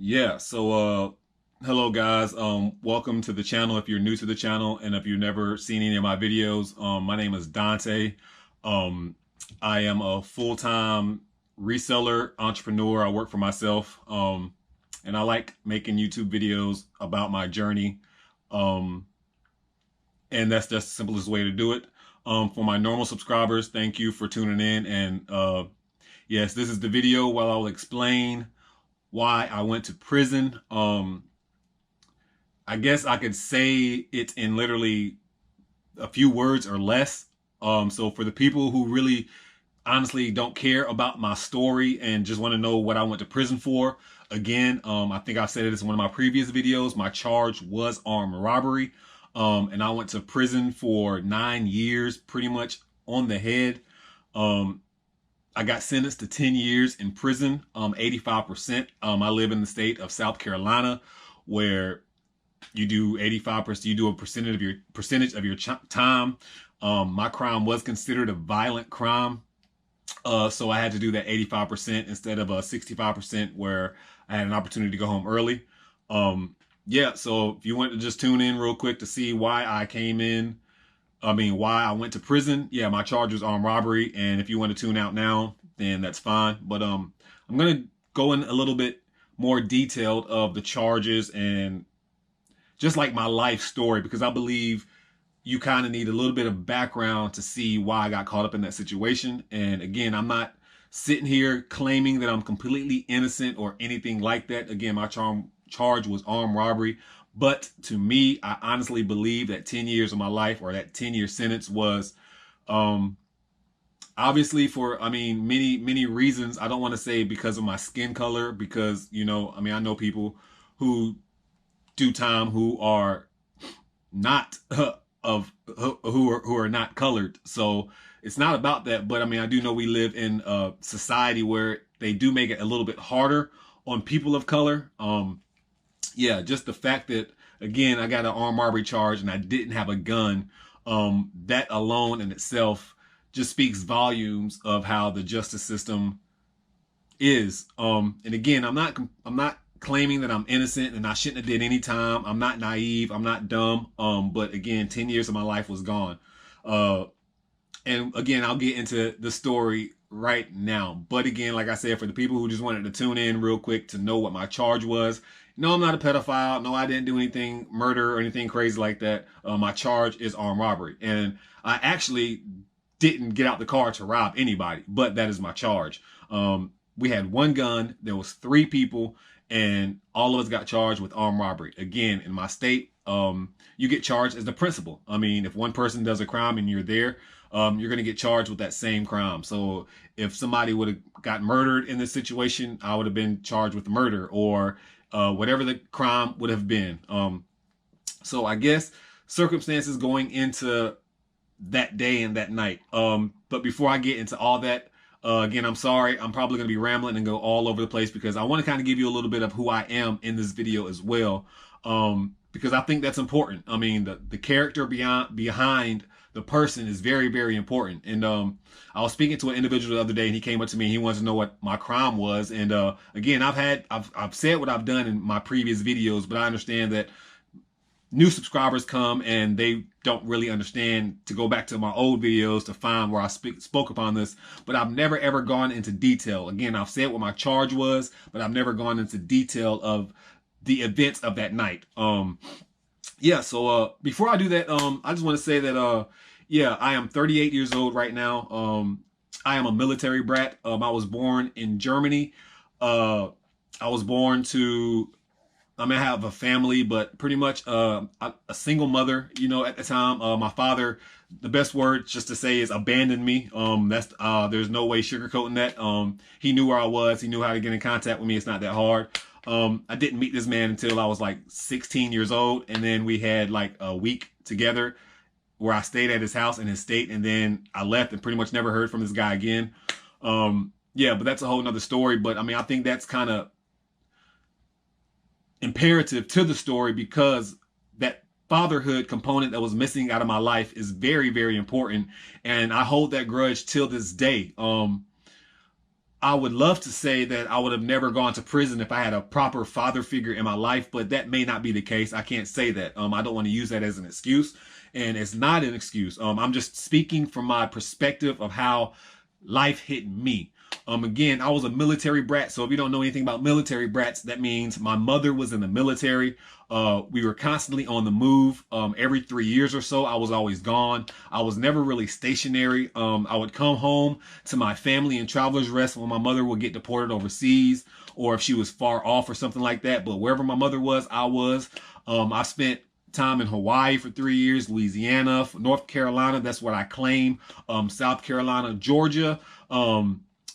Yeah, hello guys. Welcome to the channel if you're new to the channel and if you've never seen any of my videos. My name is Dante. Um, I am a full-time reseller entrepreneur. I work for myself. And I like making YouTube videos about my journey. Um, and that's just the simplest way to do it. For my normal subscribers, thank you for tuning in. And yes, this is the video where I'll explain why I went to prison. I guess I could say it in literally a few words or less. So for the people who really honestly don't care about my story and just want to know what I went to prison for, again, I think I said it in one of my previous videos. My charge was armed robbery. And I went to prison for 9 years, pretty much on the head. Um, I got sentenced to 10 years in prison, 85%. I live in the state of South Carolina, where you do 85%, you do a percentage of your time. My crime was considered a violent crime. So I had to do that 85% instead of a 65% where I had an opportunity to go home early. Yeah, so if you want to just tune in real quick to see why why I went to prison. Yeah, my charge was armed robbery. And if you want to tune out now, then that's fine. But I'm going to go in a little bit more detailed of the charges and just like my life story, because I believe you kind of need a little bit of background to see why I got caught up in that situation. And again, I'm not sitting here claiming that I'm completely innocent or anything like that. Again, my charge was armed robbery. But to me, I honestly believe that 10 years of my life, or that 10-year sentence, was obviously for, many reasons. I don't want to say because of my skin color, because, I know people who do time who are not who are not colored. So it's not about that. But I do know we live in a society where they do make it a little bit harder on people of color. Yeah, just the fact that, again, I got an armed robbery charge and I didn't have a gun. That alone in itself just speaks volumes of how the justice system is. And again, I'm not claiming that I'm innocent and I shouldn't have did any time. I'm not naive. I'm not dumb. But again, 10 years of my life was gone. Uh, and again, I'll get into the story right now. But again, like I said, for the people who just wanted to tune in real quick to know what my charge was, no, I'm not a pedophile. No, I didn't do anything, murder or anything crazy like that. My charge is armed robbery. And I actually didn't get out the car to rob anybody, but that is my charge. We had one gun. There was 3 people, and all of us got charged with armed robbery. Again, in my state, you get charged as the principal. If one person does a crime and you're there, you're going to get charged with that same crime. So if somebody would have got murdered in this situation, I would have been charged with murder or whatever the crime would have been. So I guess circumstances going into that day and that night. But before I get into all that, again, I'm sorry. I'm probably going to be rambling and go all over the place because I want to kind of give you a little bit of who I am in this video as well. Because I think that's important. The character behind the person is very, very important. And I was speaking to an individual the other day, and he came up to me and he wanted to know what my crime was. And again, I've said what I've done in my previous videos, but I understand that new subscribers come and they don't really understand to go back to my old videos to find where I spoke upon this. But I've never ever gone into detail. Again, I've said what my charge was, but I've never gone into detail of the events of that night. Yeah, so before I do that, I just want to say that yeah, I am 38 years old right now. I am a military brat. I was born in Germany. I was born to, I have a family, but pretty much a single mother, at the time. My father, the best word just to say is abandoned me. There's no way sugarcoating that. He knew where I was. He knew how to get in contact with me. It's not that hard. I didn't meet this man until I was like 16 years old. And then we had like a week together where I stayed at his house in his state. And then I left and pretty much never heard from this guy again. Yeah, but that's a whole nother story. But I think that's kind of imperative to the story because that fatherhood component that was missing out of my life is very, very important. And I hold that grudge till this day. I would love to say that I would have never gone to prison if I had a proper father figure in my life, but that may not be the case. I can't say that. I don't want to use that as an excuse, and it's not an excuse. I'm just speaking from my perspective of how life hit me. Again, I was a military brat. So if you don't know anything about military brats, that means my mother was in the military. We were constantly on the move. Every 3 years or so, I was always gone. I was never really stationary. I would come home to my family in Traveler's Rest when my mother would get deported overseas, or if she was far off or something like that. But wherever my mother was, I was. I spent time in Hawaii for 3 years, Louisiana, North Carolina. That's what I claim. South Carolina, Georgia.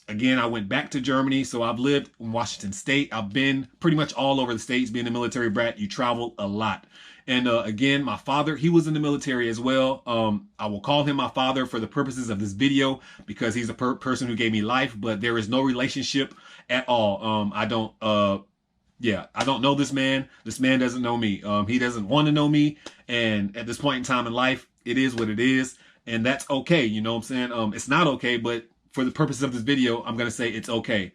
Again, I went back to Germany, so I've lived in Washington State. I've been pretty much all over the states. Being a military brat, you travel a lot. And again, my father, he was in the military as well. I will call him my father for the purposes of this video because he's a person who gave me life, but there is no relationship at all. I don't know this man. This man doesn't know me. He doesn't want to know me. And at this point in time in life, it is what it is. And that's okay. You know what I'm saying? It's not okay, but for the purposes of this video, I'm going to say it's okay.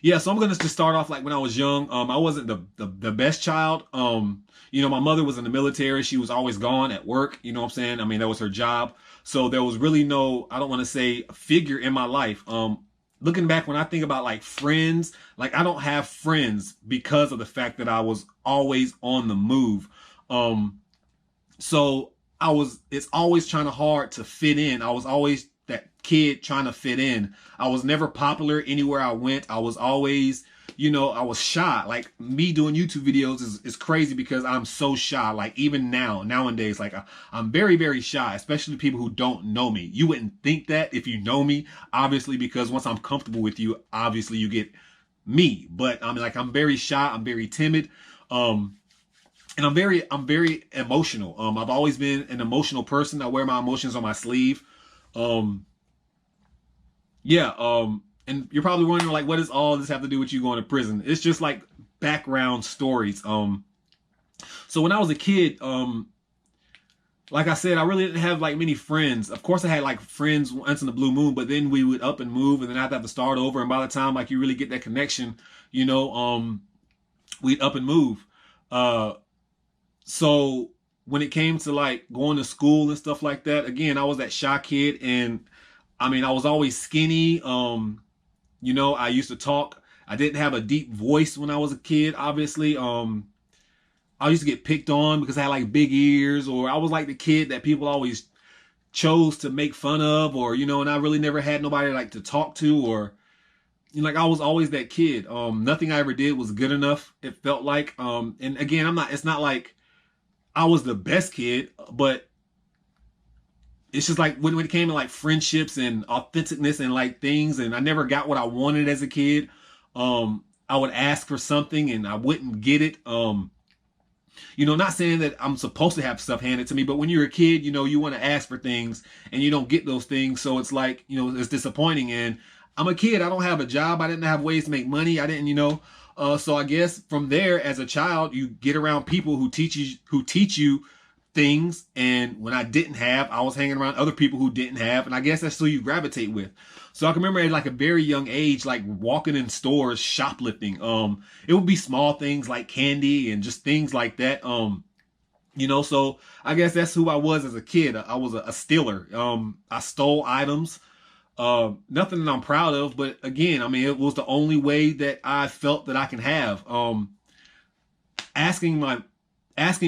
Yeah, so I'm going to just start off like when I was young. I wasn't the best child. You know, my mother was in the military. She was always gone at work. You know what I'm saying? I mean, that was her job. So there was really no, I don't want to say figure in my life. Looking back, when I think about like friends, like I don't have friends because of the fact that I was always on the move. So it's always trying to hard to fit in. I was always that kid trying to fit in. I was never popular anywhere I went. I was always, you know, I was shy. Like me doing YouTube videos is crazy because I'm so shy. Like even nowadays, like I'm very, very shy, especially people who don't know me. You wouldn't think that if you know me, obviously, because once I'm comfortable with you, obviously you get me. But I mean, like I'm very shy. I'm very timid. And I'm very emotional. I've always been an emotional person. I wear my emotions on my sleeve. And you're probably wondering like, what does all this have to do with you going to prison? It's just like background stories. So when I was a kid, like I said, I really didn't have like many friends. Of course I had like friends once in the blue moon, but then we would up and move and then I'd have to start over. And by the time like you really get that connection, you know, we'd up and move. So when it came to like going to school and stuff like that, again, I was that shy kid. And I mean, I was always skinny. You know, I used to talk. I didn't have a deep voice when I was a kid, obviously. I used to get picked on because I had like big ears, or I was like the kid that people always chose to make fun of, or, you know, and I really never had nobody like to talk to, or, you know, like I was always that kid. Nothing I ever did was good enough. It felt like, and again, it's not like I was the best kid, but it's just like when it came to like friendships and authenticness and like things, and I never got what I wanted as a kid. I would ask for something and I wouldn't get it. You know, not saying that I'm supposed to have stuff handed to me, but when you're a kid, you know, you want to ask for things and you don't get those things. So it's like, you know, it's disappointing. And I'm a kid. I don't have a job. I didn't have ways to make money. I didn't, you know. So I guess from there, as a child, you get around people who teach you things. And when I didn't have, I was hanging around other people who didn't have. And I guess that's who you gravitate with. So I can remember at like a very young age, like walking in stores, shoplifting. It would be small things like candy and just things like that. You know, so I guess that's who I was as a kid. I was a stealer. I stole items. Nothing that I'm proud of, but again, I mean, it was the only way that I felt that I can have. Asking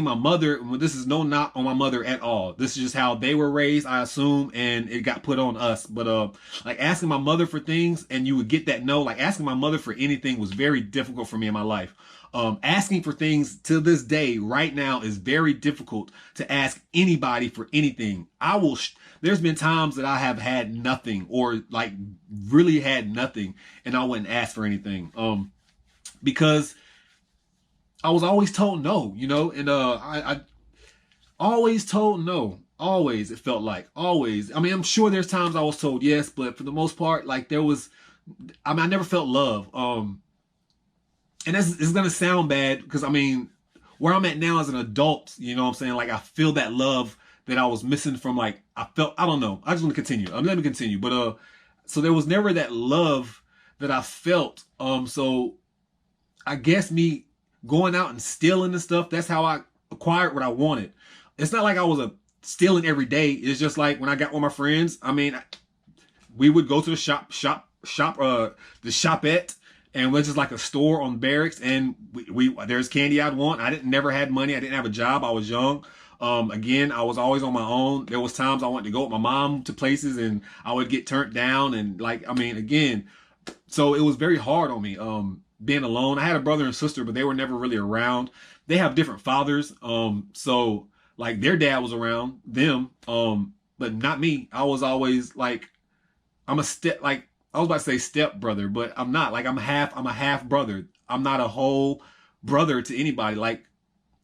my mother, well, this is no knock on my mother at all. This is just how they were raised, I assume, and it got put on us. But like asking my mother for things and you would get that no, like asking my mother for anything was very difficult for me in my life. Asking for things to this day right now is very difficult to ask anybody for anything. There's been times that I have had nothing, or like really had nothing, and I wouldn't ask for anything. Because I was always told no, you know, and I always told no. Always, it felt like. Always. I mean, I'm sure there's times I was told yes, but for the most part, like I never felt love. And it's going to sound bad because, I mean, where I'm at now as an adult, you know what I'm saying? Like, I feel that love that I was missing from, like, I don't know. I just want to continue. Let me continue. But So there was never that love that I felt. So I guess me going out and stealing and stuff, that's how I acquired what I wanted. It's not like I was stealing every day. It's just like when I got with my friends, I mean, we would go to the the shopette, and which is like a store on Barracks, and we there's candy I'd want. I didn't never had money. I didn't have a job. I was young. Again, I was always on my own. There was times I wanted to go with my mom to places, and I would get turned down. And like, I mean, again, so it was very hard on me. Being alone. I had a brother and sister, but they were never really around. They have different fathers. So like their dad was around them, but not me. I was always like, I'm a step, like I was about to say step brother, but I'm not. Like I'm a half brother. I'm not a whole brother to anybody. Like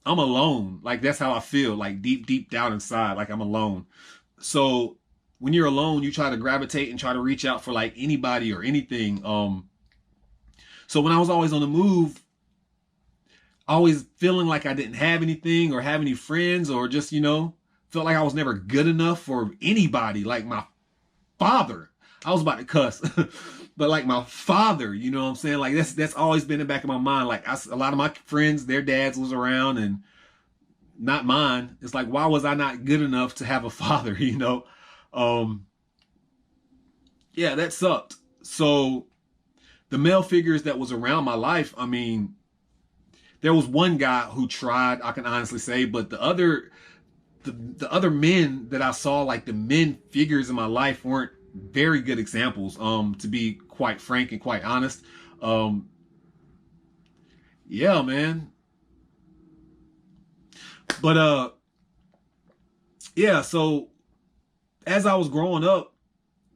I'm alone. Like that's how I feel. Like deep down inside, like I'm alone. So when you're alone, you try to gravitate and try to reach out for like anybody or anything. So when I was always on the move, always feeling like I didn't have anything or have any friends, or just, felt like I was never good enough for anybody. Like my father, I was about to cuss, but like my father, you know what I'm saying? Like that's always been in the back of my mind. Like a lot of my friends, their dads was around and not mine. It's like, why was I not good enough to have a father, Yeah, that sucked. So the male figures that was around my life, I mean, there was one guy who tried, I can honestly say, but the other men that I saw, like the men figures in my life, weren't very good examples, to be quite frank and quite honest. Yeah, man. But yeah, so as I was growing up,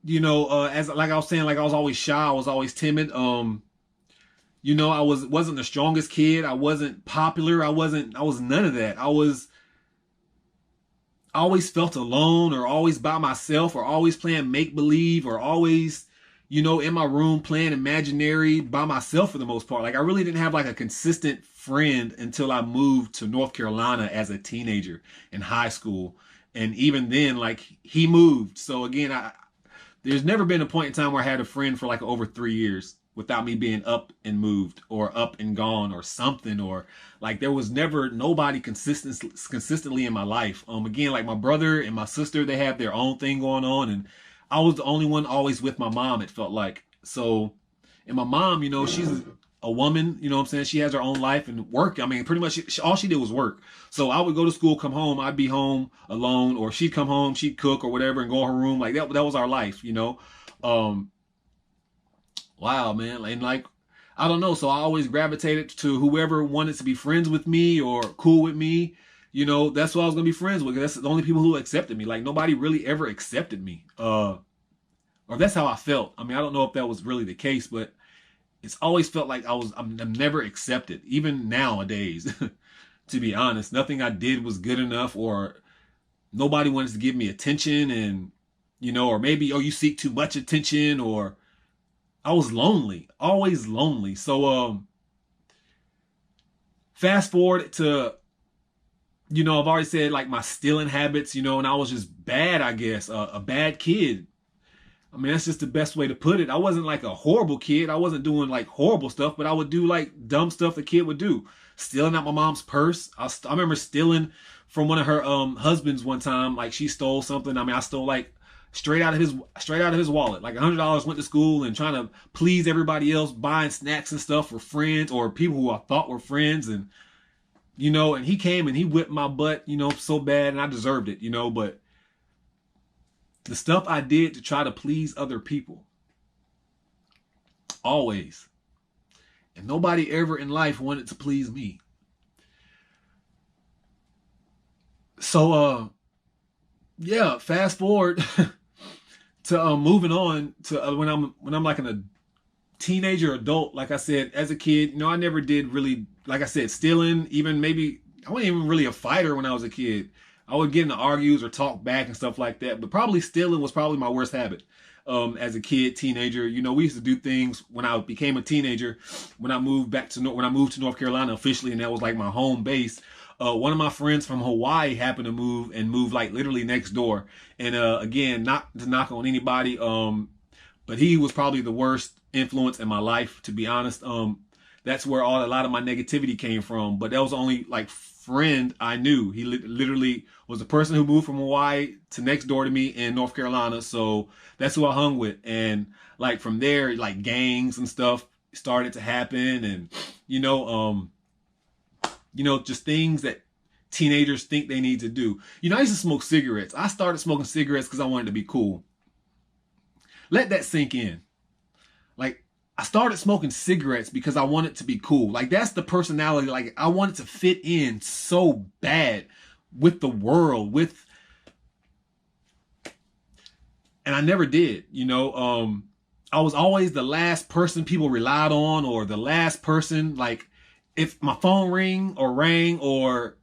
as like I was saying, like I was always shy, I was always timid. I wasn't the strongest kid. I wasn't popular. I was none of that. I always felt alone, or always by myself, or always playing make believe, or always, in my room playing imaginary by myself for the most part. Like I really didn't have like a consistent friend until I moved to North Carolina as a teenager in high school. And even then, like he moved. So again, there's never been a point in time where I had a friend for like over 3 years without me being up and moved, or up and gone, or something, or like there was never nobody consistently in my life. Again, like my brother and my sister, they have their own thing going on, and I was the only one always with my mom, it felt like. So, and my mom, she's a woman, you know what I'm saying? She has her own life and work. I mean, pretty much all she did was work. So I would go to school, come home, I'd be home alone, or she'd come home, she'd cook or whatever and go in her room. Like that was our life, Wow, man. And like, I don't know. So I always gravitated to whoever wanted to be friends with me or cool with me. That's who I was going to be friends with. That's the only people who accepted me. Like nobody really ever accepted me. Or that's how I felt. I mean, I don't know if that was really the case, but it's always felt like I'm never accepted. Even nowadays, to be honest, nothing I did was good enough, or nobody wanted to give me attention, and, or maybe, oh, you seek too much attention, or I was lonely, always lonely. So, fast forward to, I've already said like my stealing habits, and I was just bad, I guess, a bad kid. I mean, that's just the best way to put it. I wasn't like a horrible kid. I wasn't doing like horrible stuff, but I would do like dumb stuff a kid would do. Stealing out my mom's purse. I remember stealing from one of her husbands one time. Like she stole something. I mean, I stole like straight out of his wallet. Like $100, went to school and trying to please everybody else, buying snacks and stuff for friends or people who I thought were friends. And, and he came and he whipped my butt, so bad, and I deserved it, but the stuff I did to try to please other people, always. And nobody ever in life wanted to please me. So, yeah, fast forward to moving on to when I'm like a teenager, adult. Like I said, as a kid, I never did really, like I said, stealing. Even maybe I wasn't even really a fighter when I was a kid. I would get into argues or talk back and stuff like that, but probably stealing was probably my worst habit. As a kid, teenager, we used to do things when I became a teenager. When I moved to North Carolina officially, and that was like my home base. One of my friends from Hawaii happened to move like literally next door. And again, not to knock on anybody, but he was probably the worst influence in my life, to be honest. That's where a lot of my negativity came from. But that was the only like friend I knew. He literally was the person who moved from Hawaii to next door to me in North Carolina. So that's who I hung with. And like from there, like gangs and stuff started to happen, and just things that teenagers think they need to do. I used to smoke cigarettes. I started smoking cigarettes because I wanted to be cool. Let that sink in. Like, I started smoking cigarettes because I wanted to be cool. Like, that's the personality. Like, I wanted to fit in so bad with the world, and I never did. I was always the last person people relied on, or the last person, like, if my phone rang or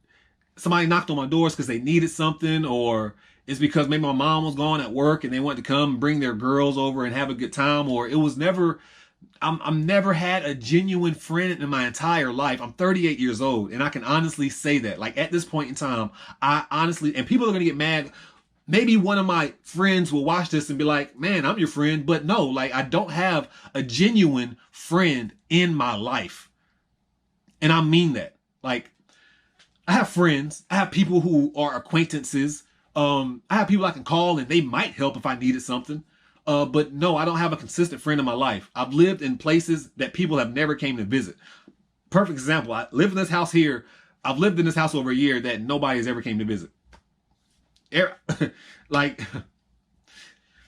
somebody knocked on my doors because they needed something, or it's because maybe my mom was gone at work and they wanted to come and bring their girls over and have a good time, or it was never, I'm never had a genuine friend in my entire life. I'm 38 years old, and I can honestly say that. Like, at this point in time, I honestly, and people are going to get mad. Maybe one of my friends will watch this and be like, man, I'm your friend. But no, like, I don't have a genuine friend in my life. And I mean that. Like, I have friends. I have people who are acquaintances. I have people I can call and they might help if I needed something. But no, I don't have a consistent friend in my life. I've lived in places that people have never came to visit. Perfect example. I live in this house here. I've lived in this house over a year that nobody has ever came to visit. Like,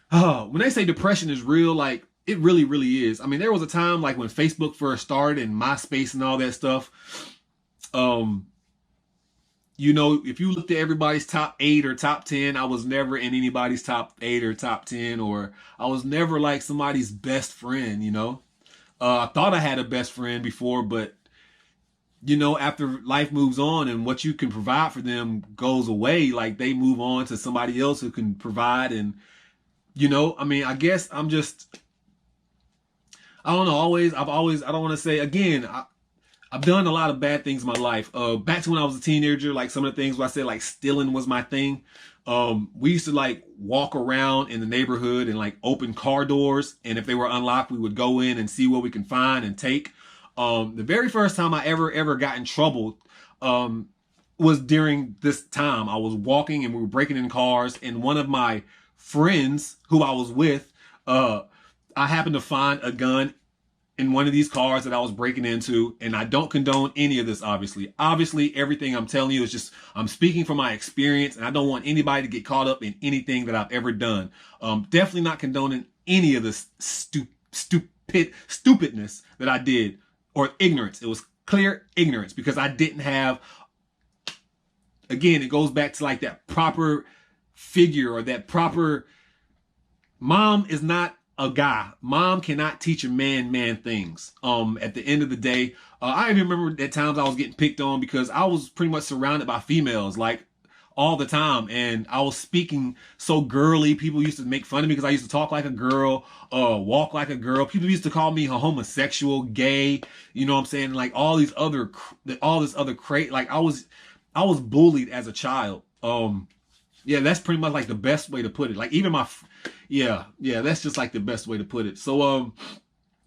when they say depression is real, like, it really, really is. I mean, there was a time like when Facebook first started and MySpace and all that stuff. If you looked at everybody's top 8 or top 10, I was never in anybody's top 8 or top 10, or I was never like somebody's best friend, I thought I had a best friend before, but after life moves on and what you can provide for them goes away, like they move on to somebody else who can provide. And, I guess I'm just, I don't know, I don't want to say, again, I've done a lot of bad things in my life. Back to when I was a teenager, like some of the things where I said like stealing was my thing. We used to like walk around in the neighborhood and like open car doors. And if they were unlocked, we would go in and see what we can find and take. The very first time I ever got in trouble was during this time. I was walking and we were breaking in cars, and one of my friends who I was with, I happened to find a gun in one of these cars that I was breaking into, and I don't condone any of this, obviously. Obviously, everything I'm telling you is just, I'm speaking from my experience, and I don't want anybody to get caught up in anything that I've ever done. Definitely not condoning any of this stupidness that I did. Or ignorance. It was clear ignorance because I didn't have, again, it goes back to like that proper figure, or that proper, mom is not a guy. Mom cannot teach a man things. At the end of the day, I even remember at times I was getting picked on because I was pretty much surrounded by females, like all the time, and I was speaking so girly. People used to make fun of me because I used to talk like a girl, walk like a girl. People used to call me a homosexual, gay, you know what I'm saying? Like all this other crate. Like I was bullied as a child. Yeah, that's pretty much like the best way to put it. Like even that's just like the best way to put it. So,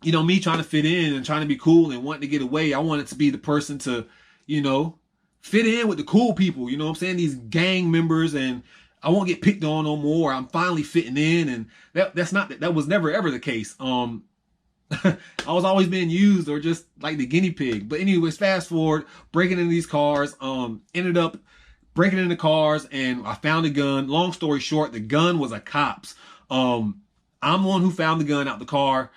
me trying to fit in and trying to be cool and wanting to get away, I wanted to be the person to, fit in with the cool people, you know what I'm saying? These gang members, and I won't get picked on no more. I'm finally fitting in, and that was never ever the case. I was always being used or just like the guinea pig. But anyways, fast forward, breaking into these cars, ended up breaking into cars, and I found a gun. Long story short, the gun was a cop's. I'm the one who found the gun out the car.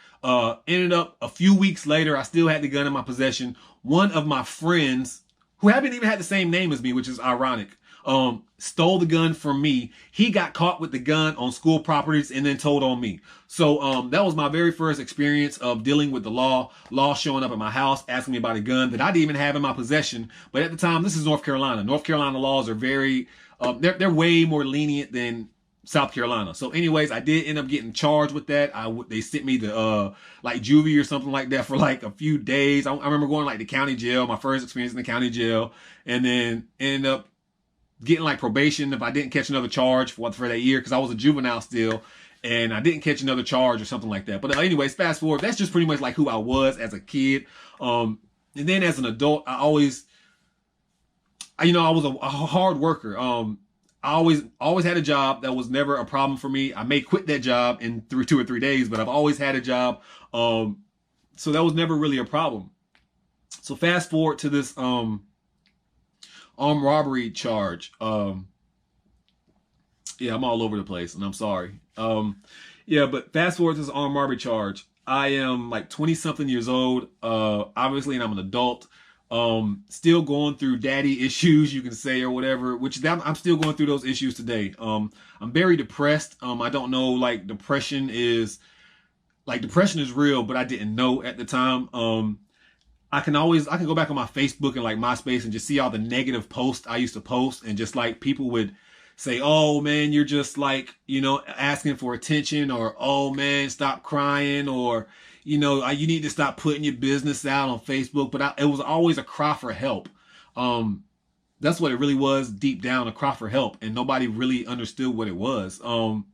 Ended up a few weeks later, I still had the gun in my possession. One of my friends, who haven't even had the same name as me, which is ironic, stole the gun from me. He got caught with the gun on school properties and then told on me. So that was my very first experience of dealing with the law showing up at my house, asking me about a gun that I didn't even have in my possession. But at the time, this is North Carolina. North Carolina laws are very, they're way more lenient than South Carolina. So anyways, I did end up getting charged with that. They sent me to like juvie or something like that for like a few days. I remember going like to county jail, my first experience in the county jail, and then ended up getting like probation if I didn't catch another charge for that year, because I was a juvenile still. and I didn't catch another charge or something like that. But anyways, fast forward, that's just pretty much like who I was as a kid. And then as an adult, I was a hard worker. I always had a job. That was never a problem for me. I may quit that job in 2 or 3 days, but I've always had a job. So that was never really a problem. So fast forward to this armed robbery charge. Yeah, I'm all over the place, and I'm sorry. Yeah, but fast forward to this armed robbery charge. I am like 20 something years old, obviously, and I'm an adult. Still going through daddy issues, you can say, or whatever, which I'm still going through those issues today. I'm very depressed. I don't know, like depression is real, but I didn't know at the time. I can go back on my Facebook and like MySpace and just see all the negative posts I used to post, and just like people would say, oh man, you're just like, asking for attention, or oh man, stop crying, or, you need to stop putting your business out on Facebook. But it was always a cry for help. That's what it really was deep down, a cry for help. And nobody really understood what it was. I'm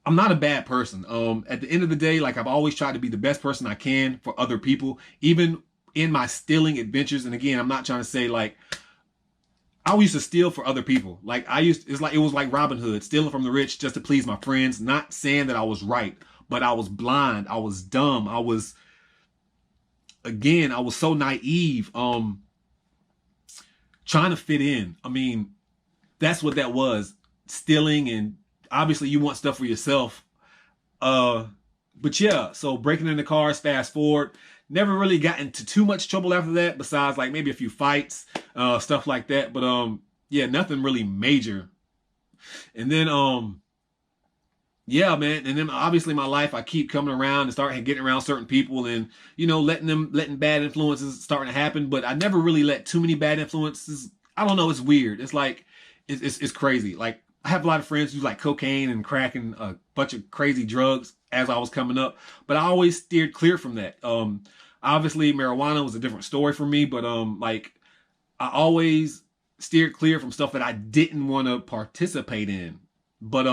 not a bad person. At the end of the day, like I've always tried to be the best person I can for other people, even in my stealing adventures. And again, I'm not trying to say like, I used to steal for other people. Like it was like Robin Hood, stealing from the rich just to please my friends. Not saying that I was right, but I was blind. I was dumb. I was so naive. Trying to fit in. I mean, that's what that was. Stealing, and obviously you want stuff for yourself. But yeah, so breaking into cars, fast forward. Never really got into too much trouble after that, besides like maybe a few fights, stuff like that. But yeah, nothing really major. And then yeah, man. And then obviously my life, I keep coming around and start getting around certain people, and letting bad influences starting to happen. But I never really let too many bad influences. I don't know. It's weird. It's like it's crazy. Like I have a lot of friends who like cocaine and crack and a bunch of crazy drugs as I was coming up, but I always steered clear from that. Obviously marijuana was a different story for me, but like I always steered clear from stuff that I didn't want to participate in. But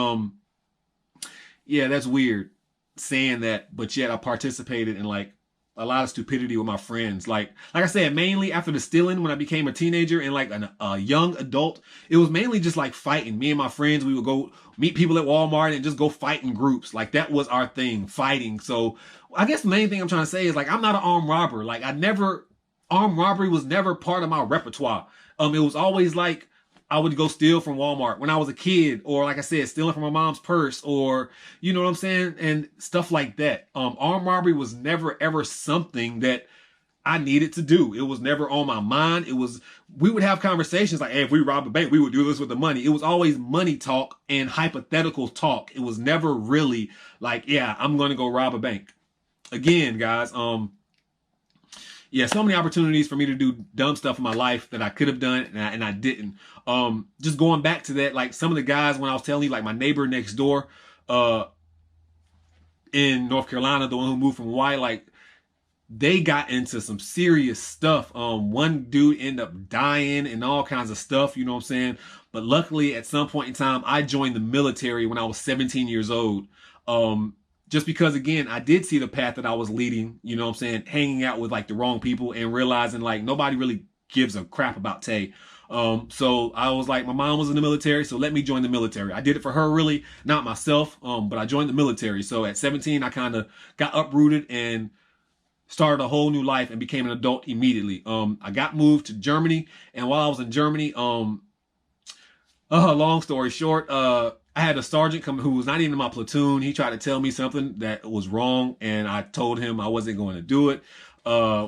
yeah, that's weird saying that, but yet I participated in like a lot of stupidity with my friends. Like I said, mainly after the stealing, when I became a teenager and like a young adult, it was mainly just like fighting. Me and my friends, we would go meet people at Walmart and just go fight in groups. Like that was our thing, fighting. So I guess the main thing I'm trying to say is like, I'm not an armed robber. Like armed robbery was never part of my repertoire. It was always like, I would go steal from Walmart when I was a kid, or like I said, stealing from my mom's purse, or you know what I'm saying, and stuff like that. Armed robbery was never ever something that I needed to do. It was never on my mind. We would have conversations like, hey, if we rob a bank, we would do this with the money. It was always money talk and hypothetical talk. It was never really like, yeah, I'm going to go rob a bank. Again, guys, yeah, so many opportunities for me to do dumb stuff in my life that I could have done and I didn't. Just going back to that, like some of the guys, when I was telling you, like my neighbor next door in North Carolina, the one who moved from Hawaii, like they got into some serious stuff. One dude ended up dying and all kinds of stuff, you know what I'm saying? But luckily, at some point in time, I joined the military when I was 17 years old. Just because, again, I did see the path that I was leading, you know what I'm saying, hanging out with like the wrong people and realizing like nobody really gives a crap about Tay. So I was like, my mom was in the military, so let me join the military. I did it for her, really, not myself, but I joined the military. So at 17, I kind of got uprooted and started a whole new life and became an adult immediately. I got moved to Germany, and while I was in Germany, long story short, I had a sergeant come who was not even in my platoon. He tried to tell me something that was wrong, and I told him I wasn't going to do it.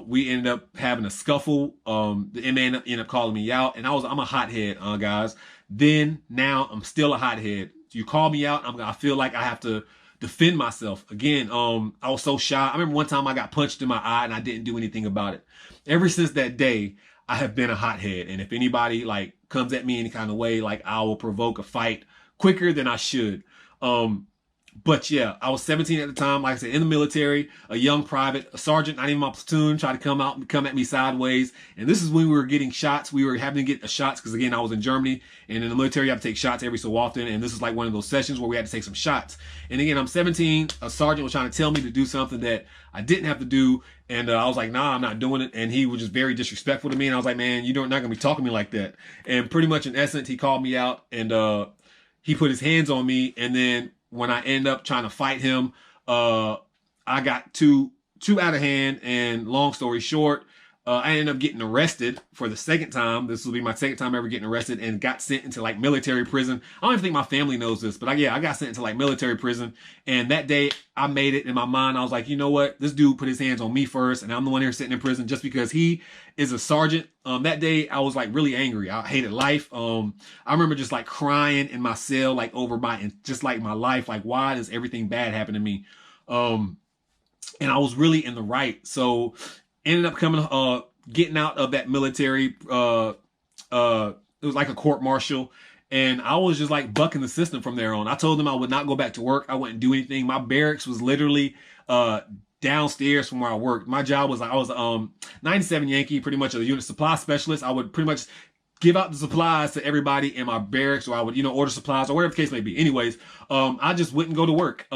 We ended up having a scuffle. The MA ended up calling me out, and I'm a hothead, guys. Now I'm still a hothead. You call me out, I feel like I have to defend myself. Again, I was so shy. I remember one time I got punched in my eye and I didn't do anything about it. Ever since that day, I have been a hothead. And if anybody like comes at me any kind of way, like I will provoke a fight quicker than I should. But yeah, I was 17 at the time. Like I said, in the military, a young private, a sergeant, not even my platoon, tried to come at me sideways. And this is when we were getting shots. We were having to get shots because, again, I was in Germany, and in the military, you have to take shots every so often. And this is like one of those sessions where we had to take some shots. And again, I'm 17. A sergeant was trying to tell me to do something that I didn't have to do. And I was like, nah, I'm not doing it. And he was just very disrespectful to me. And I was like, man, you're not going to be talking to me like that. And pretty much in essence, he called me out, and he put his hands on me. And then when I end up trying to fight him, I got too out of hand. And long story short, I ended up getting arrested for the second time. This will be my second time ever getting arrested, and got sent into like military prison. I don't even think my family knows this, but I got sent into like military prison. And that day I made it in my mind. I was like, you know what? This dude put his hands on me first, and I'm the one here sitting in prison just because he is a sergeant. That day I was like really angry. I hated life. I remember just like crying in my cell, like over just like my life. Like, why does everything bad happen to me? And I was really in the right. So ended up getting out of that military. It was like a court martial, and I was just like bucking the system from there on. I told them I would not go back to work. I wouldn't do anything. My barracks was literally downstairs from where I worked. My job was I was 97 Yankee, pretty much a unit supply specialist. I would pretty much give out the supplies to everybody in my barracks, or I would, order supplies or whatever the case may be. Anyways, I just wouldn't go to work.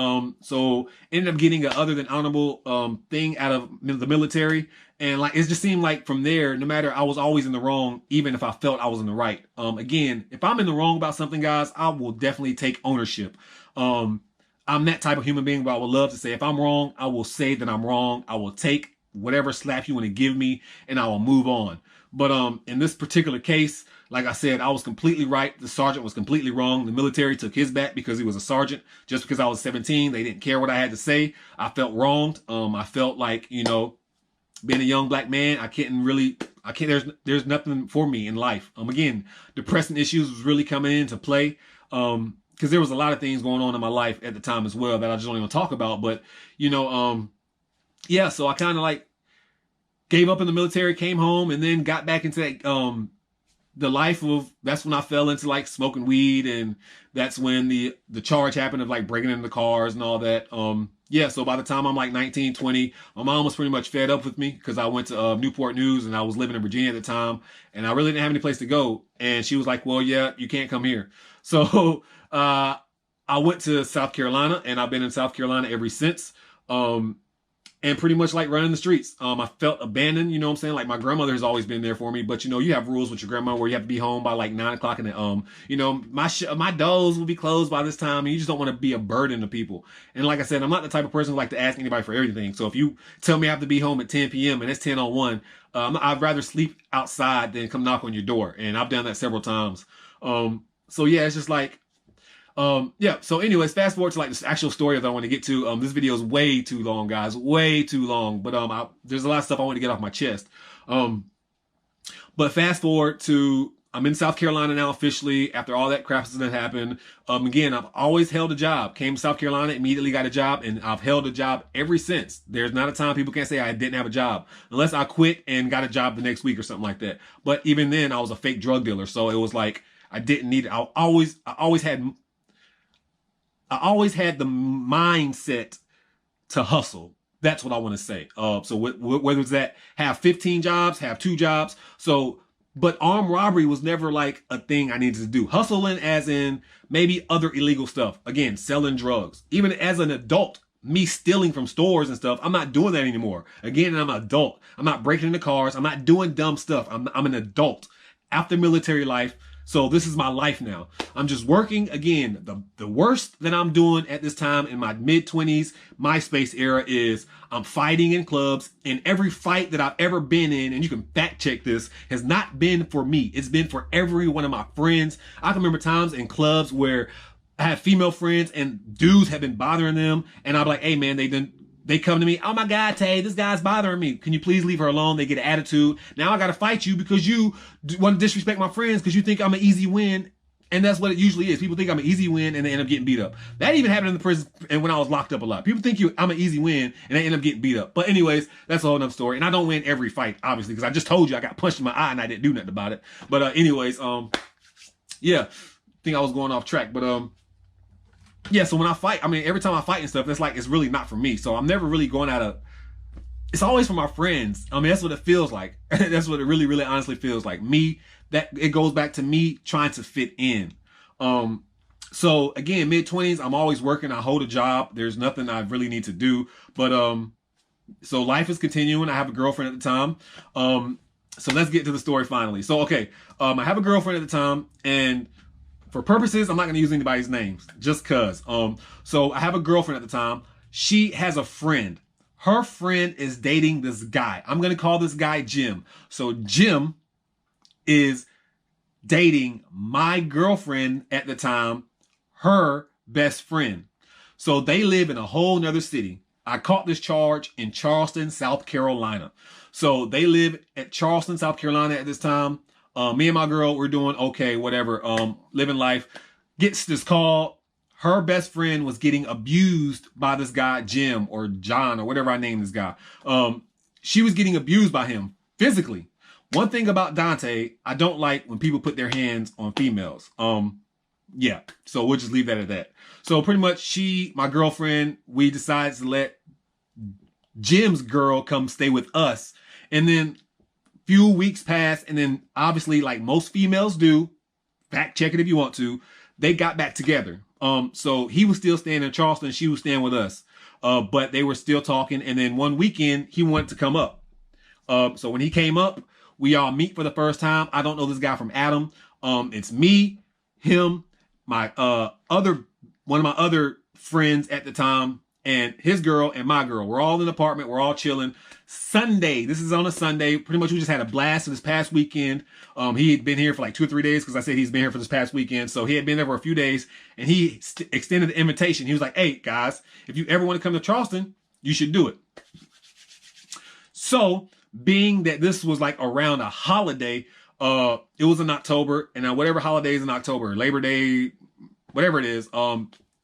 So ended up getting a other than honorable thing out of the military. And like, it just seemed like from there, no matter, I was always in the wrong, even if I felt I was in the right. Again, if I'm in the wrong about something, guys, I will definitely take ownership. I'm that type of human being where I would love to say, if I'm wrong, I will say that I'm wrong. I will take whatever slap you want to give me, and I will move on. But in this particular case, like I said, I was completely right. The sergeant was completely wrong. The military took his back because he was a sergeant. Just because I was 17, they didn't care what I had to say. I felt wronged. I felt like, being a young black man, there's nothing for me in life. Again, depressing issues was really coming into play. Because there was a lot of things going on in my life at the time as well that I just don't even talk about. But, yeah, so I kind of like gave up in the military, came home, and then got back into that, the life of, that's when I fell into like smoking weed, and that's when the charge happened of like breaking into cars and all that. Yeah, so by the time I'm like 19, 20, my mom was pretty much fed up with me because I went to Newport News, and I was living in Virginia at the time, and I really didn't have any place to go. And she was like, well, yeah, you can't come here. So I went to South Carolina, and I've been in South Carolina ever since. And pretty much like running the streets. I felt abandoned, you know what I'm saying? Like, my grandmother has always been there for me, but you have rules with your grandma where you have to be home by like 9 o'clock, and my doors will be closed by this time, and you just don't want to be a burden to people. And like I said, I'm not the type of person who like to ask anybody for everything. So if you tell me I have to be home at 10 p.m. and it's 10 on 1, I'd rather sleep outside than come knock on your door. And I've done that several times. So yeah, it's just like, yeah. So anyways, fast forward to like this actual story that I want to get to. This video is way too long, guys, way too long, but, there's a lot of stuff I want to get off my chest. But fast forward to, I'm in South Carolina now officially after all that crap has happened. Again, I've always held a job, came to South Carolina, immediately got a job, and I've held a job ever since. There's not a time people can't say I didn't have a job unless I quit and got a job the next week or something like that. But even then I was a fake drug dealer. So it was like, I didn't need it. I always had the mindset to hustle. That's what I want to say. So whether it's that have 15 jobs, have 2 jobs. So, but armed robbery was never like a thing I needed to do. Hustling as in maybe other illegal stuff. Again, selling drugs. Even as an adult, me stealing from stores and stuff, I'm not doing that anymore. Again, I'm an adult. I'm not breaking into cars. I'm not doing dumb stuff. I'm an adult after military life. So this is my life now. I'm just working. Again, the worst that I'm doing at this time in my mid-20s MySpace era is I'm fighting in clubs, and every fight that I've ever been in, and you can fact check this, has not been for me. It's been for every one of my friends. I can remember times in clubs where I had female friends and dudes have been bothering them, and I'm like, hey man, they come to me, oh my God, Tay, this guy's bothering me. Can you please leave her alone? They get an attitude. Now I got to fight you because you want to disrespect my friends because you think I'm an easy win. And that's what it usually is. People think I'm an easy win and they end up getting beat up. That even happened in the prison and when I was locked up a lot. People think I'm an easy win and they end up getting beat up. But anyways, that's a whole nother story. And I don't win every fight, obviously, because I just told you I got punched in my eye and I didn't do nothing about it. But anyways, yeah, I think I was going off track. But yeah, so when I fight, I mean, every time I fight and stuff, it's like, it's really not for me. So I'm never really going out of, it's always for my friends. I mean, that's what it feels like. That's what it really, really honestly feels like. Me, that it goes back to me trying to fit in. So again, mid-20s, I'm always working. I hold a job. There's nothing I really need to do. But so life is continuing. I have a girlfriend at the time. So let's get to the story finally. So okay, I have a girlfriend at the time, and for purposes, I'm not gonna use anybody's names, just cause. So I have a girlfriend at the time. She has a friend. Her friend is dating this guy. I'm gonna call this guy Jim. So Jim is dating my girlfriend at the time, her best friend. So they live in a whole nother city. I caught this charge in Charleston, South Carolina. So they live at Charleston, South Carolina at this time. Me and my girl, we're doing okay, whatever, living life. Gets this call. Her best friend was getting abused by this guy, Jim or John or whatever I named this guy. She was getting abused by him physically. One thing about Dante, I don't like when people put their hands on females. Yeah, so we'll just leave that at that. So pretty much my girlfriend, we decided to let Jim's girl come stay with us. And then few weeks passed, and then obviously, like most females do, fact check it if you want to, they got back together. So he was still staying in Charleston, she was staying with us. But they were still talking, and then one weekend he wanted to come up. So when he came up, we all meet for the first time. I don't know this guy from Adam. It's me, him, my one of my other friends at the time, and his girl and my girl. We're all in the apartment. We're all chilling. Sunday. This is on a Sunday. Pretty much we just had a blast for this past weekend. He had been here for like 2 or 3 days because I said he's been here for this past weekend. So he had been there for a few days, and he extended the invitation. He was like, hey, guys, if you ever want to come to Charleston, you should do it. So being that this was like around a holiday, it was in October, and whatever holidays in October, Labor Day, whatever it is,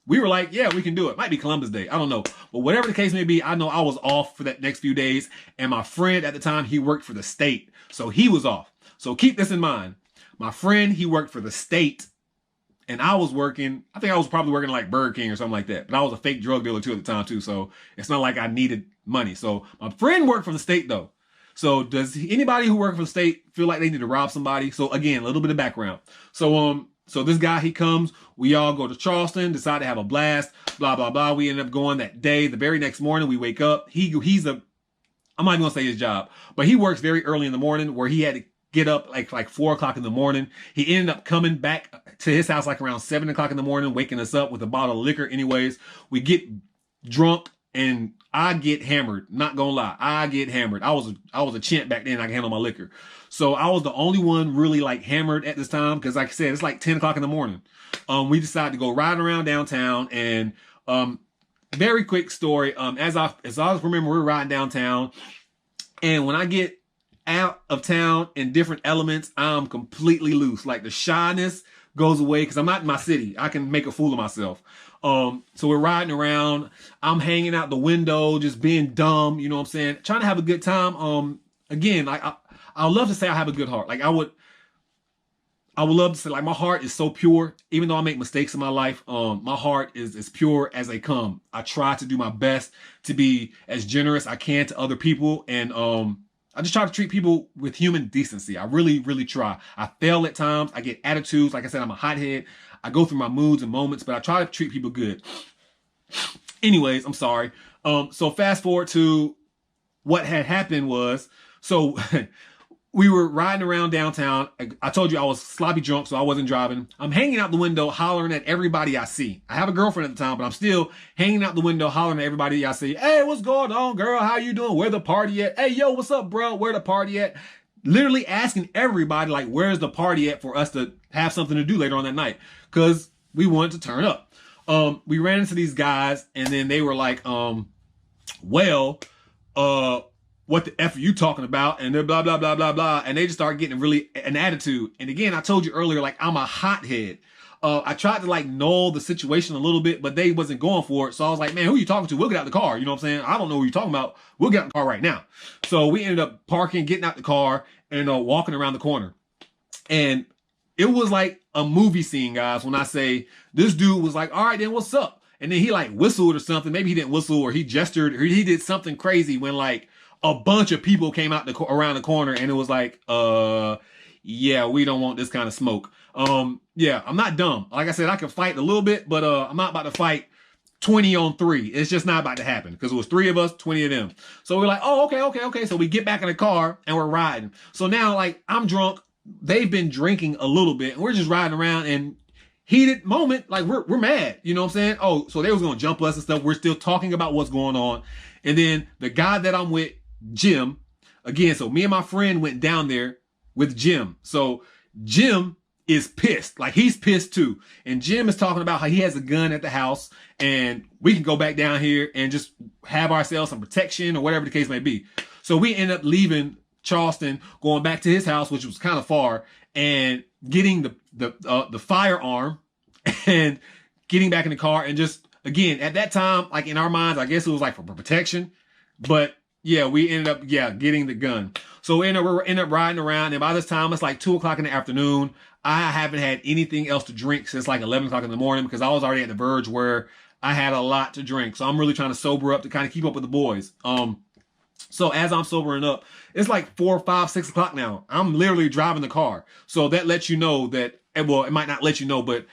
we were like, yeah, we can do it. Might be Columbus Day. I don't know. But whatever the case may be, I know I was off for that next few days. And my friend at the time, he worked for the state. So he was off. So keep this in mind. My friend, he worked for the state. And I was working, I think I was probably working like Burger King or something like that. But I was a fake drug dealer too at the time too. So it's not like I needed money. So my friend worked for the state though. So does anybody who worked for the state feel like they need to rob somebody? So again, a little bit of background. So this guy, he comes, we all go to Charleston, decide to have a blast, blah, blah, blah. We end up going that day. The very next morning, we wake up. I'm not even gonna say his job, but he works very early in the morning where he had to get up like 4 o'clock in the morning. He ended up coming back to his house like around 7 o'clock in the morning, waking us up with a bottle of liquor anyways. We get drunk and I get hammered. Not gonna lie, I get hammered. I was a champ back then. I can handle my liquor. So I was the only one really like hammered at this time because, like I said, it's like 10 o'clock in the morning. We decided to go riding around downtown, and very quick story. As I remember, we were riding downtown, and when I get out of town in different elements, I'm completely loose. Like the shyness goes away because I'm not in my city. I can make a fool of myself. So we're riding around. I'm hanging out the window, just being dumb. You know what I'm saying? Trying to have a good time. Again, I would love to say I have a good heart. Like I would love to say, like, my heart is so pure. Even though I make mistakes in my life, my heart is as pure as they come. I try to do my best to be as generous I can to other people. And I just try to treat people with human decency. I really, really try. I fail at times. I get attitudes. Like I said, I'm a hothead. I go through my moods and moments, but I try to treat people good. Anyways, I'm sorry. So fast forward to what had happened was, so we were riding around downtown. I told you I was sloppy drunk, so I wasn't driving. I'm hanging out the window, hollering at everybody I see. I have a girlfriend at the time, but I'm still hanging out the window, hollering at everybody I see. Hey, what's going on, girl? How you doing? Where the party at? Hey, yo, what's up, bro? Where the party at? Literally asking everybody, like, where's the party at for us to have something to do later on that night? Because we wanted to turn up. We ran into these guys, and then they were like, what the F are you talking about? And they're blah, blah, blah, blah, blah. And they just start getting really an attitude. And again, I told you earlier, like, I'm a hothead. I tried to like null the situation a little bit, but they wasn't going for it. So I was like, man, who are you talking to? We'll get out the car. You know what I'm saying? I don't know who you're talking about. We'll get out the car right now. So we ended up parking, getting out the car, and walking around the corner. And it was like a movie scene, guys. When I say this dude was like, all right, then what's up? And then he like whistled or something. Maybe he didn't whistle or he gestured or he did something crazy when like a bunch of people came out around the corner and it was like, yeah, we don't want this kind of smoke. Yeah, I'm not dumb. Like I said, I can fight a little bit, but I'm not about to fight 20 on 3. It's just not about to happen because it was 3 of us, 20 of them. So we're like, oh, okay. So we get back in the car and we're riding. So now like I'm drunk. They've been drinking a little bit and we're just riding around and heated moment. Like we're mad. You know what I'm saying? Oh, so they was going to jump us and stuff. We're still talking about what's going on. And then the guy that I'm with, Jim, again, so me and my friend went down there with Jim. So Jim is pissed. Like he's pissed too. And Jim is talking about how he has a gun at the house and we can go back down here and just have ourselves some protection or whatever the case may be. So we end up leaving Charleston, going back to his house, which was kind of far, and getting the firearm and getting back in the car. And just, again, at that time, like in our minds, I guess it was like for protection, but yeah, we ended up, getting the gun. So we end up riding around. And by this time, it's like 2 o'clock in the afternoon. I haven't had anything else to drink since like 11 o'clock in the morning because I was already at the verge where I had a lot to drink. So I'm really trying to sober up to kind of keep up with the boys. So as I'm sobering up, it's like 4, 5, 6 o'clock now. I'm literally driving the car. So that lets you know that, well, it might not let you know, but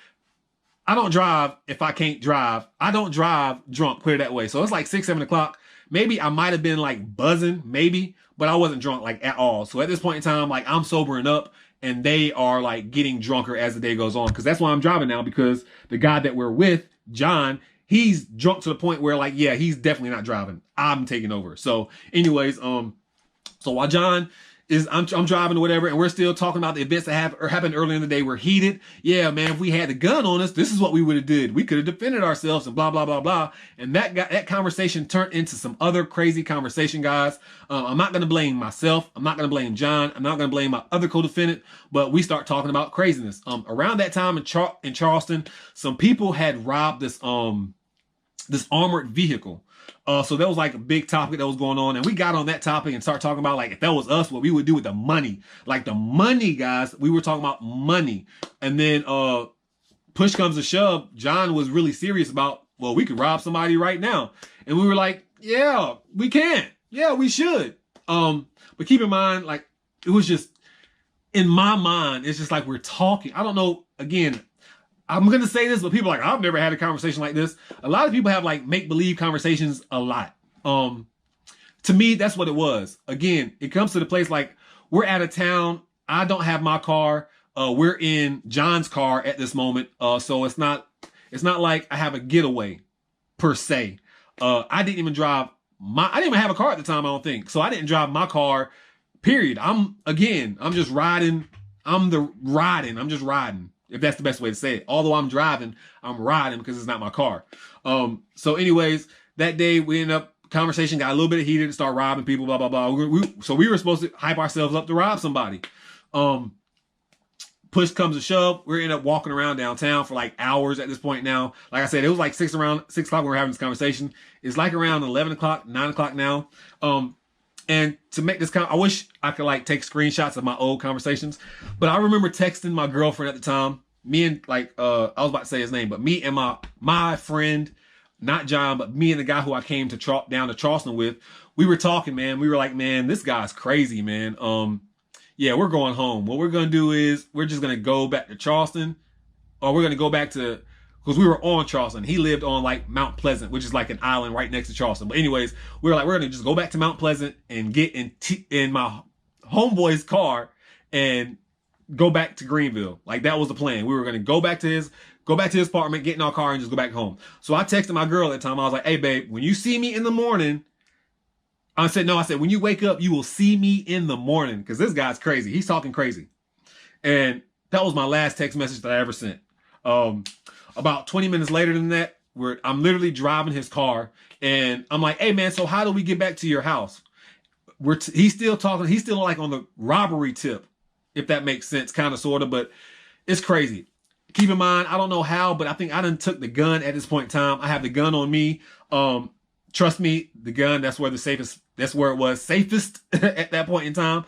I don't drive if I can't drive. I don't drive drunk, put it that way. So it's like 6, 7 o'clock. Maybe I might have been like buzzing, maybe, but I wasn't drunk like at all. So at this point in time, like I'm sobering up and they are like getting drunker as the day goes on. Cause that's why I'm driving now, because the guy that we're with, John, he's drunk to the point where like, yeah, he's definitely not driving. I'm taking over. So anyways, so while John is, I'm driving or whatever, and we're still talking about the events that happened earlier in the day. We're heated. Yeah, man, if we had the gun on us, this is what we would have did. We could have defended ourselves and blah, blah, blah, blah. And that conversation turned into some other crazy conversation, guys. I'm not going to blame myself. I'm not going to blame John. I'm not going to blame my other co-defendant, but we start talking about craziness. Around that time in Charleston, some people had robbed this armored vehicle. So that was like a big topic that was going on. And we got on that topic and started talking about like, if that was us, what we would do with the money. Like the money, guys, we were talking about money. And then push comes to shove. John was really serious about, well, we could rob somebody right now. And we were like, yeah, we can. Yeah, we should. But keep in mind, like, it was just, in my mind, it's just like we're talking. I don't know, again, I'm going to say this, but people are like, I've never had a conversation like this. A lot of people have like make-believe conversations a lot. To me, that's what it was. Again, it comes to the place like we're out of town. I don't have my car. We're in John's car at this moment. So it's not like I have a getaway per se. I didn't even have a car at the time, I don't think. So I didn't drive my car, period. I'm just riding. I'm just riding. If that's the best way to say it. Although I'm driving, I'm riding because it's not my car. So anyways, that day we ended up, conversation got a little bit heated, start robbing people, blah, blah, blah. So we were supposed to hype ourselves up to rob somebody. Push comes to shove. We ended up walking around downtown for like hours at this point now. Like I said, it was like 6 o'clock when we were having this conversation. It's like around 11 o'clock, 9 o'clock now. And to make this I wish I could like take screenshots of my old conversations, but I remember texting my girlfriend at the time, me and like, I was about to say his name, but me and my friend, not John, but me and the guy who I came to down to Charleston with, we were talking, man. We were like, man, this guy's crazy, man. Yeah, we're going home. What we're going to do is we're just going to go back to Charleston, or we're going to go back to, because we were on Charleston. He lived on like Mount Pleasant, which is like an island right next to Charleston. But anyways, we were like, we're going to just go back to Mount Pleasant and get in my homeboy's car and go back to Greenville. Like that was the plan. We were going to go back to his apartment, get in our car and just go back home. So I texted my girl at the time. I was like, hey babe, when you see me in the morning, I said, when you wake up, you will see me in the morning. Because this guy's crazy. He's talking crazy. And that was my last text message that I ever sent. About 20 minutes later than that, I'm literally driving his car. And I'm like, hey, man, so how do we get back to your house? He's still talking. He's still like on the robbery tip, if that makes sense, kind of, sort of. But it's crazy. Keep in mind, I don't know how, but I think I done took the gun at this point in time. I have the gun on me. Trust me, the gun, that's where it was safest at that point in time.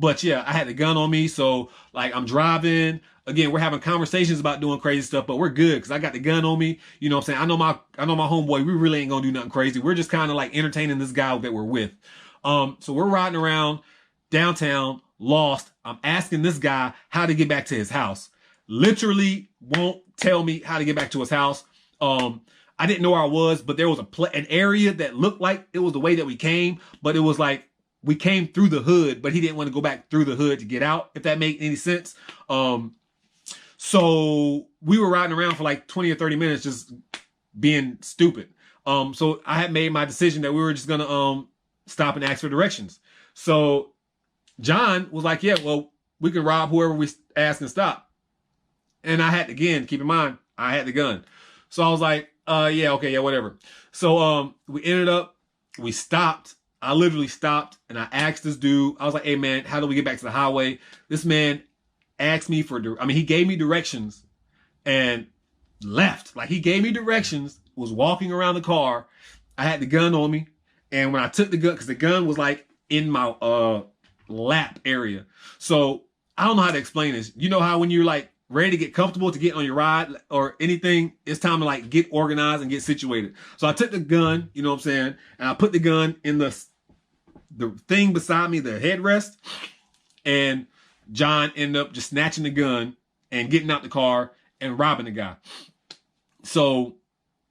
But yeah, I had the gun on me. So like I'm driving. Again, we're having conversations about doing crazy stuff, but we're good because I got the gun on me. You know what I'm saying? I know my homeboy, we really ain't gonna do nothing crazy. We're just kind of like entertaining this guy that we're with. So we're riding around downtown, lost. I'm asking this guy how to get back to his house. Literally won't tell me how to get back to his house. I didn't know where I was, but there was an area that looked like it was the way that we came, but it was like we came through the hood, but he didn't want to go back through the hood to get out, if that made any sense. So we were riding around for like 20 or 30 minutes just being stupid. So I had made my decision that we were just gonna stop and ask for directions. So John was like, yeah, well, we can rob whoever we ask and stop. And I had, again, keep in mind, I had the gun. So I was like, yeah, okay, yeah, whatever. So we stopped. I literally stopped and I asked this dude, I was like, hey man, how do we get back to the highway? This man asked me he gave me directions and left. Like he gave me directions, was walking around the car. I had the gun on me. And when I took the gun, because the gun was like in my lap area. So I don't know how to explain this. You know how when you're like ready to get comfortable to get on your ride or anything, it's time to like get organized and get situated. So I took the gun, you know what I'm saying? And I put the gun in the thing beside me, the headrest. And John ended up just snatching the gun and getting out the car and robbing the guy. So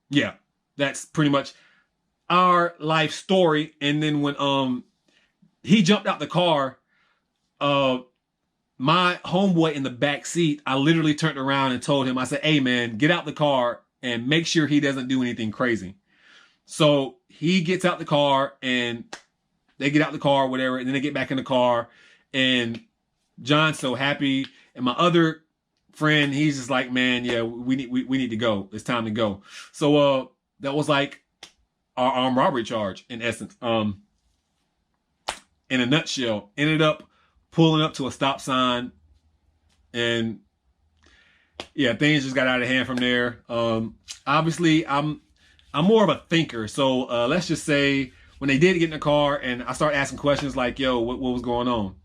yeah, that's pretty much our life story. And then when he jumped out the car, my homeboy in the back seat, I literally turned around and told him, I said, hey man, get out the car and make sure he doesn't do anything crazy. So he gets out the car and they get out the car, whatever, and then they get back in the car and John's so happy. And my other friend, he's just like, man, yeah, we need to go. It's time to go. So that was like our armed robbery charge in essence. In a nutshell, ended up pulling up to a stop sign and yeah, things just got out of hand from there. Obviously I'm more of a thinker. So let's just say when they did get in the car and I started asking questions like, yo, what was going on?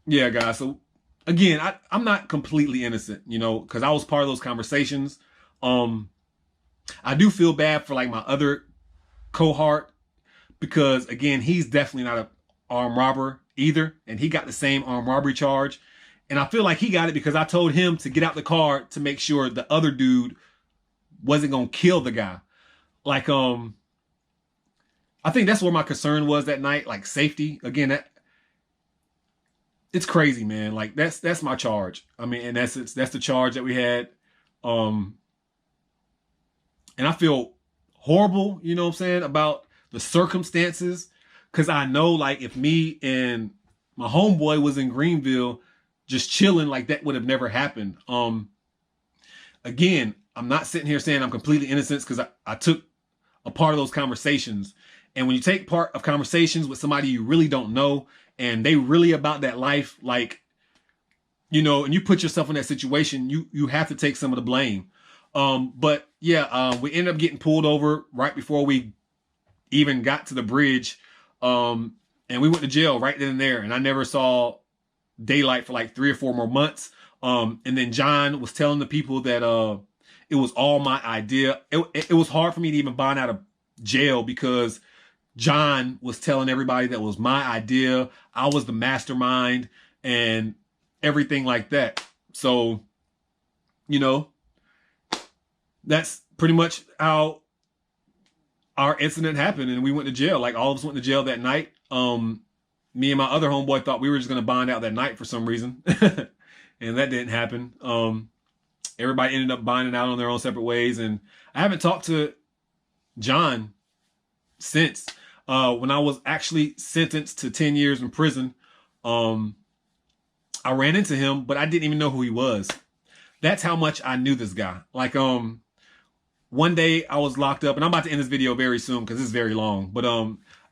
Yeah, guys. So again, I'm not completely innocent, you know, because I was part of those conversations. I do feel bad for like my other cohort because again, he's definitely not an armed robber either. And he got the same armed robbery charge. And I feel like he got it because I told him to get out the car to make sure the other dude wasn't going to kill the guy. Like, I think that's where my concern was that night, like safety. Again, it's crazy, man. Like that's my charge. I mean, in essence, that's the charge that we had. And I feel horrible, you know what I'm saying, about the circumstances. Cause I know like if me and my homeboy was in Greenville just chilling, like that would have never happened. Again, I'm not sitting here saying I'm completely innocent because I took a part of those conversations. And when you take part of conversations with somebody you really don't know and they really about that life, like, you know, and you put yourself in that situation, you have to take some of the blame. But yeah, we ended up getting pulled over right before we even got to the bridge. And we went to jail right then and there. And I never saw daylight for like 3 or 4 more months. And then John was telling the people that it was all my idea. It was hard for me to even bond out of jail because John was telling everybody that was my idea. I was the mastermind and everything like that. So, you know, that's pretty much how our incident happened. And we went to jail. Like all of us went to jail that night. Me and my other homeboy thought we were just going to bond out that night for some reason. And that didn't happen. Everybody ended up bonding out on their own separate ways. And I haven't talked to John since. When I was actually sentenced to 10 years in prison, I ran into him, but I didn't even know who he was. That's how much I knew this guy. Like, one day I was locked up, and I'm about to end this video very soon because it's very long. But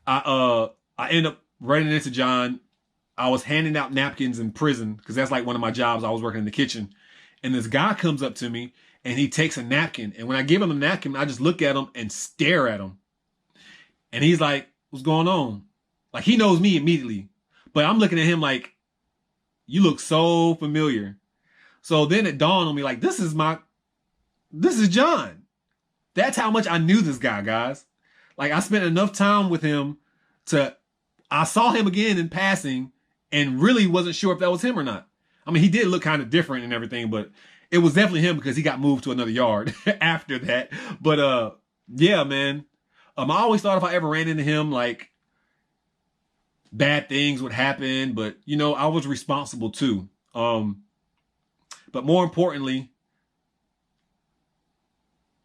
I ended up running into John. I was handing out napkins in prison because that's like one of my jobs. I was working in the kitchen, and this guy comes up to me and he takes a napkin. And when I give him the napkin, I just look at him and stare at him. And he's like, what's going on? Like, he knows me immediately, but I'm looking at him like, you look so familiar. So then it dawned on me, like, this is John. That's how much I knew this guy, guys. Like, I spent enough time with him I saw him again in passing and really wasn't sure if that was him or not. I mean, he did look kind of different and everything, but it was definitely him because he got moved to another yard after that. But yeah, man. I always thought if I ever ran into him, like, bad things would happen, but you know, I was responsible too. But more importantly,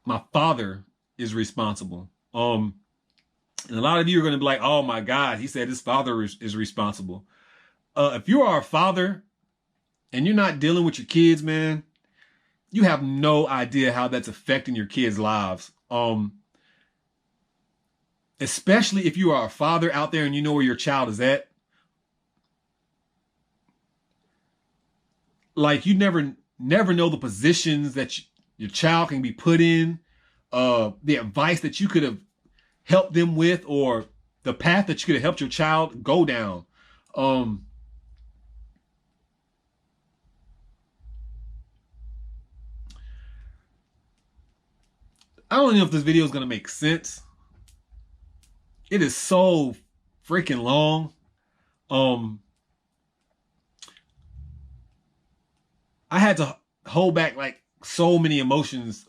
my father is responsible. And a lot of you are going to be like, oh my God, he said his father is responsible. If you are a father and you're not dealing with your kids, man, you have no idea how that's affecting your kids' lives. Especially if you are a father out there and you know where your child is at. Like, you never know the positions that your child can be put in, the advice that you could have helped them with, or the path that you could have helped your child go down. I don't know if this video is going to make sense. It is so freaking long. I had to hold back like so many emotions.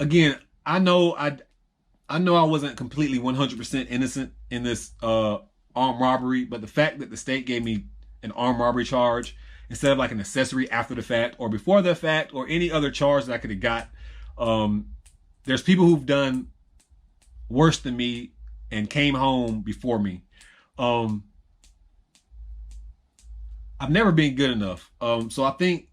Again, I know I wasn't completely 100% innocent in this armed robbery, but the fact that the state gave me an armed robbery charge instead of like an accessory after the fact or before the fact or any other charge that I could have got. There's people who've done worse than me and came home before me. I've never been good enough. So I think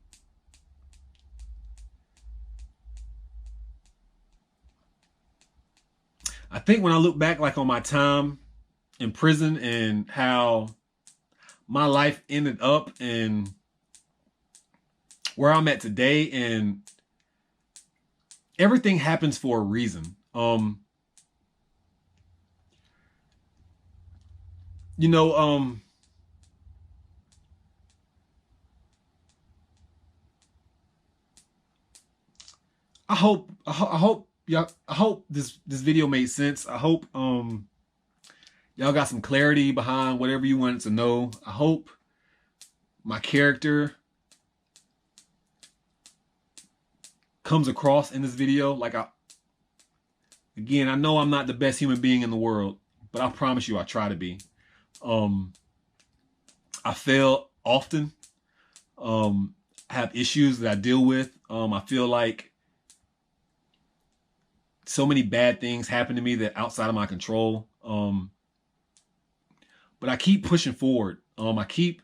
when I look back like on my time in prison and how my life ended up and where I'm at today, and everything happens for a reason. You know, I hope this video made sense. I hope y'all got some clarity behind whatever you wanted to know. I hope my character comes across in this video. Like, again, I know I'm not the best human being in the world, but I promise you I try to be. I fail often. I have issues that I deal with. I feel like so many bad things happen to me that outside of my control. But I keep pushing forward. I keep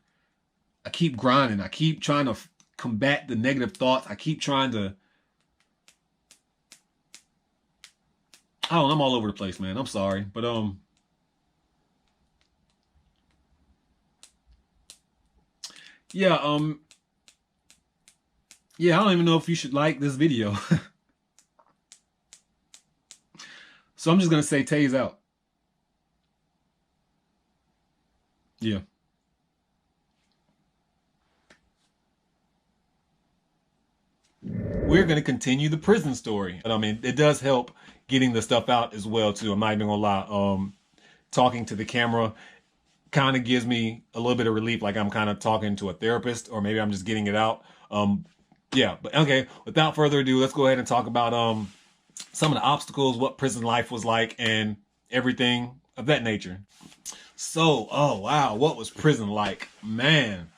grinding. I keep trying to combat the negative thoughts. I keep trying to. Oh, I'm all over the place, man. I'm sorry, but yeah, yeah, I don't even know if you should like this video. So I'm just gonna say Tay's out. Yeah. We're going to continue the prison story. And I mean, it does help getting the stuff out as well, too. I'm not even going to lie. Talking to the camera kind of gives me a little bit of relief, like I'm kind of talking to a therapist, or maybe I'm just getting it out. Yeah, but okay, without further ado, let's go ahead and talk about some of the obstacles, what prison life was like, and everything of that nature. So, oh wow, what was prison like? Man,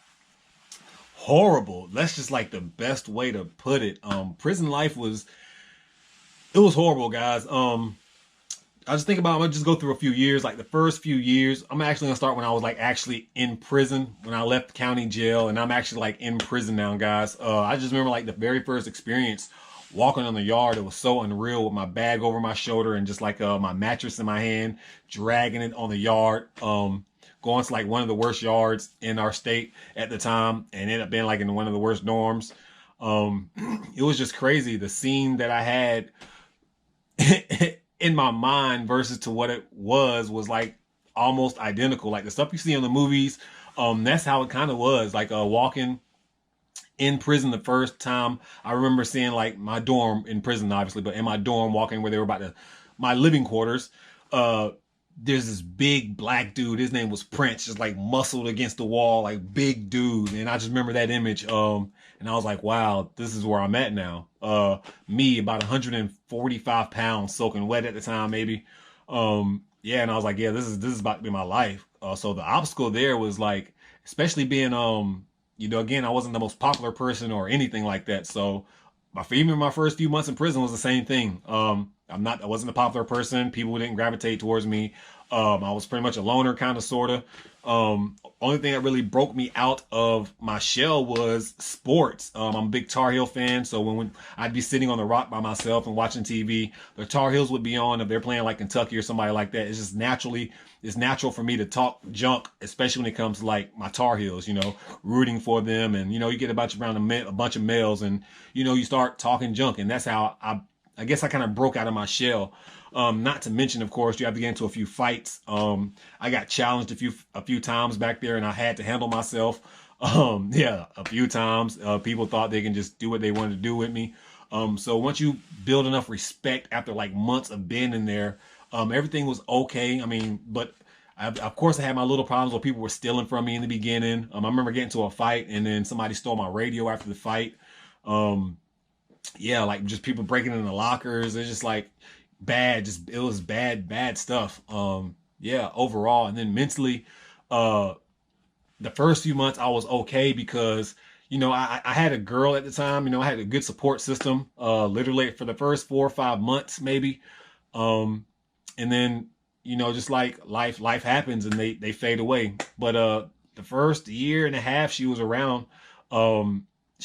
horrible. That's just like the best way to put it. Prison life was horrible, guys. I just think about, I'm gonna just go through a few years. Like the first few years, I'm actually gonna start when I was like actually in prison, when I left county jail, and I'm actually like in prison now, guys. I just remember like the very first experience walking on the yard. It was so unreal, with my bag over my shoulder and just like my mattress in my hand, dragging it on the yard. Going to like one of the worst yards in our state at the time, and ended up being like in one of the worst dorms. It was just crazy. The scene that I had in my mind versus to what it was like almost identical. Like the stuff you see in the movies, that's how it kind of was. Like walking in prison the first time, I remember seeing like my dorm in prison, obviously, but in my dorm walking where they were about to my living quarters. Uh, there's this big black dude. His name was Prince, just like muscled against the wall, like big dude. And I just remember that image. And I was like, wow, this is where I'm at now. Me about 145 pounds, soaking wet at the time, maybe. Yeah, and I was like, yeah, this is about to be my life. So the obstacle there was like, especially being again, I wasn't the most popular person or anything like that. So even my first few months in prison was the same thing. I wasn't a popular person. People didn't gravitate towards me. I was pretty much a loner, kind of, sort of. Only thing that really broke me out of my shell was sports. I'm a big Tar Heel fan, so when I'd be sitting on the rock by myself and watching TV, the Tar Heels would be on. If they're playing like Kentucky or somebody like that, it's natural for me to talk junk, especially when it comes to like my Tar Heels, rooting for them. And, you get around a bunch of males and, you start talking junk. And that's how I guess I kind of broke out of my shell. Not to mention, of course, you have to get into a few fights. I got challenged a few times back there, and I had to handle myself. Yeah, a few times. People thought they can just do what they wanted to do with me. So once you build enough respect after like months of being in there, everything was okay. I mean, but of course I had my little problems where people were stealing from me in the beginning. I remember getting to a fight, and then somebody stole my radio after the fight. Yeah, like just people breaking in the lockers. It's just like it was bad stuff. Yeah, overall. And then mentally, the first few months I was okay because, I had a girl at the time, I had a good support system, literally for the first 4 or 5 months, maybe. And then, just like life happens and they fade away. But, the first year and a half she was around,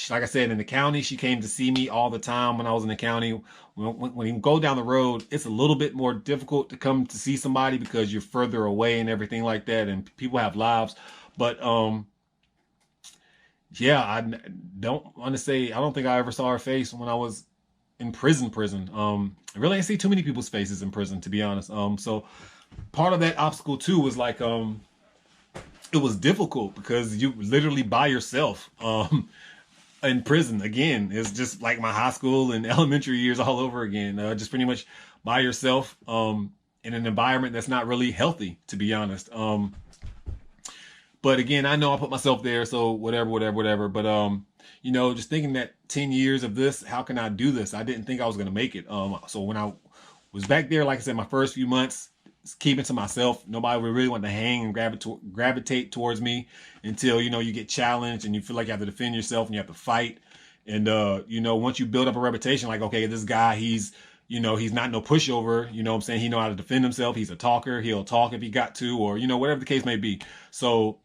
like I said, in the county, she came to see me all the time when I was in the county. When you go down the road, it's a little bit more difficult to come to see somebody because you're further away and everything like that, and people have lives. But yeah, I don't want to say I don't think I ever saw her face when I was in prison. I really didn't see too many people's faces in prison, to be honest. So part of that obstacle too was like it was difficult because you literally by yourself. In prison again, it's just like my high school and elementary years all over again. Just pretty much by yourself in an environment that's not really healthy, to be honest. But again, I know I put myself there, so whatever. But just thinking that 10 years of this, how can I do this? I didn't think I was gonna make it. So when I was back there, like I said, my first few months, keeping to myself. Nobody would really want to hang and gravitate towards me until, you get challenged and you feel like you have to defend yourself and you have to fight. And, once you build up a reputation, like, okay, this guy, he's not no pushover, what I'm saying? He know how to defend himself. He's a talker. He'll talk if he got to, or, whatever the case may be. So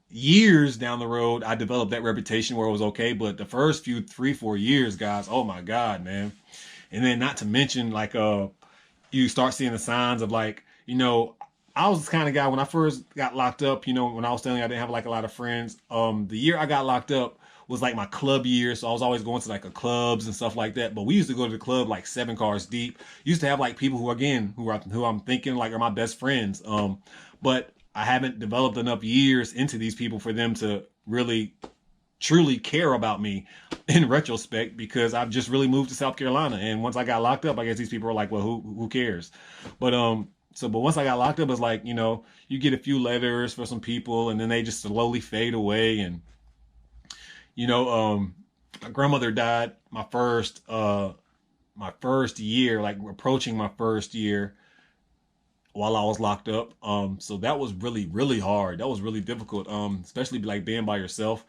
years down the road, I developed that reputation where it was okay. But the first few 3-4 years, guys, oh my God, man. And then not to mention like, you start seeing the signs of like, I was the kind of guy when I first got locked up, when I was telling you I didn't have like a lot of friends. The year I got locked up was like my club year. So I was always going to like clubs and stuff like that. But we used to go to the club like 7 cars deep. Used to have like people who I'm thinking like are my best friends. But I haven't developed enough years into these people for them to really truly care about me in retrospect, because I've just really moved to South Carolina. And once I got locked up, I guess these people are like, well, who cares? But once I got locked up, it's like, you get a few letters for some people and then they just slowly fade away. And, my grandmother died my first year, like approaching my first year while I was locked up. So that was really, really hard. That was really difficult. Especially like being by yourself.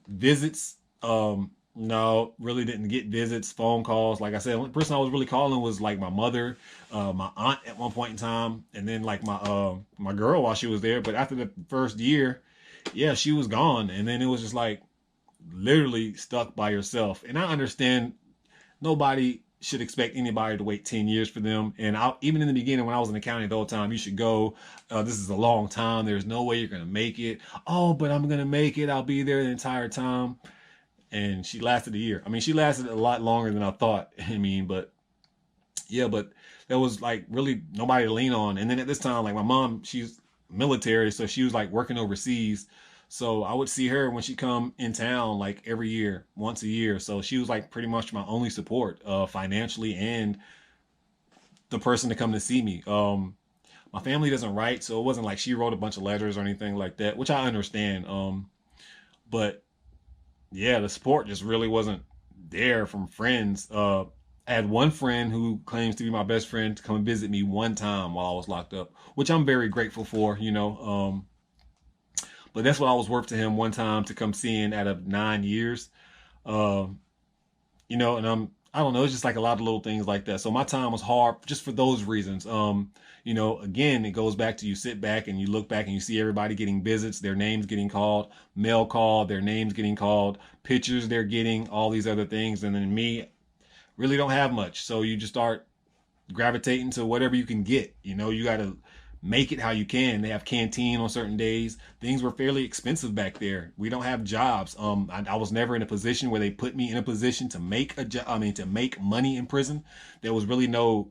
Visits, no, really didn't get visits, phone calls. Like I said, the only person I was really calling was like my mother, my aunt at one point in time, and then like my girl while she was there. But after the first year, yeah, she was gone. And then it was just like literally stuck by yourself. And I understand nobody should expect anybody to wait 10 years for them. And even in the beginning, when I was in the county the whole time, you should go. This is a long time. There's no way you're going to make it. Oh, but I'm going to make it. I'll be there the entire time. And she lasted a year. I mean, she lasted a lot longer than I thought. But yeah, but there was like really nobody to lean on. And then at this time, like my mom, she's military, so she was like working overseas. So I would see her when she come in town like every year, once a year. So she was like pretty much my only support, financially, and the person to come to see me. My family doesn't write, so it wasn't like she wrote a bunch of letters or anything like that, which I understand. But yeah, the support just really wasn't there from friends. I had one friend who claims to be my best friend to come and visit me one time while I was locked up, which I'm very grateful for, you know. But that's what I was worth to him one time to come seeing out of 9 years. Um, you know, and I don't know, it's just like a lot of little things like that. So my time was hard just for those reasons. You know, again, it goes back to you sit back and you look back and you see everybody getting visits, their names getting called, mail call, their names getting called, pictures they're getting, all these other things. And then me really don't have much. So you just start gravitating to whatever you can get. You know, you got to make it how you can. They have canteen on certain days. Things were fairly expensive back there. We don't have jobs. I was never in a position where they put me in a position to make a job. I mean, to make money in prison. There was really no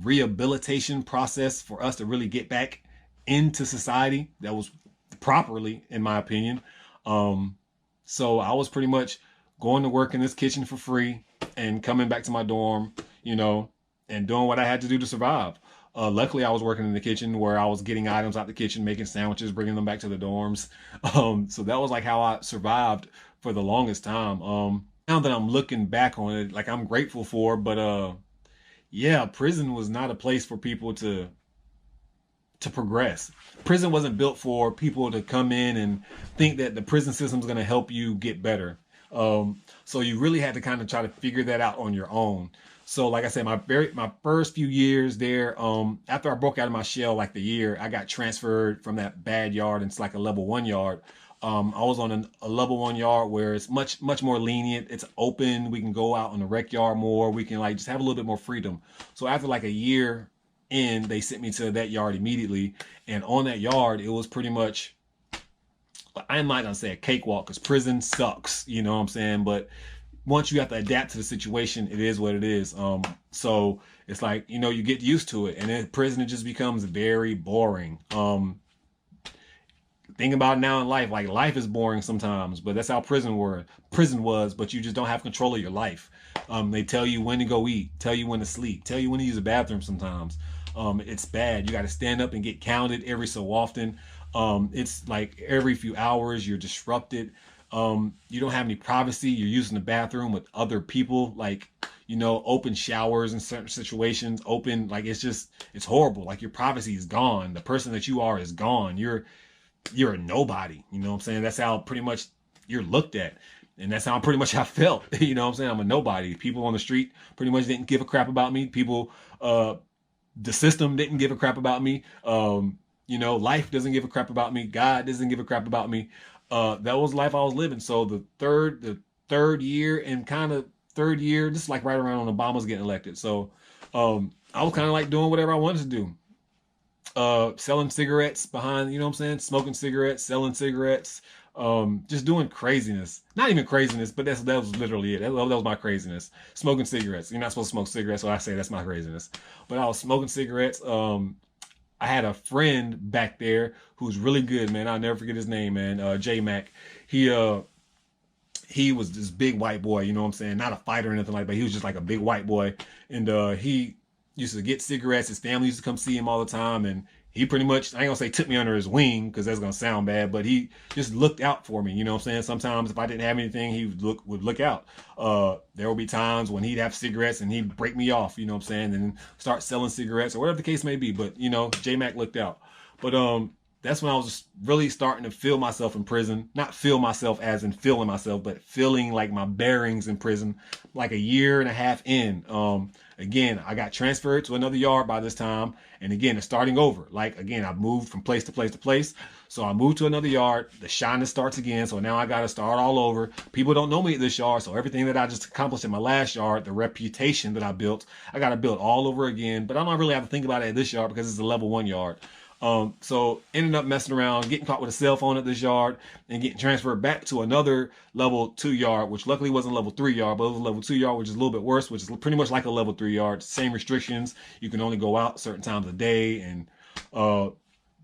rehabilitation process for us to really get back into society that was properly, in my opinion. So I was pretty much going to work in this kitchen for free and coming back to my dorm, you know, and doing what I had to do to survive. Luckily, I was working in the kitchen where I was getting items out the kitchen, making sandwiches, bringing them back to the dorms. So that was like how I survived for the longest time. Now that I'm looking back on it, like I'm grateful for, but yeah, prison was not a place for people to progress. Prison wasn't built for people to come in and think that the prison system is going to help you get better. So you really had to kind of try to figure that out on your own. So like I said, my first few years there, after I broke out of my shell, like the year, I got transferred from that bad yard into like a level 1 yard. I was on a level 1 yard where it's much more lenient. It's open. We can go out on the rec yard more. We can like just have a little bit more freedom. So after like a year in, they sent me to that yard immediately. And on that yard, it was pretty much, I'm not gonna say a cakewalk because prison sucks, you know what I'm saying? But once you have to adapt to the situation, it is what it is. So it's like, you know, you get used to it, and then prison, it just becomes very boring. Think about it now in life, like life is boring sometimes, but that's how prison was, but you just don't have control of your life. They tell you when to go eat, tell you when to sleep, tell you when to use the bathroom sometimes. It's bad. You got to stand up and get counted every so often. It's like every few hours you're disrupted. You don't have any privacy. You're using the bathroom with other people, like, you know, open showers in certain situations, open, like, it's horrible. Like your privacy is gone. The person that you are is gone. You're a nobody, you know what I'm saying? That's how pretty much you're looked at. And that's how pretty much I felt, you know what I'm saying? I'm a nobody. People on the street pretty much didn't give a crap about me. People, the system didn't give a crap about me. You know, life doesn't give a crap about me. God doesn't give a crap about me. That was life I was living. So the third year, just like right around when Obama's getting elected. So I was kind of like doing whatever I wanted to do. Selling cigarettes behind, you know what I'm saying? Smoking cigarettes, selling cigarettes, just doing craziness. Not even craziness, but that was literally it. That was my craziness. Smoking cigarettes. You're not supposed to smoke cigarettes, so I say that's my craziness. But I was smoking cigarettes. I had a friend back there who's really good, man. I'll never forget his name, man. J Mac. He was this big white boy, you know what I'm saying? Not a fighter or anything like that. He was just like a big white boy. And he used to get cigarettes. His family used to come see him all the time. And he pretty much, I ain't gonna say took me under his wing because that's gonna sound bad, but he just looked out for me. You know what I'm saying? Sometimes if I didn't have anything, he would look out. There would be times when he'd have cigarettes and he'd break me off, you know what I'm saying? And start selling cigarettes or whatever the case may be. But, you know, J-Mac looked out. But that's when I was just really starting to feel myself in prison. Not feel myself as in feeling myself, but feeling like my bearings in prison, like a year and a half in. Again, I got transferred to another yard by this time. And again, it's starting over. Like, again, I moved from place to place to place. So I moved to another yard. The shyness starts again. So now I got to start all over. People don't know me at this yard. So everything that I just accomplished in my last yard, the reputation that I built, I got to build all over again. But I don't really have to think about it at this yard because it's a level 1 yard. So ended up messing around, getting caught with a cell phone at this yard, and getting transferred back to another level 2 yard, which luckily wasn't level 3 yard, but it was a level 2 yard, which is a little bit worse, which is pretty much like a level 3 yard. Same restrictions. You can only go out certain times of day, and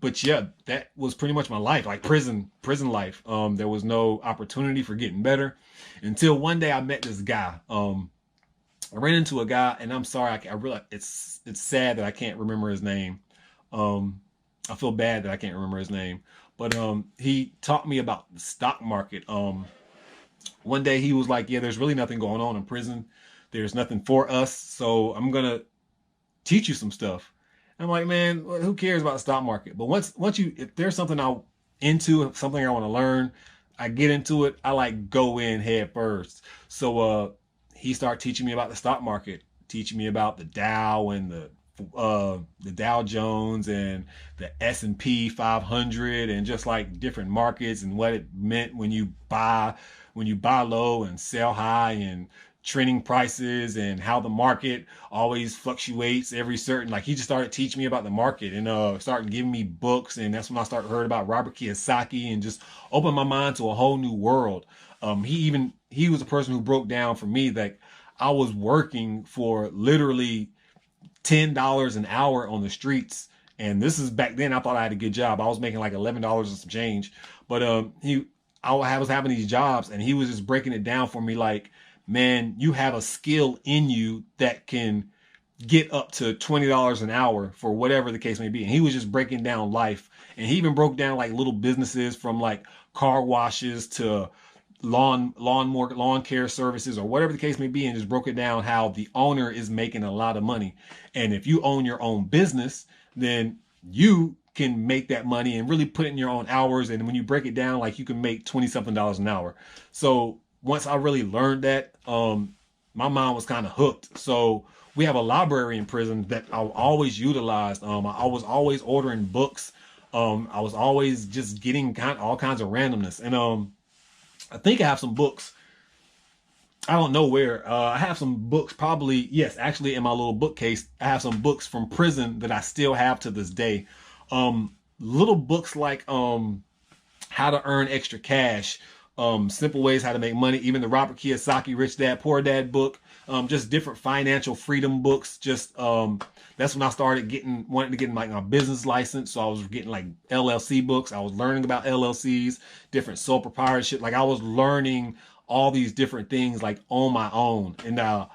but yeah, that was pretty much my life, like prison life. There was no opportunity for getting better until one day I met this guy. I ran into a guy, and I'm sorry, I realize it's sad that I can't remember his name. I feel bad that I can't remember his name, but he taught me about the stock market. One day he was like, "Yeah, there's really nothing going on in prison. There's nothing for us, so I'm gonna teach you some stuff." I'm like, man, who cares about the stock market? But once you, if there's something I'm into, something I want to learn, I get into it. I like go in head first. So he started teaching me about the stock market, teaching me about the Dow and the Dow Jones and the S&P 500 and just like different markets and what it meant when you buy low and sell high and trending prices and how the market always fluctuates every certain, like he just started teaching me about the market and started giving me books, and that's when I started heard about Robert Kiyosaki and just opened my mind to a whole new world. He was a person who broke down for me that I was working for literally $10 an hour on the streets. And this is back then. I thought I had a good job. I was making like $11 and some change. But I was having these jobs, and he was just breaking it down for me like, man, you have a skill in you that can get up to $20 an hour for whatever the case may be. And he was just breaking down life. And he even broke down like little businesses, from like car washes to lawn care services or whatever the case may be, and just broke it down how the owner is making a lot of money. And if you own your own business, then you can make that money and really put it in your own hours. And when you break it down, like you can make 20 something dollars an hour. So once I really learned that, my mind was kind of hooked. So we have a library in prison that I always utilized. I was always ordering books. I was always just getting all kinds of randomness. And I think I have some books. I don't know where. I have some books, probably, yes, actually in my little bookcase. I have some books from prison that I still have to this day. Little books like How to Earn Extra Cash, Simple Ways How to Make Money, even the Robert Kiyosaki Rich Dad Poor Dad book, just different financial freedom books. Just that's when I started wanting to get like my business license. So I was getting like LLC books. I was learning about LLCs, different sole proprietorship. Like I was learning all these different things like on my own. And how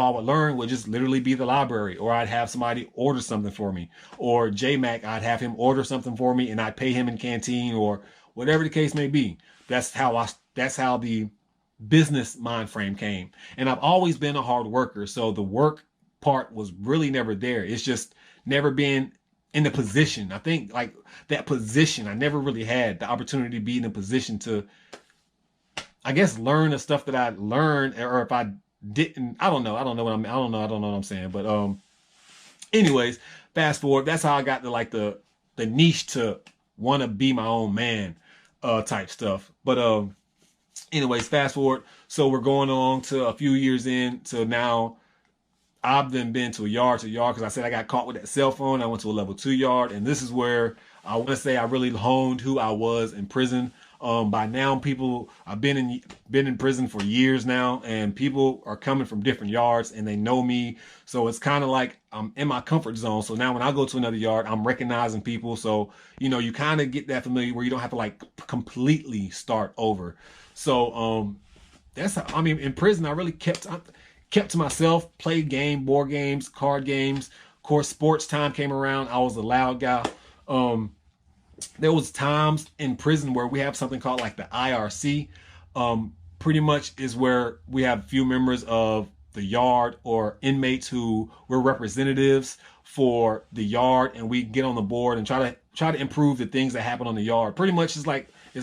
I would learn would just literally be the library, or I'd have somebody order something for me, or JMac, I'd have him order something for me and I'd pay him in canteen or whatever the case may be. That's how the business mind frame came. And I've always been a hard worker. So the work part was really never there. It's just never been in the position. I think like that position, I never really had the opportunity to be in a position to, I guess, learn the stuff that I learned, or if I didn't, I don't know what I'm saying. But anyways, fast forward, that's how I got to like the niche to want to be my own man type stuff. But anyways, fast forward. So we're going on to a few years in to now. I've then been to yard because I said I got caught with that cell phone. I went to a level 2 yard, and this is where I want to say I really honed who I was in prison. By now, I've been in prison for years now, and people are coming from different yards and they know me. So it's kind of like I'm in my comfort zone. So now when I go to another yard, I'm recognizing people. So, you kind of get that familiar where you don't have to like completely start over. So, that's how, I mean, in prison, I really kept to myself, played board games, card games. Of course, sports time came around. I was a loud guy. There was times in prison where we have something called like the IRC. Pretty much is where we have a few members of the yard or inmates who were representatives for the yard, and we get on the board and try to improve the things that happen on the yard. Pretty much it's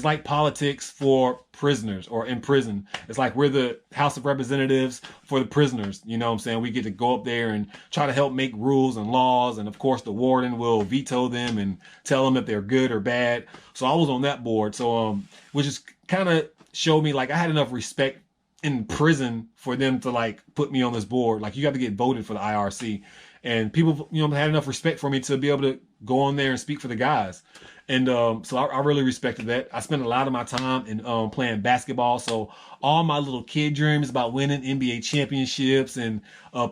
like politics for prisoners, or in prison. It's like we're the House of Representatives for the prisoners. You know what I'm saying? We get to go up there and try to help make rules and laws. And of course, the warden will veto them and tell them if they're good or bad. So I was on that board. So, which is kind of showed me like I had enough respect in prison for them to like put me on this board. Like you got to get voted for the IRC. and people, had enough respect for me to be able to go on there and speak for the guys. And so I really respected that. I spent a lot of my time in playing basketball. So all my little kid dreams about winning NBA championships and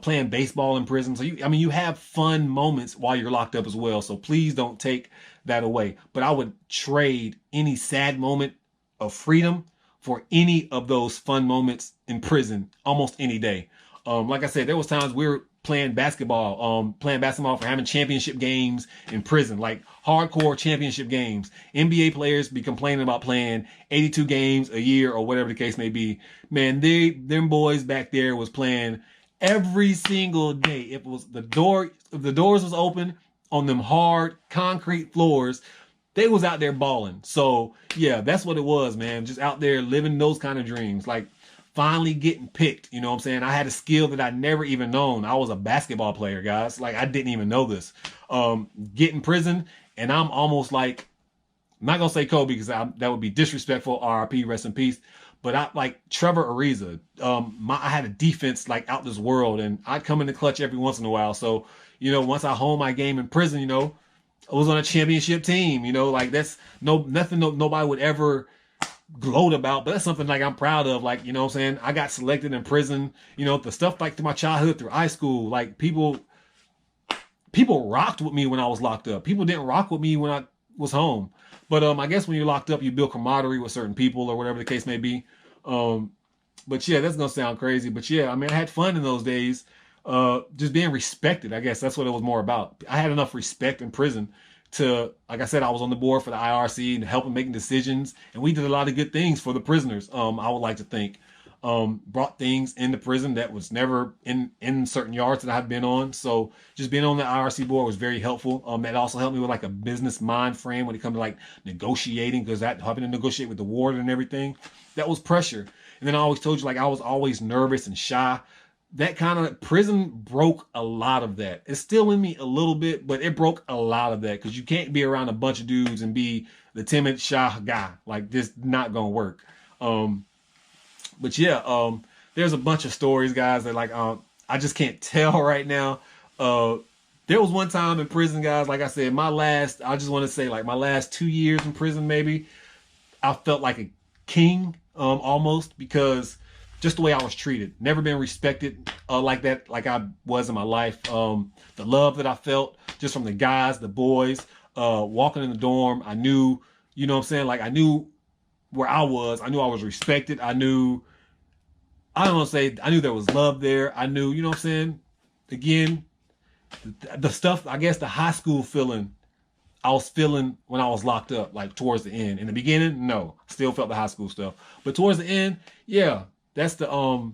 playing baseball in prison. So you have fun moments while you're locked up as well. So please don't take that away. But I would trade any sad moment of freedom for any of those fun moments in prison almost any day. Like I said, there was times we were playing basketball for having championship games in prison, like hardcore championship games. NBA players be complaining about playing 82 games a year or whatever the case may be. Man, them boys back there was playing every single day. If the doors was open on them hard concrete floors, they was out there balling. So yeah, that's what it was, man. Just out there living those kind of dreams. Like finally getting picked. You know what I'm saying? I had a skill that I never even known. I was a basketball player, guys. Like I didn't even know this. Get in prison, and I'm almost like, I'm not gonna say Kobe because that would be disrespectful. RIP, rest in peace. But I like Trevor Ariza. I had a defense like out this world, and I'd come in the clutch every once in a while. So once I honed my game in prison, I was on a championship team. Like that's nothing nobody would ever gloat about, but that's something like I'm proud of. Like, what I'm saying? I got selected in prison, the stuff like through my childhood, through high school, like people rocked with me when I was locked up. People didn't rock with me when I was home. But I guess when you're locked up, you build camaraderie with certain people or whatever the case may be. But yeah, that's gonna sound crazy. But yeah, I had fun in those days. Just being respected. I guess that's what it was more about. I had enough respect in prison to, like I said, I was on the board for the IRC and helping making decisions, and we did a lot of good things for the prisoners. I would like to think, brought things into prison that was never in certain yards that I've been on. So just being on the IRC board was very helpful. That also helped me with like a business mind frame when it comes to like negotiating, because that having to negotiate with the warden and everything, that was pressure. And then I always told you, like I was always nervous and shy. That kind of prison broke a lot of that. It's still in me a little bit, but it broke a lot of that, because you can't be around a bunch of dudes and be the timid, shy guy. Like this, not gonna work. But yeah, there's a bunch of stories, guys, that like I just can't tell right now. There was one time in prison, guys. Like I said, I just want to say, like my last 2 years in prison, maybe I felt like a king, almost, because just the way I was treated. Never been respected like that, like I was in my life. The love that I felt just from the guys, the boys, walking in the dorm. I knew, what I'm saying? Like I knew where I was. I knew I was respected. I knew there was love there. I knew, what I'm saying? Again, the stuff, I guess the high school feeling I was feeling when I was locked up, like towards the end. In the beginning, no, still felt the high school stuff. But towards the end, yeah. That's the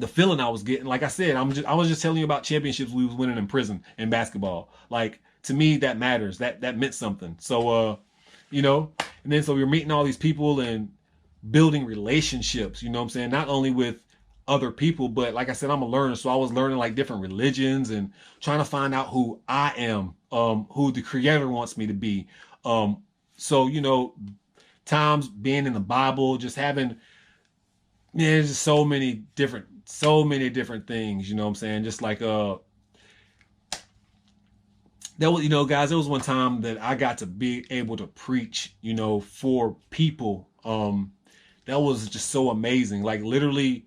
feeling I was getting. Like I said, I was just telling you about championships we was winning in prison in basketball. Like to me, that matters. That meant something. So and then so we were meeting all these people and building relationships. You know what I'm saying? Not only with other people, but like I said, I'm a learner, so I was learning like different religions and trying to find out who I am, who the Creator wants me to be. So times being in the Bible, just having. Yeah, there's just so many different things, you know what I'm saying? Just like there was, guys, there was one time that I got to be able to preach, for people. That was just so amazing. Like literally,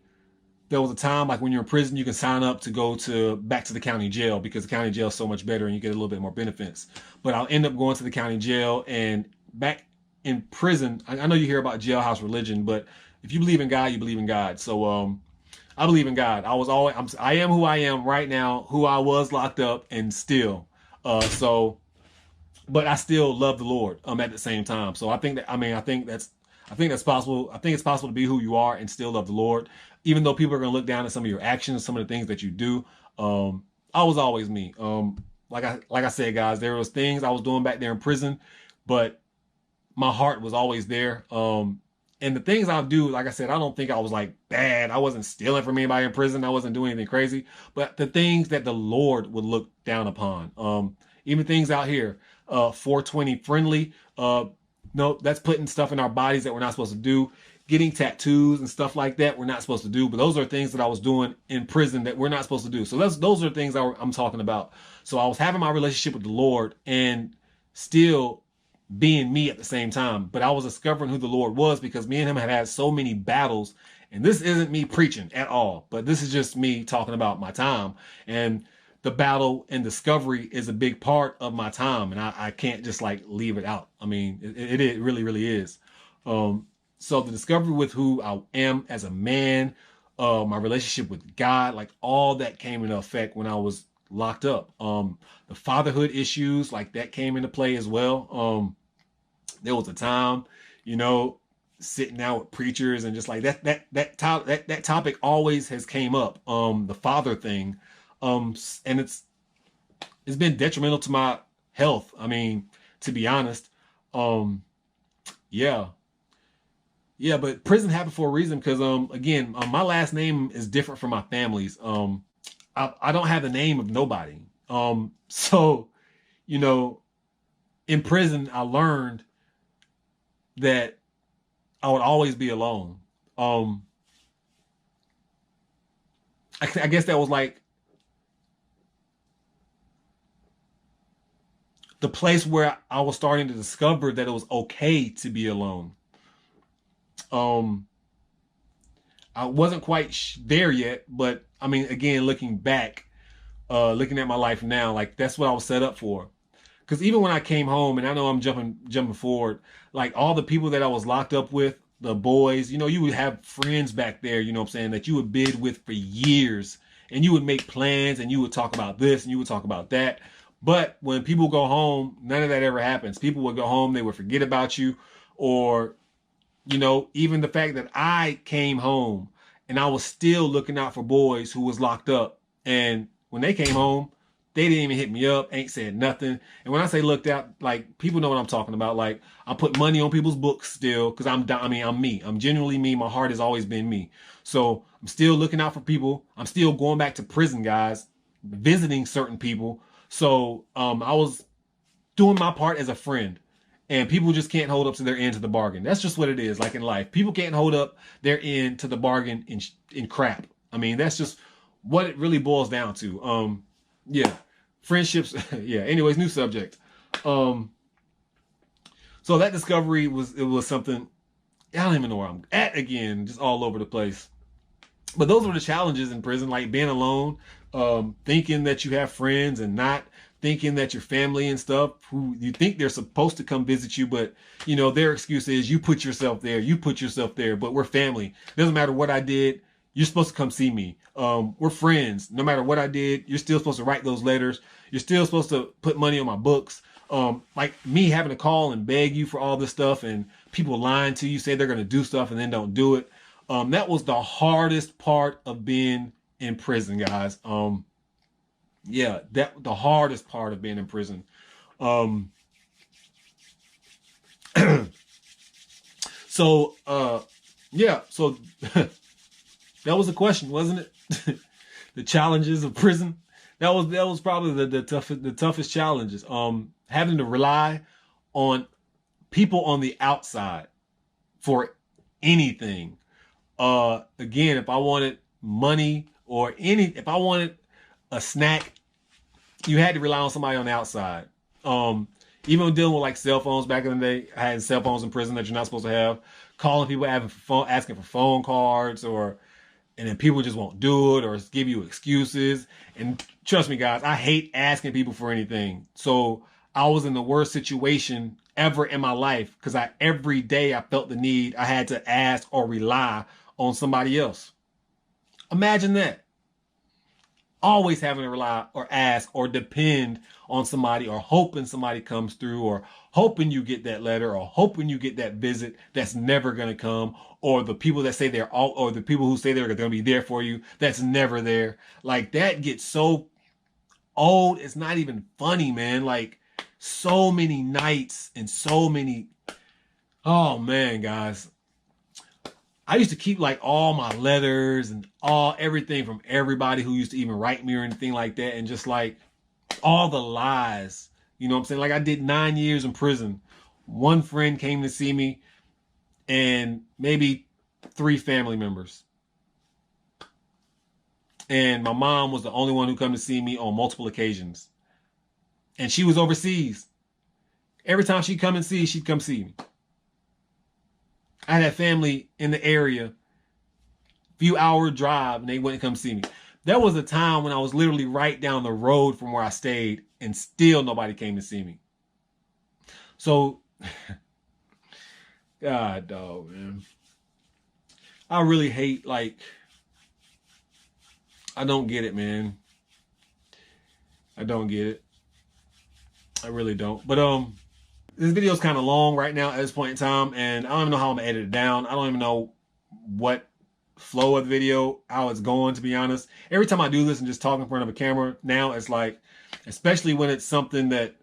there was a time like when you're in prison, you can sign up to go back to the county jail, because the county jail is so much better and you get a little bit more benefits. But I'll end up going to the county jail, and back in prison, I know you hear about jailhouse religion, but if you believe in God, you believe in God. So I believe in God. I am who I am right now, who I was locked up, and still. But I still love the Lord at the same time. So I think that's possible. I think it's possible to be who you are and still love the Lord, even though people are going to look down at some of your actions, some of the things that you do. I was always me. Like I said, guys, there was things I was doing back there in prison, but my heart was always there. And the things I do, like I said, I don't think I was like bad. I wasn't stealing from anybody in prison. I wasn't doing anything crazy. But the things that the Lord would look down upon, even things out here, 420 friendly, no, that's putting stuff in our bodies that we're not supposed to do. getting tattoos and stuff like that we're not supposed to do, but those are things that I was doing in prison that we're not supposed to do. So those are things I'm talking about. So I was having my relationship with the Lord and still being me at the same time, but I was discovering who the Lord was because me and him had had so many battles. And this isn't me preaching at all, but this is just me talking about my time. And the battle and discovery is a big part of my time, and I can't just like leave it out. I mean, it really, really is. So the discovery with who I am as a man, my relationship with God, like all that came into effect when I was locked up. The fatherhood issues, like that came into play as well. There was a time, you know, sitting down with preachers and just like that topic always has came up. The father thing. And it's been detrimental to my health. I mean, to be honest. Yeah, but prison happened for a reason because, again, my last name is different from my family's. I don't have the name of nobody. So, you know, in prison, I learned that I would always be alone. I guess that was like the place where I was starting to discover that it was okay to be alone. I wasn't quite there yet, but I mean, again, looking back, looking at my life now, like that's what I was set up for. Because even when I came home, and I know I'm jumping forward, like all the people that I was locked up with, the boys, you know, you would have friends back there, you know what I'm saying, that you would bid with for years, and you would make plans, and you would talk about this, and you would talk about that. But when people go home, none of that ever happens. People would go home, they would forget about you, or, you know, even the fact that I came home and I was still looking out for boys who was locked up. And when they came home, they didn't even hit me up, ain't said nothing. And when I say looked out, like people know what I'm talking about. Like I put money on people's books still because I'm me. I'm genuinely me. My heart has always been me. So I'm still looking out for people. I'm still going back to prison, guys, visiting certain people. So I was doing my part as a friend, and people just can't hold up to their end to the bargain. That's just what it is. Like in life, people can't hold up their end to the bargain in crap. I mean, that's just what it really boils down to. Yeah, friendships. Yeah. Anyways, new subject. So that discovery was something. I don't even know where I'm at again, just all over the place. But those were the challenges in prison, like being alone, thinking that you have friends and not thinking that your family and stuff who you think they're supposed to come visit you, but you know, their excuse is you put yourself there, but we're family. Doesn't matter what I did. You're supposed to come see me. We're friends. No matter what I did, you're still supposed to write those letters. You're still supposed to put money on my books. Like me having to call and beg you for all this stuff and people lying to you, say they're going to do stuff and then don't do it. That was the hardest part of being in prison, guys. Yeah, the hardest part of being in prison. So that was the question, wasn't it? The challenges of prison. That was probably the toughest challenges. Having to rely on people on the outside for anything. Again, if I wanted money or if I wanted a snack, you had to rely on somebody on the outside. Even dealing with like cell phones back in the day, I had cell phones in prison that you're not supposed to have. Calling people, asking for phone cards, and then people just won't do it or give you excuses. And trust me, guys, I hate asking people for anything. So I was in the worst situation ever in my life because every day I felt the need. I had to ask or rely on somebody else. Imagine that. Always having to rely or ask or depend on somebody or hoping somebody comes through or hoping you get that letter or hoping you get that visit that's never going to come, or the people that say or the people who say they're going to be there for you that's never there. Like that gets so old. It's not even funny, man. Like so many nights and so many. Oh man, guys. I used to keep like all my letters and everything from everybody who used to even write me or anything like that. And just like all the lies, you know what I'm saying? Like I did 9 years in prison. One friend came to see me and maybe 3 family members. And my mom was the only one who come to see me on multiple occasions. And she was overseas. Every time she'd come see me. I had family in the area, few hour drive, and they wouldn't come see me. There was a time when I was literally right down the road from where I stayed, and still nobody came to see me. So, God, dog, man. I really hate, like, I don't get it, man. I don't get it. I really don't. But this video is kind of long right now at this point in time, and I don't even know how I'm gonna edit it down. I don't even know what flow of the video, how it's going, to be honest. Every time I do this and just talk in front of a camera now, it's like, especially when it's something that,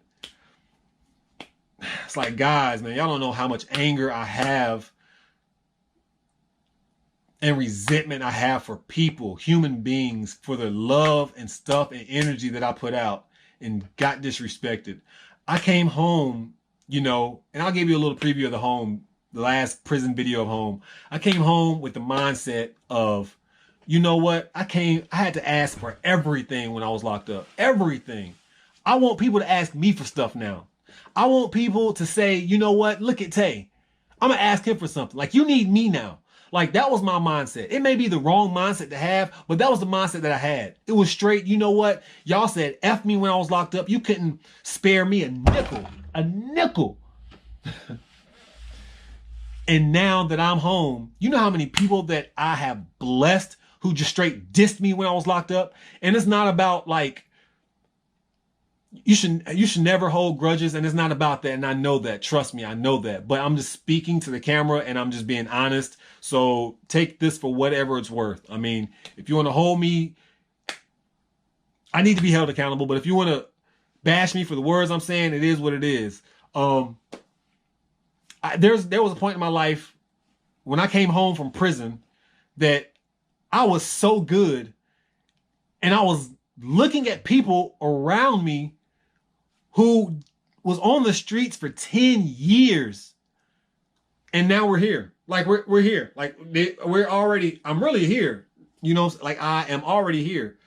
it's like, guys, man, y'all don't know how much anger I have and resentment I have for people, human beings, for the love and stuff and energy that I put out and got disrespected. I came home, you know, and I'll give you a little preview of the last prison video of home. I came home with the mindset of, you know what? I had to ask for everything when I was locked up. Everything. I want people to ask me for stuff now. I want people to say, you know what? Look at Tay. I'm going to ask him for something. Like, you need me now. Like, that was my mindset. It may be the wrong mindset to have, but that was the mindset that I had. It was straight, you know what? Y'all said F me when I was locked up. You couldn't spare me a nickel. A nickel. And now that I'm home, you know how many people that I have blessed who just straight dissed me when I was locked up? And it's not about, like, you should never hold grudges, and it's not about that, and I know that. Trust me, I know that. But I'm just speaking to the camera, and I'm just being honest. So take this for whatever it's worth. I mean, if you want to hold me, I need to be held accountable. But if you want to bash me for the words I'm saying, it is what it is. There was a point in my life when I came home from prison that I was so good, and I was looking at people around me who was on the streets for 10 years. And now we're here. Like, we're here. Like, I'm really here. You know, like, I am already here.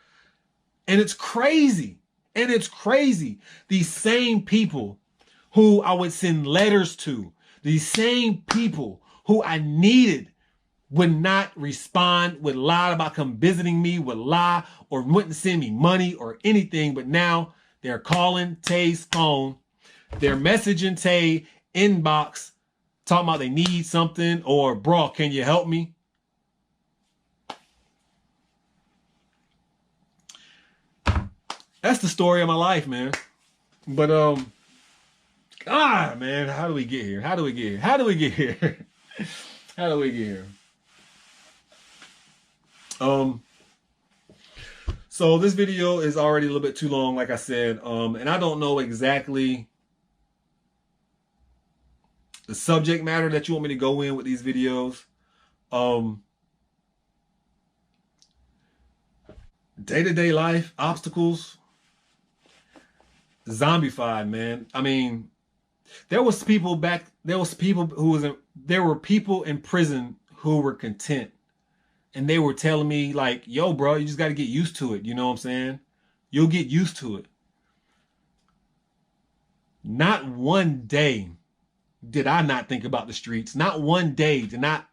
And it's crazy. And it's crazy. These same people who I would send letters to, these same people who I needed would not respond, would lie about come visiting me, would lie, or wouldn't send me money or anything. But now they're calling Tay's phone. They're messaging Tay inbox, talking about they need something, or, bro, can you help me? That's the story of my life, man. But, God, man, how do we get here? How do we get here? How do we get here? How do we get here? So this video is already a little bit too long, like I said, and I don't know exactly the subject matter that you want me to go in with these videos. Day-to-day life, obstacles, zombified, man. I mean, there were people in prison who were content. And they were telling me, like, yo, bro, you just got to get used to it. You know what I'm saying? You'll get used to it. Not one day did I not think about the streets. Not one day did I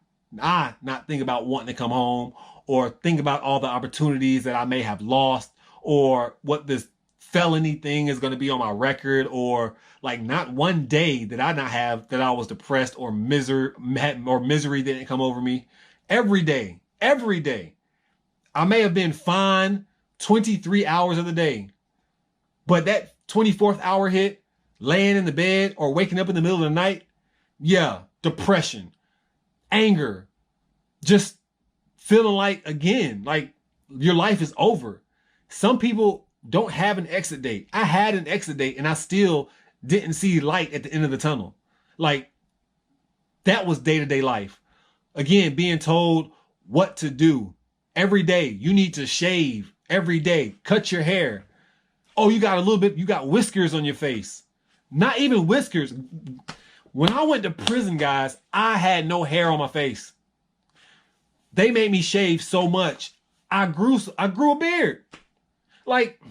not think about wanting to come home, or think about all the opportunities that I may have lost, or what this felony thing is going to be on my record, or, like, not one day did I not have that I was depressed or misery didn't come over me. Every day. Every day. I may have been fine 23 hours of the day, but that 24th hour hit, laying in the bed or waking up in the middle of the night, yeah, depression, anger, just feeling like, again, like your life is over. Some people don't have an exit date. I had an exit date and I still didn't see light at the end of the tunnel. Like, that was day-to-day life. Again, being told what to do every day. You need to shave every day, cut your hair. Oh, you got whiskers on your face. Not even whiskers. When I went to prison, guys, I had no hair on my face. They made me shave so much. I grew a beard. Like,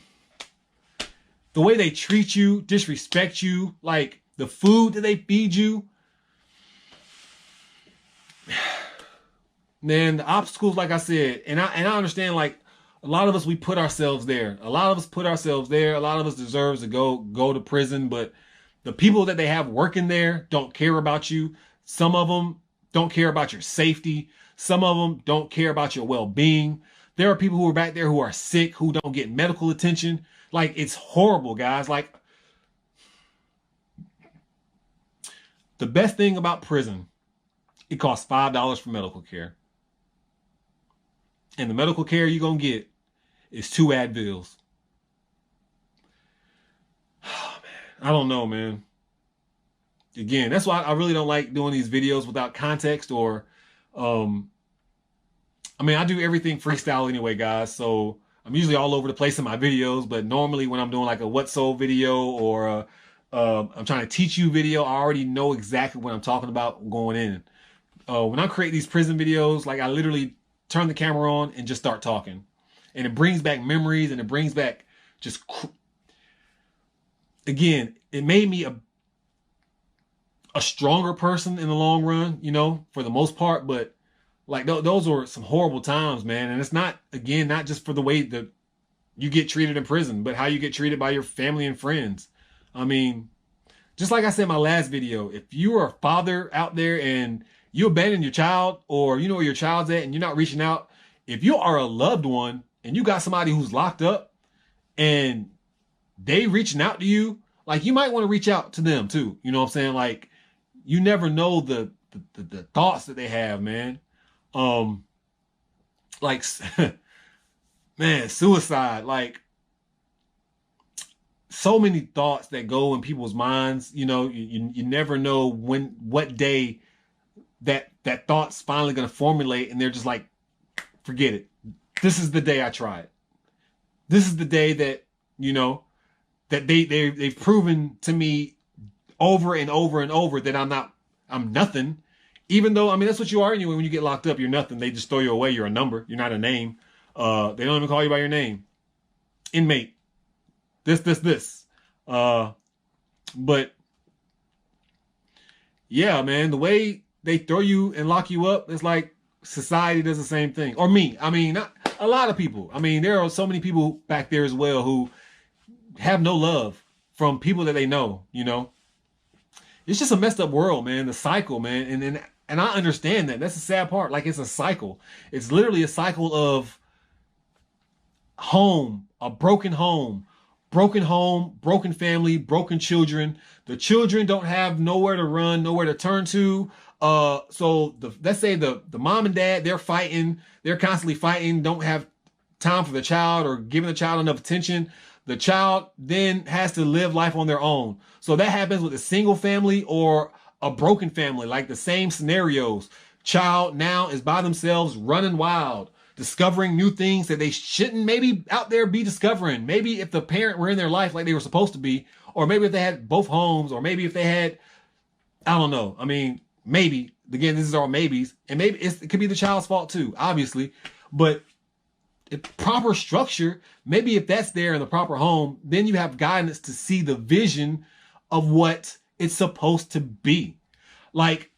the way they treat you, disrespect you, like the food that they feed you. Man, the obstacles, like I said, and I understand, like, a lot of us, we put ourselves there. A lot of us put ourselves there. A lot of us deserves to go to prison, but the people that they have working there don't care about you. Some of them don't care about your safety. Some of them don't care about your well-being. There are people who are back there who are sick, who don't get medical attention. Like, it's horrible, guys. Like, the best thing about prison, it costs $5 for medical care. And the medical care you're going to get is 2 Advils. Oh, man. I don't know, man. Again, that's why I really don't like doing these videos without context or, I mean, I do everything freestyle anyway, guys. So I'm usually all over the place in my videos, but normally when I'm doing like a What Sold video or I'm trying to teach you video, I already know exactly what I'm talking about going in. When I create these prison videos, like, I literally turn the camera on and just start talking. And it brings back memories, and it brings back just, again, it made me a stronger person in the long run, you know, for the most part. But like, those were some horrible times, man. And it's not, again, not just for the way that you get treated in prison, but how you get treated by your family and friends. I mean, just like I said in my last video, if you are a father out there and you abandon your child, or you know where your child's at and you're not reaching out, if you are a loved one and you got somebody who's locked up and they reaching out to you, like, you might want to reach out to them too. You know what I'm saying? Like, you never know the thoughts that they have, man. Like, man, suicide, like, so many thoughts that go in people's minds. You know, you never know what day that thought's finally going to formulate, and they're just like, forget it. This is the day I try it. This is the day that, you know, that they've proven to me over and over and over that I'm nothing. Even though, I mean, that's what you are anyway. When you get locked up, you're nothing. They just throw you away. You're a number. You're not a name. They don't even call you by your name. Inmate. This. But yeah, man, the way they throw you and lock you up, it's like society does the same thing. Or me. I mean, not a lot of people. I mean, there are so many people back there as well who have no love from people that they know, you know. It's just a messed up world, man. The cycle, man. And I understand that. That's the sad part. Like, it's a cycle. It's literally a cycle of a broken home, broken family, broken children. The children don't have nowhere to run, nowhere to turn to. So let's say the mom and dad, they're fighting. They're constantly fighting, don't have time for the child or giving the child enough attention. The child then has to live life on their own. So that happens with a single family or a broken family, like the same scenarios. Child now is by themselves, running wild, discovering new things that they shouldn't maybe out there be discovering. Maybe if the parent were in their life like they were supposed to be, or maybe if they had both homes, or maybe if they had, I don't know. I mean, maybe, again, this is all maybes, and maybe it could be the child's fault too, obviously, but if proper structure, maybe if that's there in the proper home, then you have guidance to see the vision of what it's supposed to be. Like,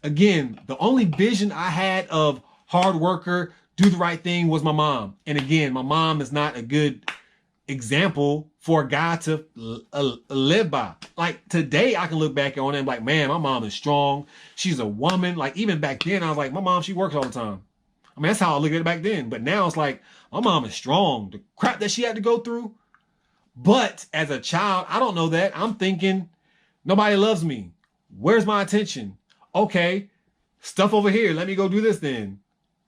again, the only vision I had of hard worker, do the right thing was my mom. And again, my mom is not a good example for a guy to live by. Like, today I can look back on it and be like, man, my mom is strong. She's a woman. Like, even back then I was like, my mom, she works all the time. I mean, that's how I look at it back then. But now it's like, my mom is strong. The crap that she had to go through. But as a child, I don't know that. I'm thinking, nobody loves me. Where's my attention? Okay, stuff over here. Let me go do this then.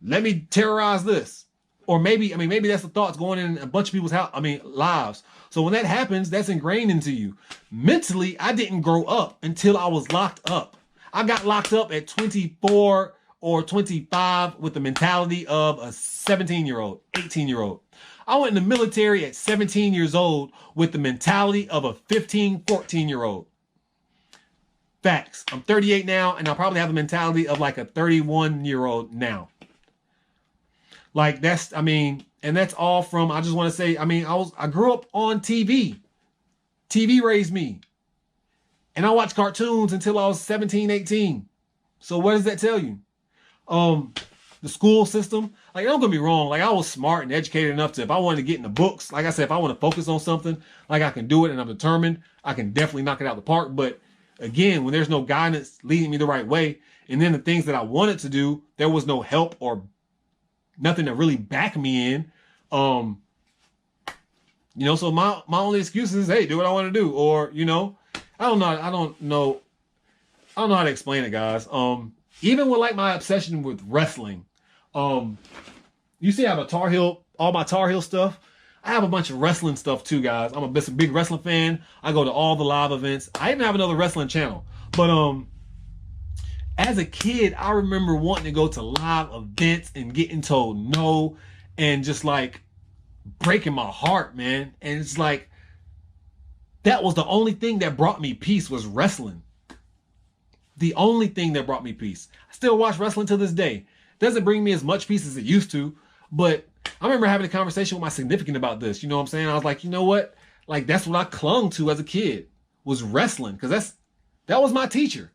Let me terrorize this. Or maybe that's the thoughts going in a bunch of people's lives. So when that happens, that's ingrained into you. Mentally, I didn't grow up until I was locked up. I got locked up at 24 or 25 with the mentality of a 17-year-old, 18-year-old. I went in the military at 17 years old with the mentality of a 15, 14-year-old. Facts. I'm 38 now, and I probably have the mentality of like a 31-year-old now. Like that's, I mean, and that's all from, I just want to say, I mean, I grew up on TV. TV raised me. And I watched cartoons until I was 17, 18. So what does that tell you? The school system, like, don't get me wrong, like I was smart and educated enough to, if I wanted to get in the books, like I said, if I want to focus on something, like I can do it and I'm determined, I can definitely knock it out of the park. But again, when there's no guidance leading me the right way, and then the things that I wanted to do, there was no help or nothing to really back me in. So my only excuse is, hey, do what I want to do. Or, I don't know how to explain it, guys. Even with like my obsession with wrestling, you see I have all my Tar Heel stuff. I have a bunch of wrestling stuff too, guys. I'm a big wrestling fan. I go to all the live events. I even have another wrestling channel. But as a kid, I remember wanting to go to live events and getting told no, and just like breaking my heart, man. And it's like, that was the only thing that brought me peace, was wrestling. The only thing that brought me peace. I still watch wrestling to this day. Doesn't bring me as much peace as it used to, but I remember having a conversation with my significant about this. You know what I'm saying? I was like, you know what? Like, that's what I clung to as a kid, was wrestling, because that was my teacher.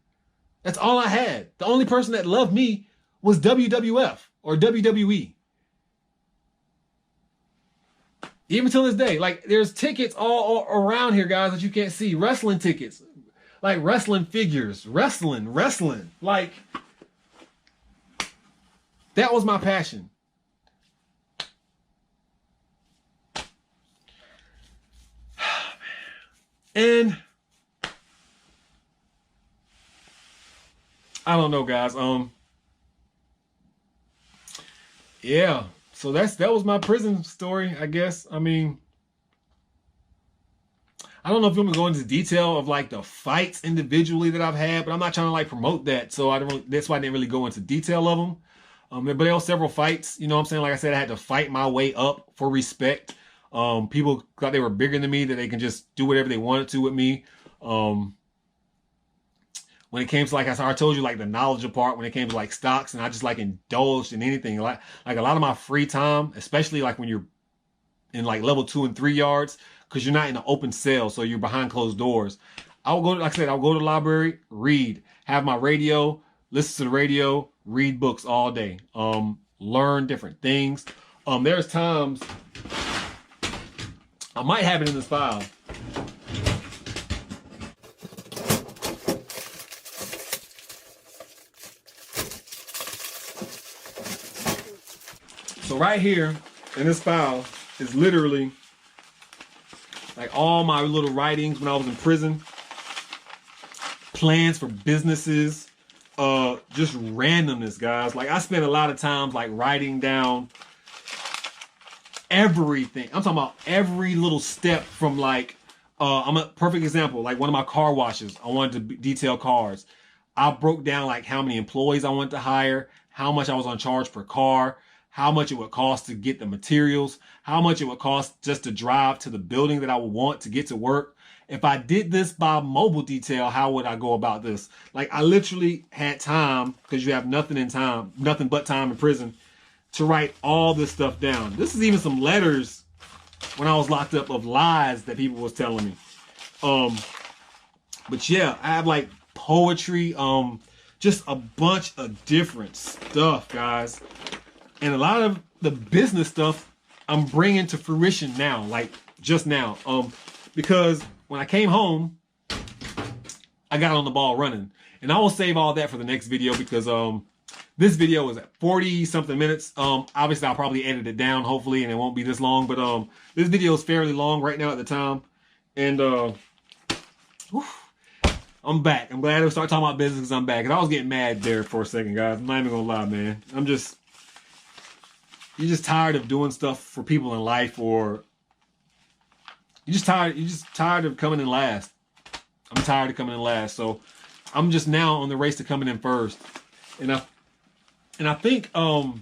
That's all I had. The only person that loved me was WWF or WWE. Even till this day, like, there's tickets all around here, guys, that you can't see. Wrestling tickets, like wrestling figures, wrestling. Like, that was my passion. And I don't know, guys. Yeah. So that was my prison story, I guess. I mean, I don't know if you want to go into detail of like the fights individually that I've had, but I'm not trying to like promote that. So that's why I didn't really go into detail of them. But there were several fights, you know what I'm saying? Like I said, I had to fight my way up for respect. People thought they were bigger than me, that they can just do whatever they wanted to with me. When it came to, like I told you, like the knowledge part, when it came to like stocks, and I just like indulged in anything. Like a lot of my free time, especially like when you're in like level 2 and 3 yards, because you're not in an open cell, so you're behind closed doors. I'll go to the library, read, have my radio, listen to the radio, read books all day, learn different things. There's times I might have it in this file. So right here in this file is literally like all my little writings when I was in prison, plans for businesses, just randomness, guys. Like I spent a lot of times like writing down everything. I'm talking about every little step from like, I'm a perfect example. Like one of my car washes, I wanted to detail cars. I broke down like how many employees I wanted to hire, how much I was on charge per car, how much it would cost to get the materials, how much it would cost just to drive to the building that I would want to get to work. If I did this by mobile detail, how would I go about this? Like I literally had time, because you have nothing but time in prison, to write all this stuff down. This is even some letters when I was locked up of lies that people was telling me. But yeah, I have like poetry, just a bunch of different stuff, guys. And a lot of the business stuff I'm bringing to fruition now, like just now. Because when I came home, I got on the ball running. And I will save all that for the next video, because this video is at 40 something minutes. Obviously I'll probably edit it down, hopefully, and it won't be this long. But this video is fairly long right now at the time. And I'm back. I'm glad to start talking about business, because I'm back. And I was getting mad there for a second, guys. I'm not even gonna lie, man. You're just tired of doing stuff for people in life, or you're just tired of coming in last. I'm tired of coming in last. So I'm just now on the race to coming in first. And I think I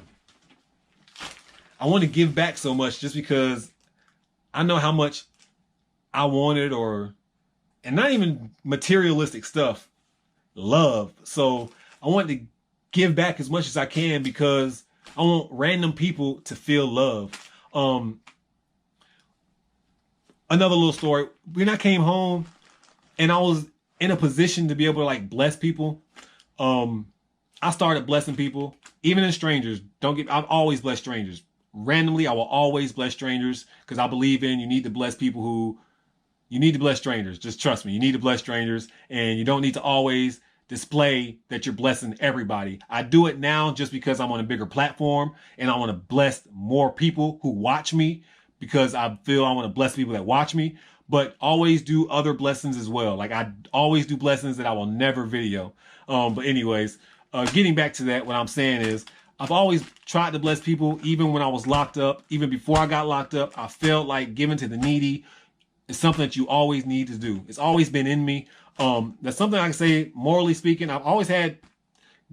want to give back so much, just because I know how much I wanted, and not even materialistic stuff, love. So I want to give back as much as I can, because I want random people to feel love. Another little story. When I came home and I was in a position to be able to like bless people, I started blessing people, even in strangers. I've always blessed strangers. Randomly, I will always bless strangers because I believe you need to bless people you need to bless strangers. Just trust me. You need to bless strangers, and you don't need to always display that you're blessing everybody. I do it now just because I'm on a bigger platform and I want to bless more people who watch me because I feel I want to bless people that watch me, but always do other blessings as well. Like I always do blessings that I will never video. But anyways, getting back to that, what I'm saying is I've always tried to bless people, even when I was locked up, even before I got locked up. I felt like giving to the needy is something that you always need to do. It's always been in me. That's something I can say, morally speaking. I've always had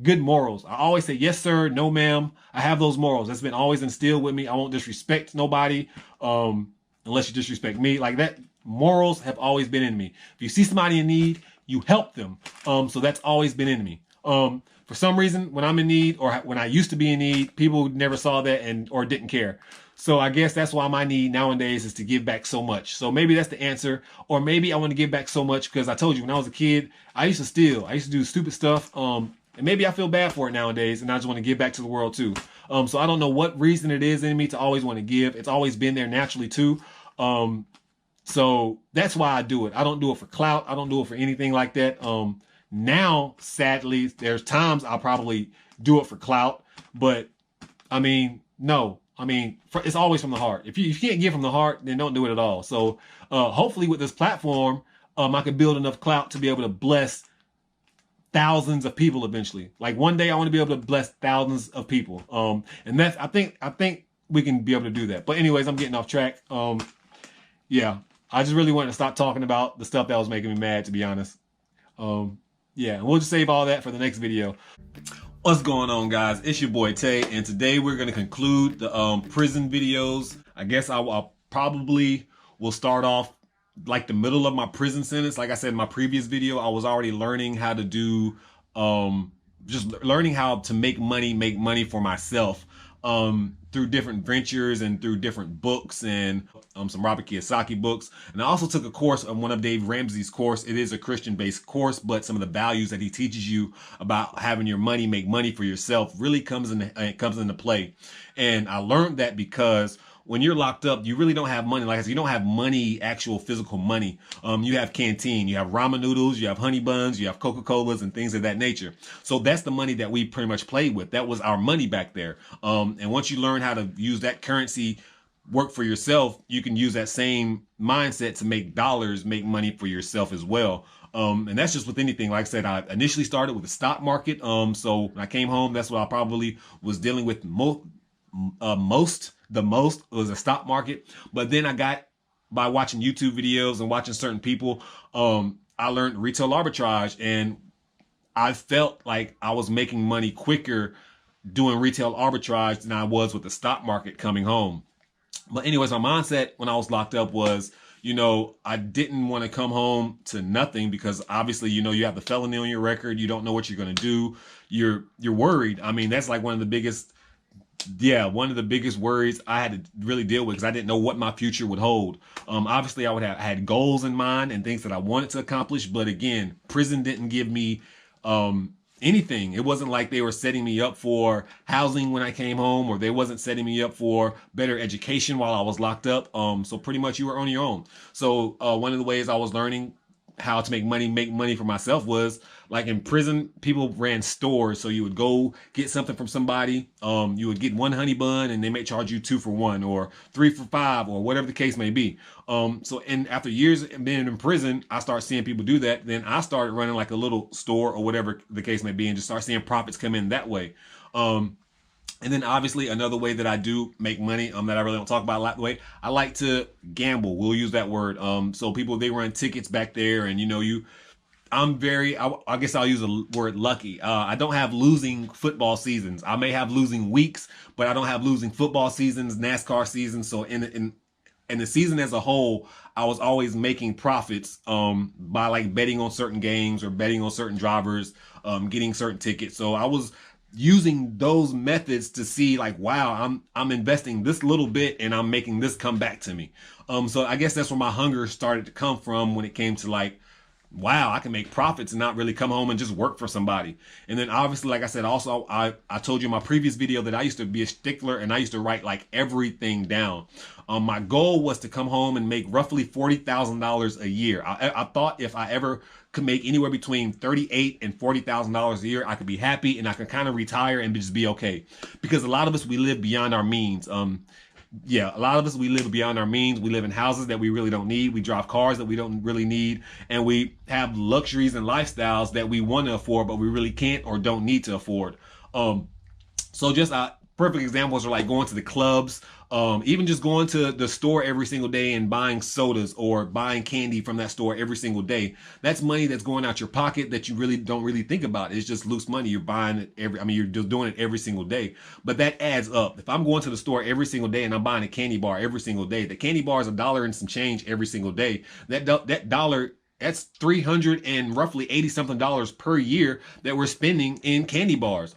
good morals. I always say, yes, sir, no, ma'am. I have those morals. That's been always instilled with me. I won't disrespect nobody unless you disrespect me. Like that, morals have always been in me. If you see somebody in need, you help them. So that's always been in me. For some reason, when I'm in need or when I used to be in need, people never saw that or didn't care. So I guess that's why my need nowadays is to give back so much. So maybe that's the answer. Or maybe I want to give back so much because I told you when I was a kid, I used to steal. I used to do stupid stuff. And maybe I feel bad for it nowadays and I just want to give back to the world too. So I don't know what reason it is in me to always want to give. It's always been there naturally too. So that's why I do it. I don't do it for clout. I don't do it for anything like that. Now, sadly, there's times I'll probably do it for clout, but I mean, no. I mean, it's always from the heart. If you can't give from the heart, then don't do it at all. So hopefully with this platform, I can build enough clout to be able to bless thousands of people eventually. Like one day I want to be able to bless thousands of people. And that's, I think we can be able to do that. But anyways, I'm getting off track. Yeah, I just really wanted to stop talking about the stuff that was making me mad, to be honest. Yeah, we'll just save all that for the next video. What's going on, guys? It's your boy Tay, and today we're going to conclude the prison videos. I guess I'll probably will start off like the middle of my prison sentence. Like I said in my previous video, I was already learning how to do, just learning how to make money for myself through different ventures and through different books and some Robert Kiyosaki books. And I also took a course on one of Dave Ramsey's course. It is a Christian-based course, but some of the values that he teaches you about having your money make money for yourself really comes into play. And I learned that because when you're locked up, you really don't have money. Like I said, you don't have money, actual physical money. You have canteen, you have ramen noodles, you have honey buns, you have Coca-Colas and things of that nature. So that's the money that we pretty much played with. That was our money back there. And once you learn how to use that currency, work for yourself, you can use that same mindset to make dollars, make money for yourself as well. And that's just with anything. Like I said, I initially started with the stock market. So when I came home, that's what I probably was dealing with the most was the stock market. But then I got, by watching YouTube videos and watching certain people, I learned retail arbitrage, and I felt like I was making money quicker doing retail arbitrage than I was with the stock market coming home. But anyways, my mindset when I was locked up was, I didn't want to come home to nothing because obviously, you have the felony on your record. You don't know what you're going to do. You're worried. I mean, that's like one of the biggest worries I had to really deal with because I didn't know what my future would hold. Obviously, I had goals in mind and things that I wanted to accomplish. But again, prison didn't give me anything. It wasn't like they were setting me up for housing when I came home, or they wasn't setting me up for better education while I was locked up. So pretty much you were on your own. So one of the ways I was learning how to make money for myself was like in prison, people ran stores. So you would go get something from somebody. You would get one honey bun and they may charge you 2 for 1 or 3 for 5 or whatever the case may be. And after years of being in prison, I started seeing people do that. Then I started running like a little store or whatever the case may be and just start seeing profits come in that way. And then obviously another way that I do make money that I really don't talk about a lot the way, I like to gamble. We'll use that word. So people, they run tickets back there and I guess I'll use the word lucky. I don't have losing football seasons. I may have losing weeks, but I don't have losing football seasons, NASCAR seasons. So in the season as a whole, I was always making profits by like betting on certain games or betting on certain drivers, getting certain tickets. So I was using those methods to see like, wow, I'm investing this little bit and I'm making this come back to me. So I guess that's where my hunger started to come from when it came to like, wow, I can make profits and not really come home and just work for somebody. And then obviously, like I said, also I told you in my previous video that I used to be a stickler and I used to write like everything down. My goal was to come home and make roughly $40,000 a year. I thought if I ever could make anywhere between $38,000 and $40,000 a year, I could be happy and I could kind of retire and just be okay. Because a lot of us, we live beyond our means. Yeah, a lot of us, we live beyond our means. We live in houses that we really don't need. We drive cars that we don't really need. And we have luxuries and lifestyles that we want to afford, but we really can't or don't need to afford. So just perfect examples are like going to the clubs, even just going to the store every single day and buying sodas or buying candy from that store every single day. That's money that's going out your pocket that you really don't really think about. It's just loose money. You're buying it you're just doing it every single day. But that adds up. If I'm going to the store every single day and I'm buying a candy bar every single day, the candy bar is $1 and some change every single day. That dollar, that's 300 and roughly 80 something dollars per year that we're spending in candy bars.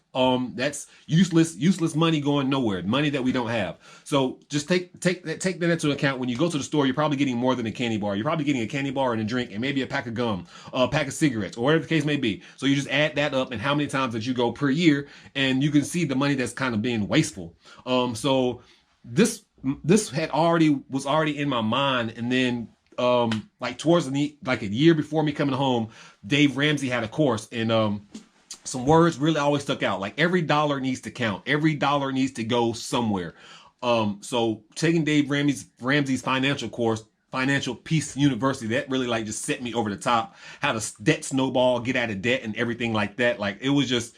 That's useless money going nowhere, money that we don't have. So just take that into account. When you go to the store, you're probably getting more than a candy bar. You're probably getting a candy bar and a drink and maybe a pack of gum, a pack of cigarettes, or whatever the case may be. So you just add that up and how many times that you go per year, and you can see the money that's kind of being wasteful. So this was already in my mind, and then like towards like a year before me coming home, Dave Ramsey had a course, and some words really always stuck out. Like every dollar needs to count. Every dollar needs to go somewhere. So taking Dave Ramsey's financial course, Financial Peace University, that really like just set me over the top. How to debt snowball, get out of debt, and everything like that. Like it was just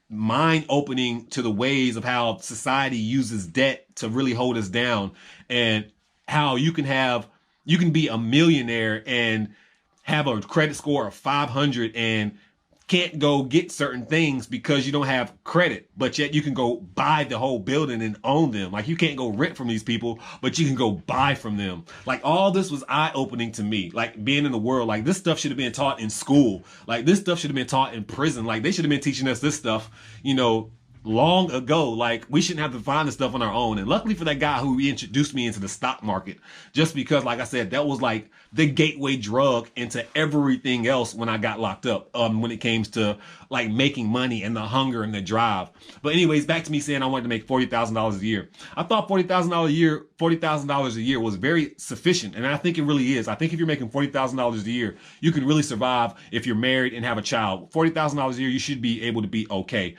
mind opening to the ways of how society uses debt to really hold us down, and how you can be a millionaire and have a credit score of 500 and can't go get certain things because you don't have credit, but yet you can go buy the whole building and own them. Like you can't go rent from these people, but you can go buy from them. Like all this was eye-opening to me. Like being in the world, like this stuff should have been taught in school. Like this stuff should have been taught in prison. Like they should have been teaching us this stuff, long ago. Like we shouldn't have to find this stuff on our own. And luckily for that guy who introduced me into the stock market, just because, like I said, that was like the gateway drug into everything else when I got locked up, when it came to like making money and the hunger and the drive. But anyways, back to me saying I wanted to make $40,000 a year. I thought $40,000 a year was very sufficient. And I think it really is. I think if you're making $40,000 a year, you can really survive if you're married and have a child. $40,000 a year, you should be able to be okay.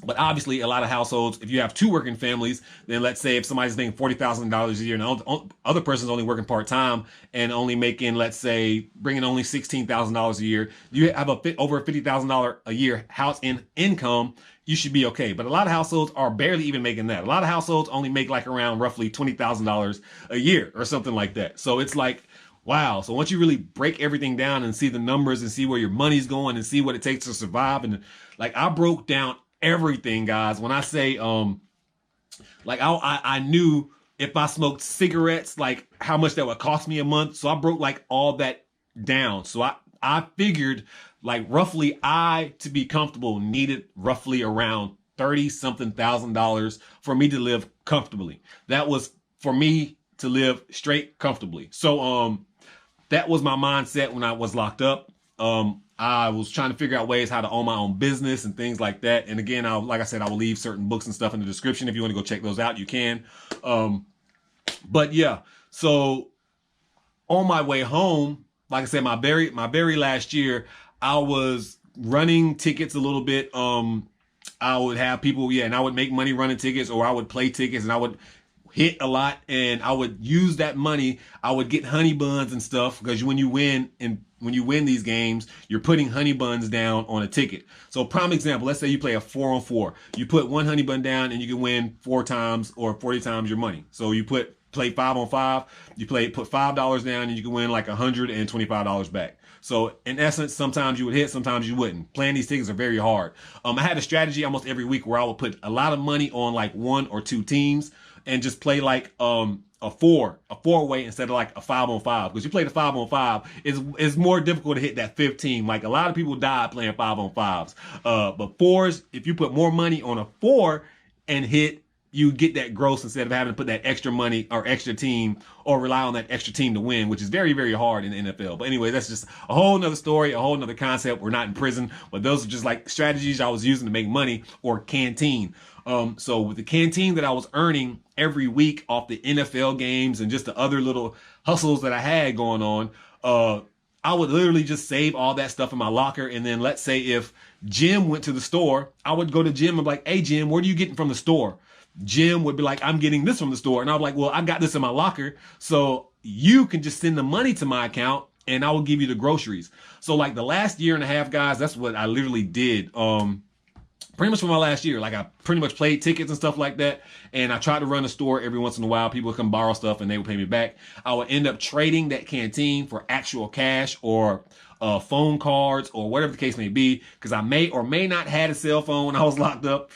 But obviously, a lot of households, if you have two working families, then let's say if somebody's making $40,000 a year and the other person's only working part-time and only making, let's say, bringing only $16,000 a year, you have over $50,000 a year house income, you should be okay. But a lot of households are barely even making that. A lot of households only make like around roughly $20,000 a year or something like that. So it's like, wow. So once you really break everything down and see the numbers and see where your money's going and see what it takes to survive, and like I broke down everything, guys. When I say like I knew if I smoked cigarettes, like how much that would cost me a month. So I broke like all that down. So I figured like roughly to be comfortable needed roughly around 30 something thousand dollars for me to live comfortably. That was for me to live straight comfortably. So that was my mindset when I was locked up. I was trying to figure out ways how to own my own business and things like that. And again, like I said, I will leave certain books and stuff in the description. If you want to go check those out, you can. But yeah, so on my way home, like I said, my very last year, I was running tickets a little bit. I would have people, and I would make money running tickets, or I would play tickets and I would hit a lot, and I would use that money. I would get honey buns and stuff, because when you win these games, you're putting honey buns down on a ticket. So prime example, let's say you play a 4-on-4. You put one honey bun down and you can win 4 times or 40 times your money. So you play 5-on-5, put $5 down and you can win like $125 back. So in essence, sometimes you would hit, sometimes you wouldn't. Playing these tickets are very hard. I had a strategy almost every week where I would put a lot of money on like 1 or 2 teams and just play like a a four way instead of like a 5-on-5. Because you play the 5-on-5, it's more difficult to hit that 15. Like a lot of people die playing 5-on-5s. But fours, if you put more money on a 4 and hit, you get that gross instead of having to put that extra money or extra team or rely on that extra team to win, which is very, very hard in the NFL. But anyway, that's just a whole nother story, a whole nother concept. We're not in prison, but those are just like strategies I was using to make money, or canteen. So with the canteen that I was earning every week off the NFL games and just the other little hustles that I had going on, I would literally just save all that stuff in my locker. And then let's say if Jim went to the store, I would go to Jim and be like, hey, Jim, what are you getting from the store? Jim would be like, I'm getting this from the store. And I was like, well, I got this in my locker. So you can just send the money to my account and I will give you the groceries. So like the last year and a half, guys, that's what I literally did. Pretty much for my last year, like I pretty much played tickets and stuff like that. And I tried to run a store every once in a while. People would come borrow stuff and they would pay me back. I would end up trading that canteen for actual cash or phone cards or whatever the case may be, because I may or may not had a cell phone when I was locked up.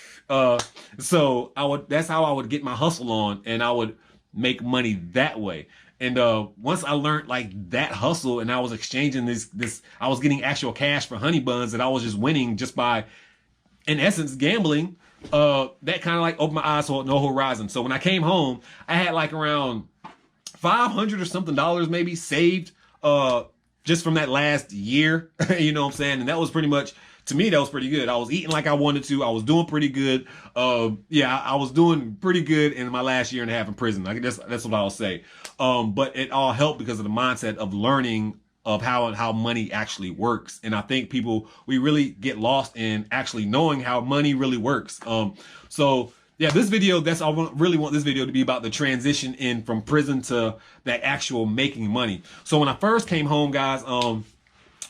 So that's how I would get my hustle on, and I would make money that way. And once I learned like that hustle, and I was exchanging this, I was getting actual cash for honey buns that I was just winning just by, in essence, gambling. That kind of like opened my eyes to no horizon. So when I came home, I had like around $500 or something maybe saved, just from that last year. You know what I'm saying? And that was pretty much, to me, that was pretty good. I was eating like I wanted to. I was doing pretty good. Yeah, I was doing pretty good in my last year and a half in prison. I guess that's what I'll say. But it all helped because of the mindset of learning of how money actually works. And I think we really get lost in actually knowing how money really works. So yeah, this video, really want this video to be about the transition in from prison to that actual making money. So when I first came home, guys, I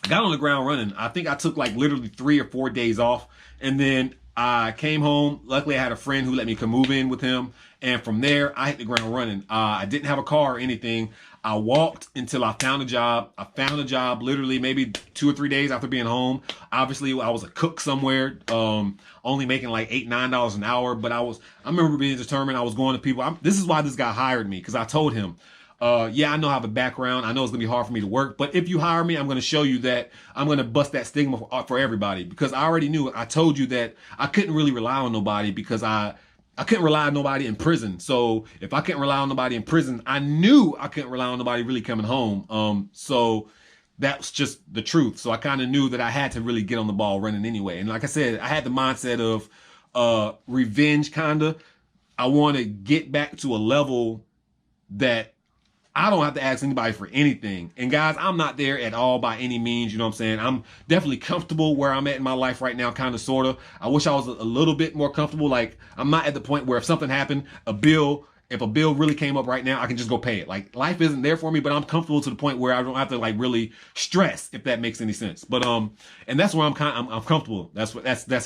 got on the ground running. I think I took like literally 3 or 4 days off. And then I came home. Luckily, I had a friend who let me come move in with him. And from there, I hit the ground running. I didn't have a car or anything. I walked until I found a job. I found a job literally maybe 2 or 3 days after being home. Obviously, I was a cook somewhere, only making like $8, $9 an hour. But I remember being determined. I was going to people. This is why this guy hired me, because I told him, yeah, I know I have a background. I know it's going to be hard for me to work. But if you hire me, I'm going to show you that I'm going to bust that stigma for everybody. Because I already knew, I told you that I couldn't really rely on nobody, because I couldn't rely on nobody in prison. So if I couldn't rely on nobody in prison, I knew I couldn't rely on nobody really coming home. So that's just the truth. So I kind of knew that I had to really get on the ball running anyway. And like I said, I had the mindset of revenge, kind of. I want to get back to a level that I don't have to ask anybody for anything. And guys, I'm not there at all by any means. You know what I'm saying? I'm definitely comfortable where I'm at in my life right now, kind of, sort of. I wish I was a little bit more comfortable. Like, I'm not at the point where if something happened, if a bill really came up right now, I can just go pay it. Like, life isn't there for me, but I'm comfortable to the point where I don't have to like really stress, if that makes any sense. But and that's where I'm comfortable. That's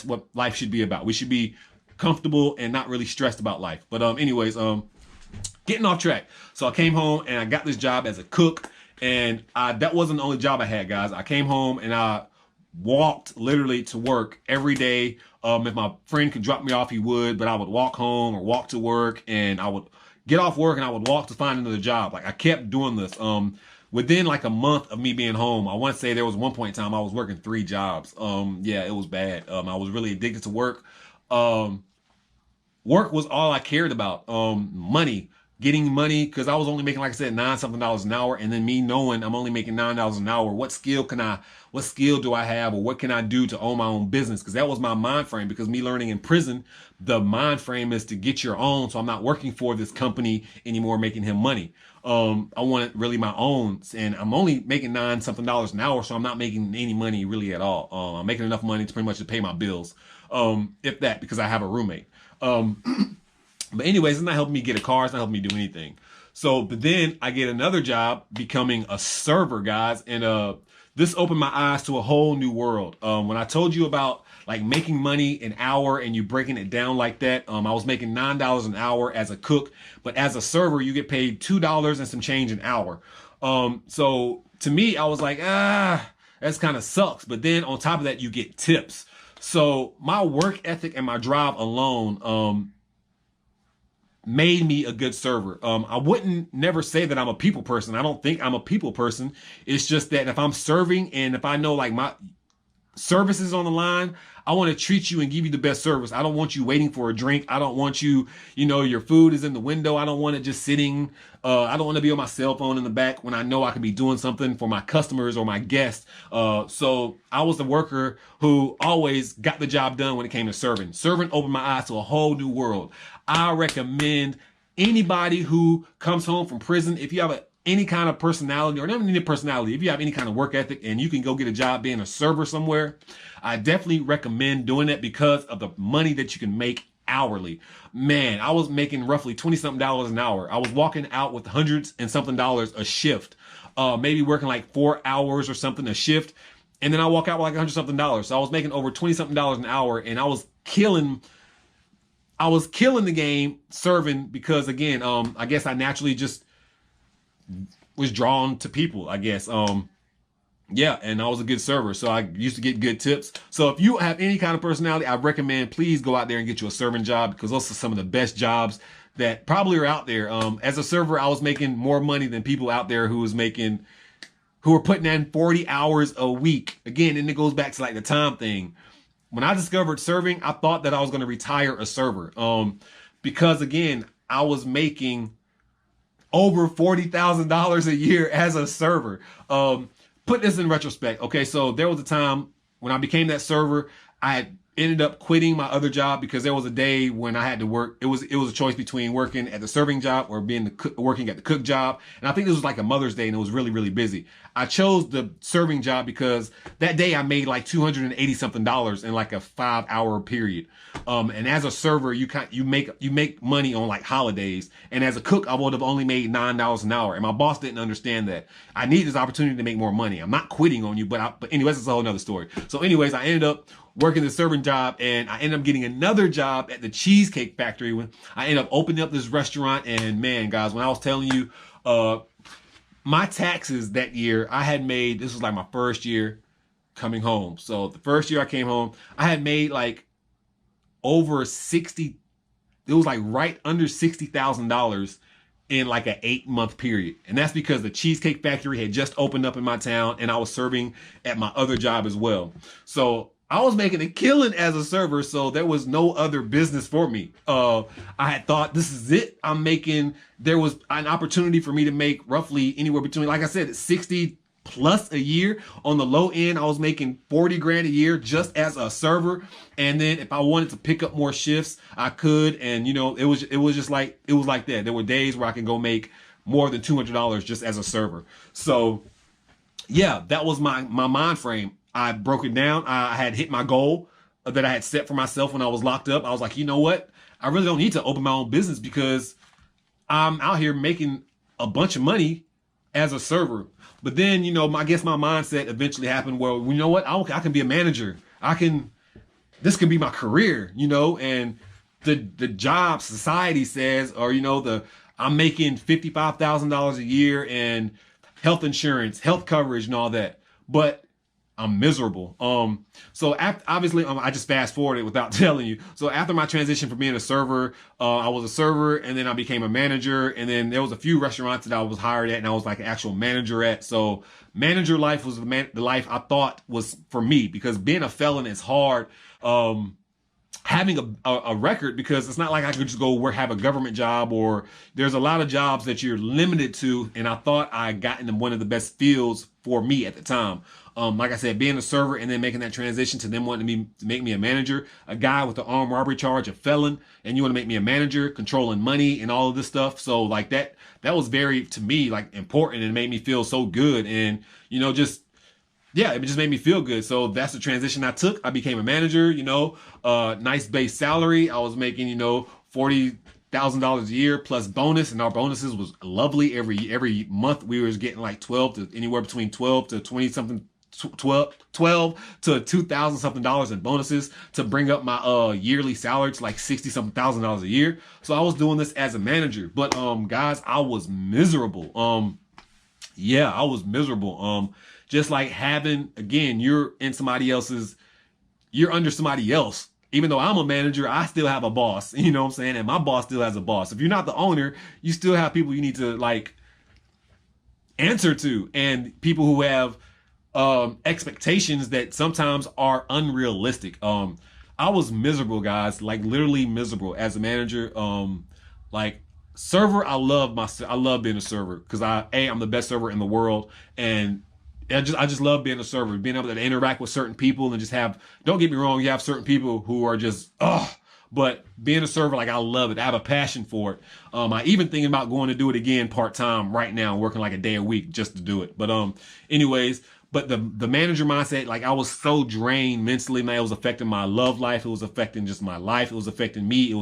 what life should be about. We should be comfortable and not really stressed about life. But anyways, getting off track. So I came home and I got this job as a cook, and that wasn't the only job I had, guys. I came home and I walked literally to work every day. If my friend could drop me off, he would, but I would walk home or walk to work, and I would get off work and I would walk to find another job. Like, I kept doing this. Within like a month of me being home, I want to say there was one point in time I was working 3 jobs. Yeah, it was bad. I was really addicted to work. Work was all I cared about. Money. Getting money, because I was only making, like I said, $9-something an hour, and then me knowing I'm only making $9 an hour, what skill do I have, or what can I do to own my own business? Because that was my mind frame. Because me learning in prison, the mind frame is to get your own. So I'm not working for this company anymore, making him money. I wanted really my own, and I'm only making $9-something an hour, so I'm not making any money really at all. I'm making enough money to pretty much to pay my bills, if that, because I have a roommate. But anyways, it's not helping me get a car. It's not helping me do anything. So, but then I get another job becoming a server, guys. And this opened my eyes to a whole new world. When I told you about like making money an hour and you breaking it down like that, I was making $9 an hour as a cook. But as a server, you get paid $2 and some change an hour. So to me, I was like, that's kind of sucks. But then on top of that, you get tips. So my work ethic and my drive alone, made me a good server. I wouldn't never say that I'm a people person. I don't think I'm a people person. It's just that if I'm serving and if I know like my service is on the line, I want to treat you and give you the best service. I don't want you waiting for a drink. I don't want you, your food is in the window. I don't want it just sitting. I don't want to be on my cell phone in the back when I know I could be doing something for my customers or my guests. So I was the worker who always got the job done when it came to serving. Serving opened my eyes to a whole new world. I recommend anybody who comes home from prison, if you have any kind of personality, or not even any personality, if you have any kind of work ethic and you can go get a job being a server somewhere, I definitely recommend doing that because of the money that you can make hourly. Man, I was making roughly 20 something dollars an hour. I was walking out with hundreds and something dollars a shift, maybe working like 4 hours or something a shift. And then I walk out with like 100 something dollars. So I was making over 20 something dollars an hour, and I was killing the game serving because again, I guess I naturally just was drawn to people, I guess. Yeah, and I was a good server, so I used to get good tips. So if you have any kind of personality, I recommend please go out there and get you a serving job because those are some of the best jobs that probably are out there. As a server, I was making more money than people out there who were putting in 40 hours a week. Again, and it goes back to like the time thing. When I discovered serving, I thought that I was going to retire a server. Because again, I was making over $40,000 a year as a server. Put this in retrospect. Okay, so there was a time when I became that server, I had ended up quitting my other job because there was a day when I had to work. It was a choice between working at the serving job or working at the cook job. And I think this was like a Mother's Day and it was really, really busy. I chose the serving job because that day I made like $280 something in like a 5-hour period. And as a server, you make money on like holidays. And as a cook, I would have only made $9 an hour. And my boss didn't understand that. I need this opportunity to make more money. I'm not quitting on you, but anyways, it's a whole nother story. So anyways, I ended up working the serving job, and I ended up getting another job at the Cheesecake Factory when I ended up opening up this restaurant. And man, guys, when I was telling you, my taxes that year, I had made, this was like my first year coming home. So the first year I came home, I had made like over 60, it was like right under $60,000 in like an 8-month period. And that's because the Cheesecake Factory had just opened up in my town and I was serving at my other job as well. So I was making a killing as a server, so there was no other business for me. I had thought, this is it. There was an opportunity for me to make roughly anywhere between, like I said, 60 plus a year. On the low end, I was making 40 grand a year just as a server. And then if I wanted to pick up more shifts, I could. And it was like that. There were days where I could go make more than $200 just as a server. So yeah, that was my mind frame. I broke it down. I had hit my goal that I had set for myself when I was locked up. I was like, you know what? I really don't need to open my own business because I'm out here making a bunch of money as a server. But then, I guess my mindset eventually happened where, you know what? I can be a manager. This can be my career, and the job society says, or, I'm making $55,000 a year and health insurance, health coverage and all that. But I'm miserable. So obviously, I just fast forwarded without telling you. So after my transition from being a server, I was a server and then I became a manager. And then there was a few restaurants that I was hired at and I was like an actual manager at. So manager life was the life I thought was for me, because being a felon is hard. Having a record, because it's not like I could just go have a government job, or there's a lot of jobs that you're limited to. And I thought I got into one of the best fields for me at the time. Like I said, being a server and then making that transition to them wanting to make me a manager, a guy with the armed robbery charge, a felon, and you want to make me a manager, controlling money and all of this stuff. So like that was very, to me, like important, and it made me feel so good. And, it just made me feel good. So that's the transition I took. I became a manager, nice base salary. I was making, $40,000 a year plus bonus, and our bonuses was lovely. Every month we was getting like anywhere between 12 to 20 something, 12 to $2,000 something in bonuses to bring up my yearly salary to like $60 something thousand a year. So I was doing this as a manager, but guys, I was miserable. I was miserable. Just like having, again, you're under somebody else even though I'm a manager, I still have a boss, you know what I'm saying? And my boss still has a boss. If you're not the owner, you still have people you need to like answer to, and people who have expectations that sometimes are unrealistic. I was miserable, guys, like literally miserable as a manager. Like server, I love being a server because I'm the best server in the world, and I just love being a server, being able to interact with certain people and just have. Don't get me wrong, you have certain people who are just but being a server, like I love it. I have a passion for it. I even thinking about going to do it again part time right now, working like a day a week just to do it. But anyways. But the manager mindset, like I was so drained mentally, man. It was affecting my love life. It was affecting just my life. It was affecting me.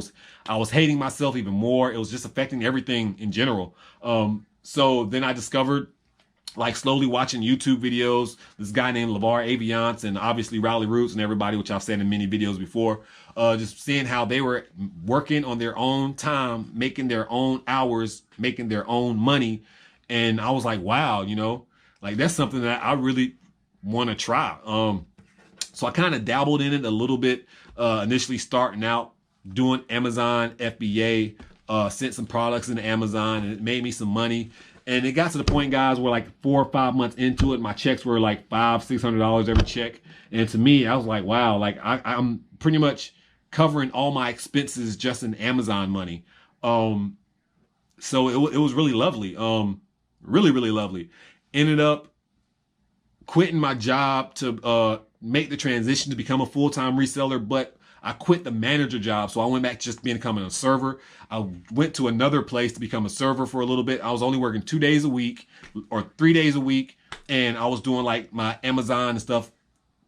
I was hating myself even more. It was just affecting everything in general. So then I discovered, like slowly watching YouTube videos, this guy named LeVar Aviance and obviously Rowley Roots and everybody, which I've said in many videos before, just seeing how they were working on their own time, making their own hours, making their own money. And I was like, wow, like that's something that I really want to try. So I kind of dabbled in it a little bit, initially starting out doing Amazon FBA, sent some products into Amazon and it made me some money. And it got to the point, guys, where like 4 or 5 months into it, my checks were like $500-$600 every check. And to me, I was like, wow, like I'm pretty much covering all my expenses just in Amazon money. So it was really lovely. Really, really lovely. Ended up quitting my job to make the transition to become a full-time reseller, but I quit the manager job. So I went back to just becoming a server. I went to another place to become a server for a little bit. I was only working 2 days a week or 3 days a week. And I was doing like my Amazon and stuff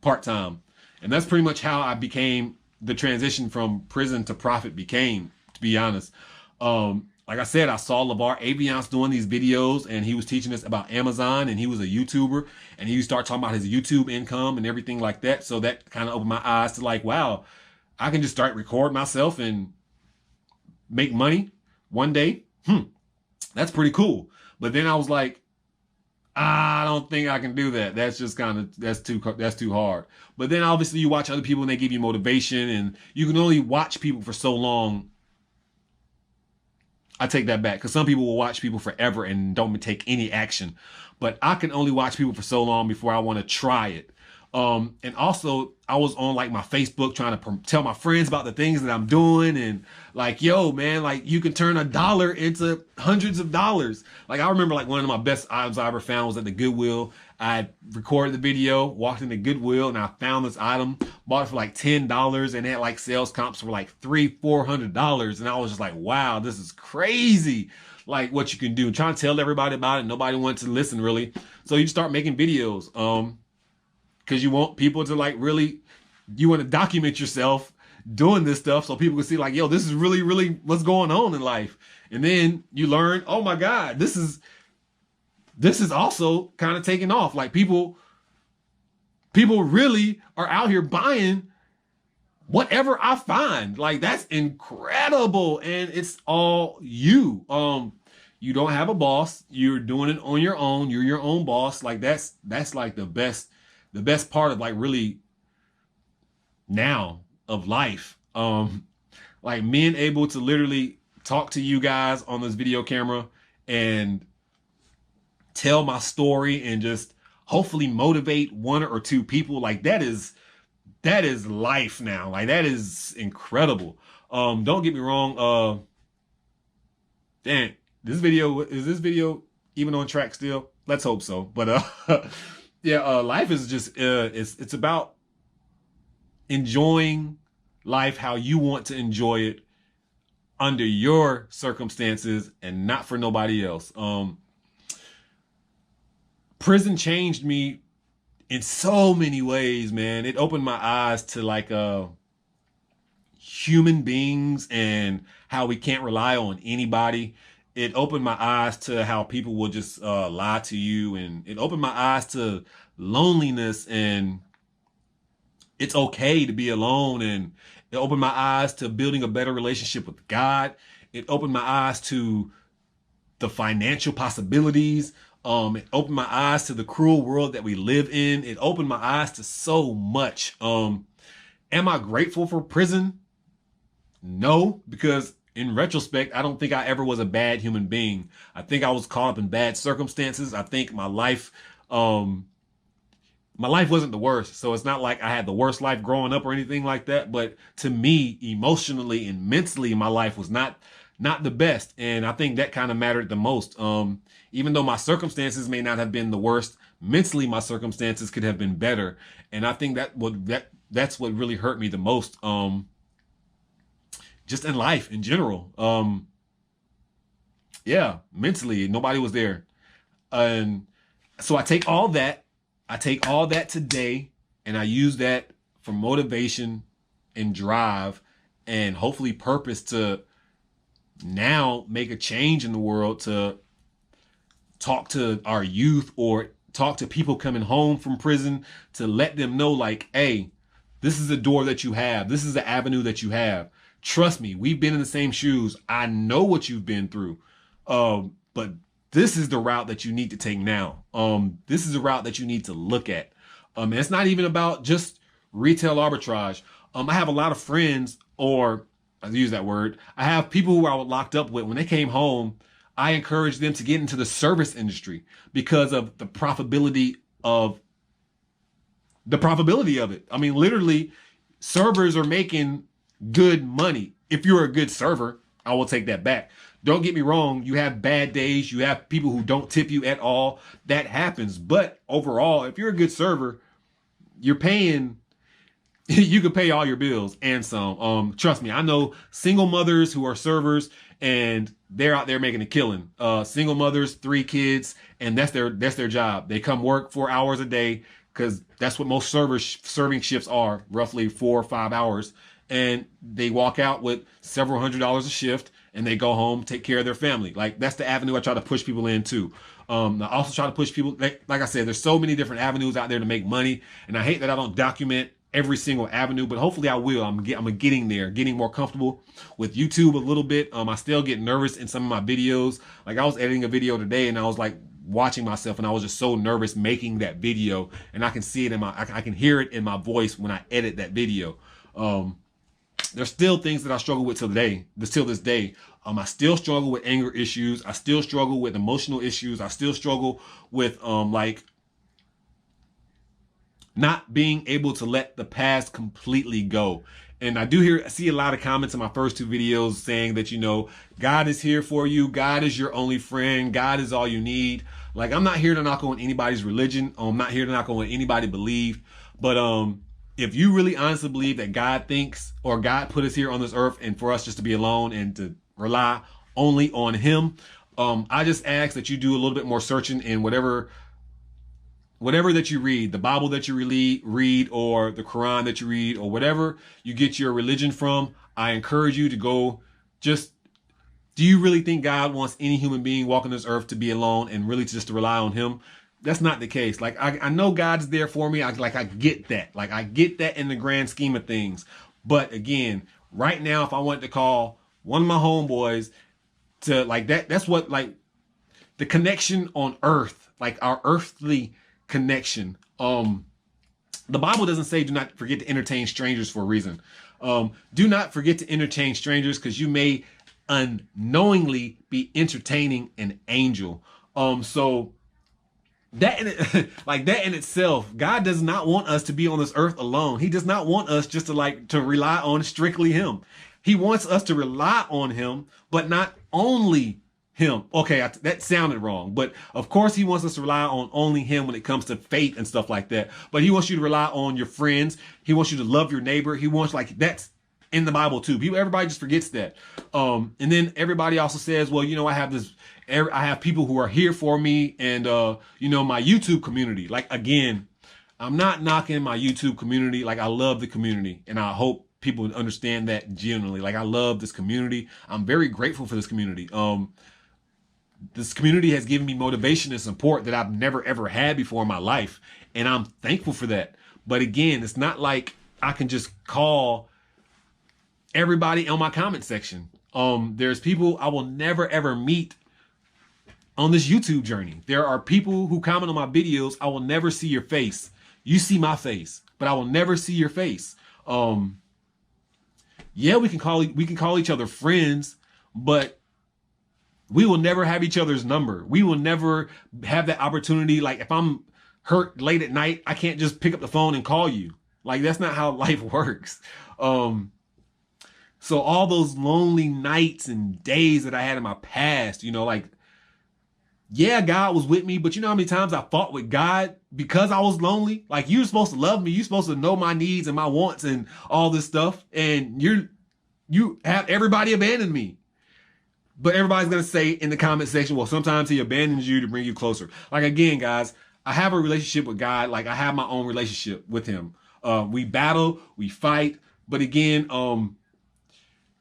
part-time. And that's pretty much how I became, the transition from prison to profit became, to be honest. Like I said, I saw LeVar Aviance doing these videos and he was teaching us about Amazon and he was a YouTuber and he started talking about his YouTube income and everything like that. So that kind of opened my eyes to like, wow, I can just start recording myself and make money one day. That's pretty cool. But then I was like, I don't think I can do that. That's just that's too hard. But then obviously you watch other people and they give you motivation and you can only watch people for so long. I take that back because some people will watch people forever and don't take any action. But I can only watch people for so long before I want to try it. And also I was on like my Facebook trying to tell my friends about the things that I'm doing and like, yo, man, like you can turn $1 into hundreds of dollars. Like I remember like one of my best items I ever found was at the Goodwill. I recorded the video, walked into Goodwill and I found this item, bought it for like $10 and it had like sales comps for like $300-$400. And I was just like, wow, this is crazy. Like what you can do. Trying to tell everybody about it. Nobody wanted to listen really. So you start making videos. Because you want people to like really, you want to document yourself doing this stuff so people can see like, yo, this is really, really what's going on in life. And then you learn, oh my God, this is also kind of taking off. Like people really are out here buying whatever I find. Like that's incredible. And it's all you. You don't have a boss. You're doing it on your own. You're your own boss. Like that's like the best part of like really now of life. Like being able to literally talk to you guys on this video camera and tell my story and just hopefully motivate 1 or 2 people. Like that is life now. Like that is incredible. Don't get me wrong. Damn, is this video even on track still? Let's hope so. But yeah, life is just it's about enjoying life how you want to enjoy it under your circumstances and not for nobody else. Prison changed me in so many ways, man. It opened my eyes to like human beings and how we can't rely on anybody. It opened my eyes to how people will just lie to you. And it opened my eyes to loneliness and it's okay to be alone. And it opened my eyes to building a better relationship with God. It opened my eyes to the financial possibilities. It opened my eyes to the cruel world that we live in. It opened my eyes to so much. And Am I grateful for prison? No, because in retrospect, I don't think I ever was a bad human being. I think I was caught up in bad circumstances. I think my life wasn't the worst. So it's not like I had the worst life growing up or anything like that. But to me, emotionally and mentally, my life was not the best. And I think that kind of mattered the most. Even though my circumstances may not have been the worst, mentally my circumstances could have been better. And I think that's what really hurt me the most. Just in life in general. Yeah, mentally, nobody was there. And so I take all that today and I use that for motivation and drive and hopefully purpose to now make a change in the world, to talk to our youth or talk to people coming home from prison, to let them know like, hey, this is a door that you have. This is the avenue that you have. Trust me, we've been in the same shoes. I know what you've been through. But this is the route that you need to take now. This is the route that you need to look at. And it's not even about just retail arbitrage. I have a lot of friends, or I use that word, I have people who I was locked up with. When they came home, I encouraged them to get into the service industry because of the profitability of it. I mean, literally, servers are making good money. If you're a good server, I will take that back. Don't get me wrong. You have bad days. You have people who don't tip you at all. That happens. But overall, if you're a good server, you're paying, you can pay all your bills and some. Trust me, I know single mothers who are servers and they're out there making a killing. Single mothers, 3 kids, and that's their job. They come work 4 hours a day because that's what most serving shifts are, roughly 4 or 5 hours. And they walk out with several $100s a shift and they go home, take care of their family. Like, that's the avenue I try to push people into. I also try to push people, like I said, there's so many different avenues out there to make money. And I hate that I don't document every single avenue, but hopefully I will. I'm getting there, getting more comfortable with YouTube a little bit. I still get nervous in some of my videos. Like, I was editing a video today and I was like watching myself and I was just so nervous making that video. And I can see it I can hear it in my voice when I edit that video. There's still things that I struggle with till this day. I still struggle with anger issues. I still struggle with emotional issues. I still struggle with like not being able to let the past completely go. And I see a lot of comments in my first 2 videos saying that, you know, God is here for you. God is your only friend. God is all you need. Like, I'm not here to knock on anybody's religion. I'm not here to knock on what anybody believes. But if you really honestly believe that God thinks, or God put us here on this earth and for us just to be alone and to rely only on him, I just ask that you do a little bit more searching in whatever that you read, the Bible that you read, or the Quran that you read, or whatever you get your religion from. I encourage you to go do you really think God wants any human being walking this earth to be alone and really just to rely on him? That's not the case. Like, I know God's there for me. I get that. Like, I get that in the grand scheme of things. But again, right now, if I wanted to call one of my homeboys to, like, that's what, like, the connection on earth, like our earthly connection. The Bible doesn't say do not forget to entertain strangers for a reason. Do not forget to entertain strangers because you may unknowingly be entertaining an angel. So that in itself, God does not want us to be on this earth alone. He does not want us just to rely on strictly him. He wants us to rely on him, but not only him. Okay, that sounded wrong. But of course, he wants us to rely on only him when it comes to faith and stuff like that. But he wants you to rely on your friends. He wants you to love your neighbor. He wants, like, that's in the Bible too. Everybody just forgets that. And then everybody also says, well, you know, I have people who are here for me, and you know, my YouTube community. Like, again, I'm not knocking my YouTube community. Like, I love the community, and I hope people understand that genuinely. Like, I love this community. I'm very grateful for this community. This community has given me motivation and support that I've never ever had before in my life, and I'm thankful for that. But again, it's not like I can just call everybody on my comment section. There's people I will never ever meet on this YouTube journey. There are people who comment on my videos. I will never see your face. You see my face, but I will never see your face. Yeah, we can call each other friends, but we will never have each other's number. We will never have that opportunity. Like if I'm hurt late at night, I can't just pick up the phone and call you. Like that's not how life works. So all those lonely nights and days that I had in my past, like, yeah, God was with me, but you know how many times I fought with God because I was lonely? Like you're supposed to love me. You're supposed to know my needs and my wants and all this stuff. And you have everybody abandoned me. But everybody's going to say in the comment section, well, sometimes he abandons you to bring you closer. Like, again, guys, I have a relationship with God. Like, I have my own relationship with him. We battle, we fight. But again,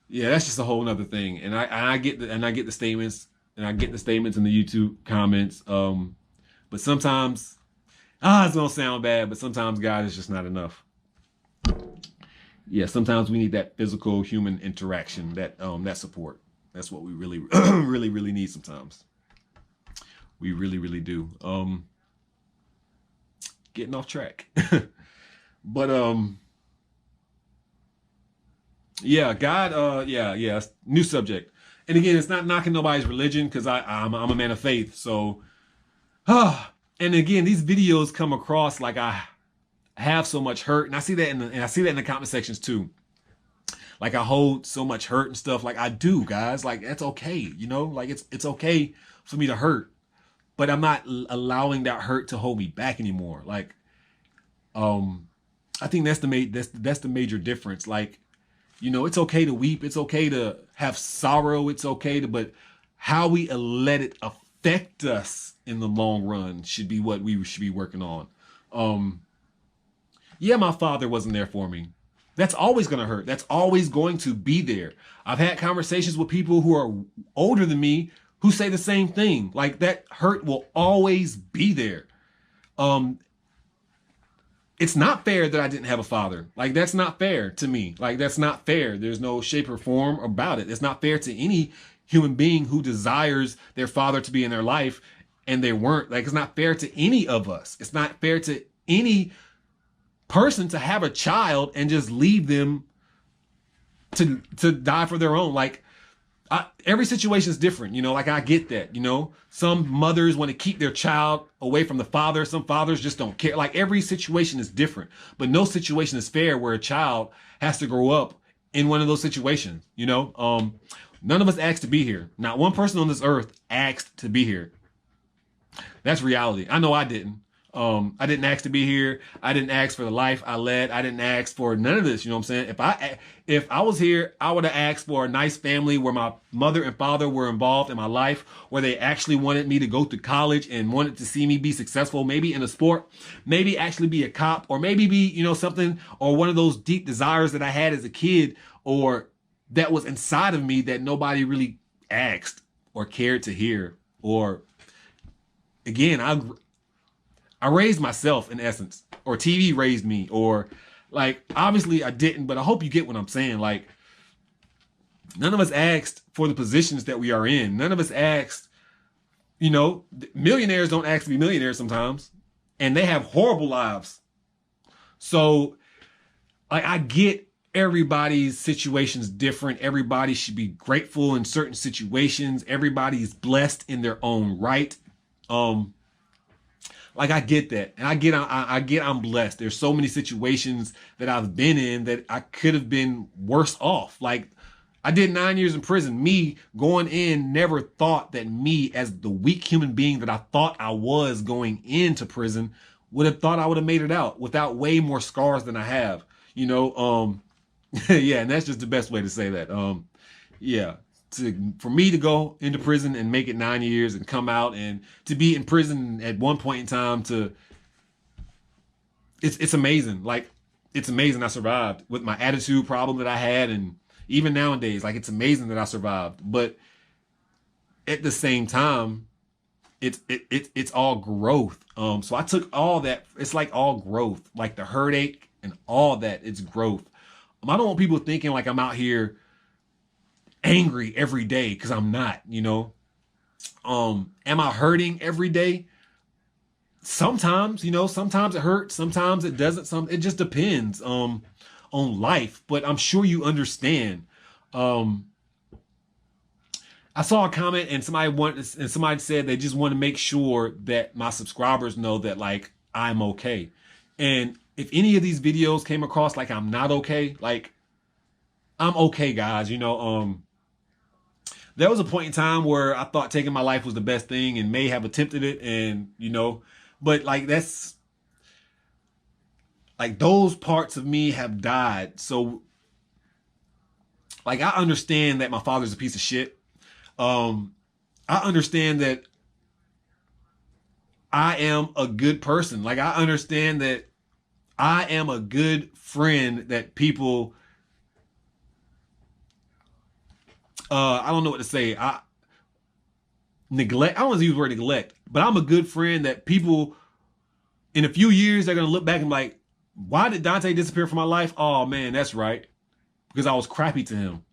yeah, that's just a whole nother thing. And I get the statements, and I get the statements in the YouTube comments. But sometimes, it's going to sound bad, but sometimes God is just not enough. Yeah, sometimes we need that physical human interaction, that support. That's what we really, really, really need sometimes. We really, really do. Getting off track. But, yeah, God, yeah, new subject. And again, it's not knocking nobody's religion because I'm a man of faith. So, and again, these videos come across like I have so much hurt. And I see that in the comment sections too. Like I hold so much hurt and stuff. Like I do, guys. Like that's okay. Like it's okay for me to hurt, but I'm not allowing that hurt to hold me back anymore. Like, I think that's the major difference. Like, it's okay to weep. It's okay to have sorrow. It's okay but how we let it affect us in the long run should be what we should be working on. Yeah, my father wasn't there for me. That's always going to hurt. That's always going to be there. I've had conversations with people who are older than me who say the same thing. Like that hurt will always be there. It's not fair that I didn't have a father. Like that's not fair to me. Like that's not fair. There's no shape or form about it. It's not fair to any human being who desires their father to be in their life and they weren't. Like it's not fair to any of us. It's not fair to any person to have a child and just leave them to die for their own. Like every situation is different, like I get that, some mothers want to keep their child away from the father. Some fathers just don't care. Like every situation is different, but no situation is fair where a child has to grow up in one of those situations. None of us asked to be here. Not one person on this earth asked to be here. That's reality. I know I didn't. I didn't ask to be here. I didn't ask for the life I led. I didn't ask for none of this. You know what I'm saying? If I was here, I would have asked for a nice family where my mother and father were involved in my life, where they actually wanted me to go to college and wanted to see me be successful, maybe in a sport, maybe actually be a cop, or maybe be, something, or one of those deep desires that I had as a kid, or that was inside of me that nobody really asked or cared to hear. Or again, I raised myself in essence, or TV raised me, or like, obviously I didn't, but I hope you get what I'm saying. Like, none of us asked for the positions that we are in. None of us asked, millionaires don't ask to be millionaires sometimes, and they have horrible lives. So like, I get everybody's situation's different. Everybody should be grateful in certain situations. Everybody's blessed in their own right. Like I get that, and I get I'm blessed. There's so many situations that I've been in that I could have been worse off. Like I did 9 years in prison. Me going in, never thought that me as the weak human being that I thought I was going into prison would have thought I would have made it out without way more scars than I have. Yeah, and that's just the best way to say that. Yeah. For me to go into prison and make it 9 years and come out, and to be in prison at one point in time, it's amazing. Like it's amazing I survived with my attitude problem that I had, and even nowadays, like it's amazing that I survived. But at the same time, it's all growth. So I took all that. It's like all growth, like the heartache and all that. It's growth. I don't want people thinking like I'm out here angry every day, because I'm not. Am I hurting every day? Sometimes, sometimes it hurts, sometimes it doesn't. It just depends on on life, but I'm sure you understand. I saw a comment and somebody said they just want to make sure that my subscribers know that like I'm okay. And if any of these videos came across like I'm not okay, like I'm okay, guys. There was a point in time where I thought taking my life was the best thing and may have attempted it, and but like that's like those parts of me have died. So like I understand that my father's a piece of shit. I understand that I am a good person. Like I understand that I am a good friend that people I don't know what to say. I don't want to use the word neglect, but I'm a good friend that people in a few years they're gonna look back and be like, why did Dante disappear from my life? Oh man, that's right. Because I was crappy to him.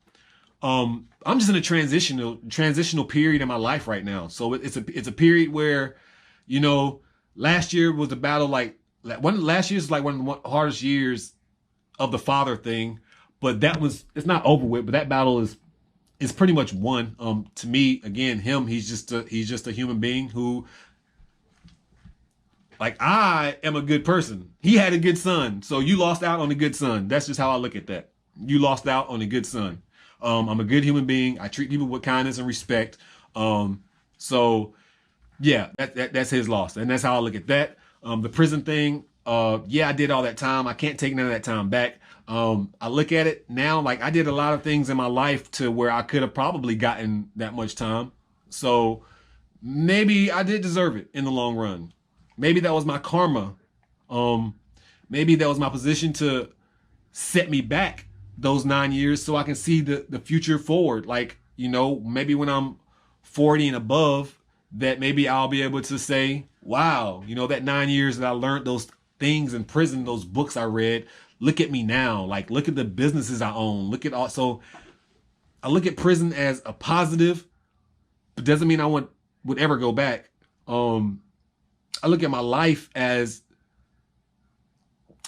I'm just in a transitional period in my life right now. So it's a period where, last year was the battle last year is like one of the hardest years of the father thing, but it's not over with, but that battle is pretty much won. To me, again, he's just a human being who, like, I am a good person. He had a good son. So you lost out on a good son. That's just how I look at that. You lost out on a good son. I'm a good human being. I treat people with kindness and respect. So yeah, that's his loss. And that's how I look at that. The prison thing, yeah, I did all that time. I can't take none of that time back. I look at it now, like I did a lot of things in my life to where I could have probably gotten that much time. So maybe I did deserve it in the long run. Maybe that was my karma. Maybe that was my position to set me back those 9 years so I can see the future forward. Like, maybe when I'm 40 and above, that maybe I'll be able to say, wow, that 9 years that I learned those things in prison, those books I read, look at me now. Like, look at the businesses I own. Look at all. So I look at prison as a positive, but doesn't mean I would ever go back. I look at my life as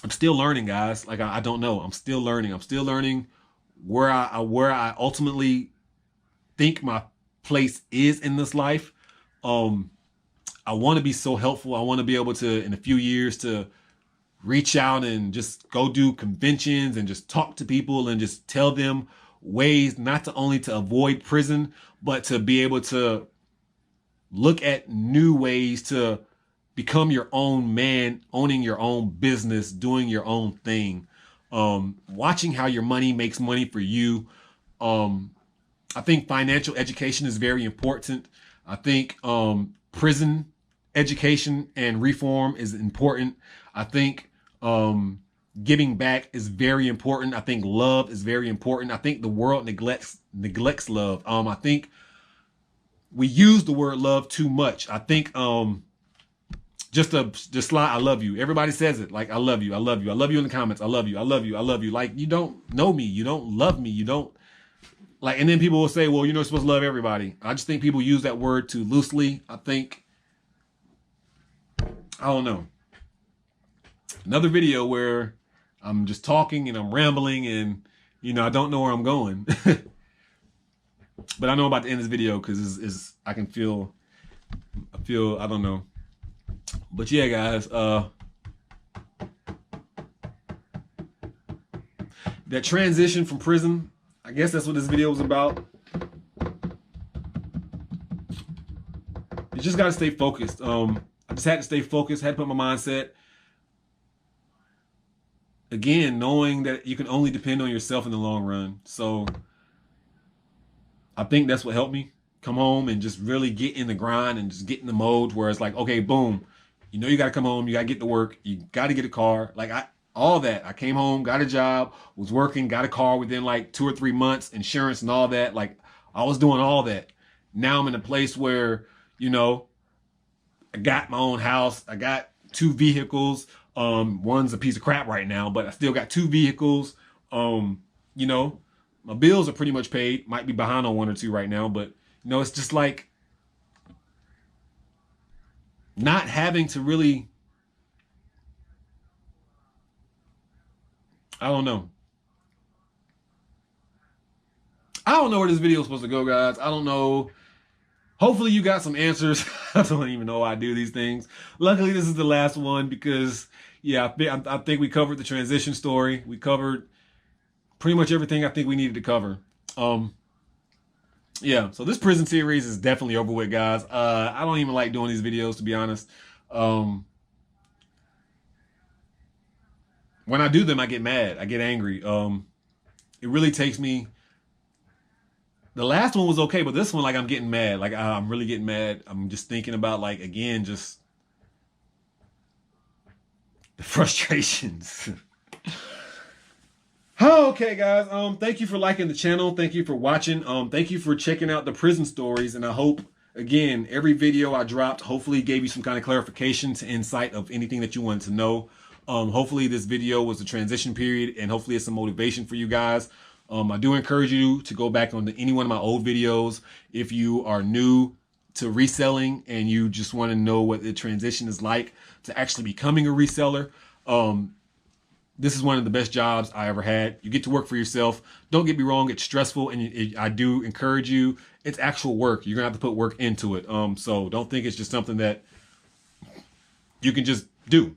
I'm still learning, guys. Like I don't know. I'm still learning. I'm still learning where I ultimately think my place is in this life. I want to be so helpful. I want to be able to, in a few years, to reach out and just go do conventions and just talk to people and just tell them ways not to only to avoid prison, but to be able to look at new ways to become your own man, owning your own business, doing your own thing, watching how your money makes money for you. I think financial education is very important. I think prison education and reform is important. I think giving back is very important. I think love is very important. I think the world neglects love. I think we use the word love too much. I think just slide, I love you. Everybody says it. Like, I love you. I love you. I love you in the comments. I love you. I love you. I love you. Like, you don't know me. You don't love me. You don't like, and then people will say, well, you're supposed to love everybody. I just think people use that word too loosely. I think, I don't know. Another video where I'm just talking and I'm rambling and, I don't know where I'm going. But I know about to end this video because I feel, I don't know. But yeah, guys, that transition from prison, I guess that's what this video was about. You just got to stay focused. I just had to stay focused, had to put my mindset. Again, knowing that you can only depend on yourself in the long run. So I think that's what helped me come home and just really get in the grind and just get in the mode where it's like, okay, boom. You got to come home. You got to get to work. You got to get a car. Like all that. I came home, got a job, was working, got a car within like 2 or 3 months, insurance and all that. Like I was doing all that. Now I'm in a place where, I got my own house. I got 2 vehicles. One's a piece of crap right now, but I still got 2 vehicles. My bills are pretty much paid. Might be behind on 1 or 2 right now, but it's just like not having to really, I don't know. I don't know where this video is supposed to go, guys. I don't know. Hopefully you got some answers. I don't even know why I do these things. Luckily, this is the last one because, yeah, I think we covered the transition story. We covered pretty much everything I think we needed to cover. Yeah, so this prison series is definitely over with, guys. I don't even like doing these videos, to be honest. When I do them, I get mad. I get angry. It really takes me... The last one was okay, but this one, like, I'm getting mad. Like, I'm really getting mad. I'm just thinking about, like, again, just the frustrations. Okay, guys. Thank you for liking the channel. Thank you for watching. Thank you for checking out the prison stories. And I hope, again, every video I dropped hopefully gave you some kind of clarification to insight of anything that you wanted to know. Hopefully this video was a transition period, and hopefully it's some motivation for you guys. I do encourage you to go back on any one of my old videos if you are new to reselling and you just want to know what the transition is like to actually becoming a reseller. This is one of the best jobs I ever had. You get to work for yourself. Don't get me wrong, it's stressful, and I do encourage you. It's actual work. You're gonna have to put work into it. So don't think it's just something that you can just do,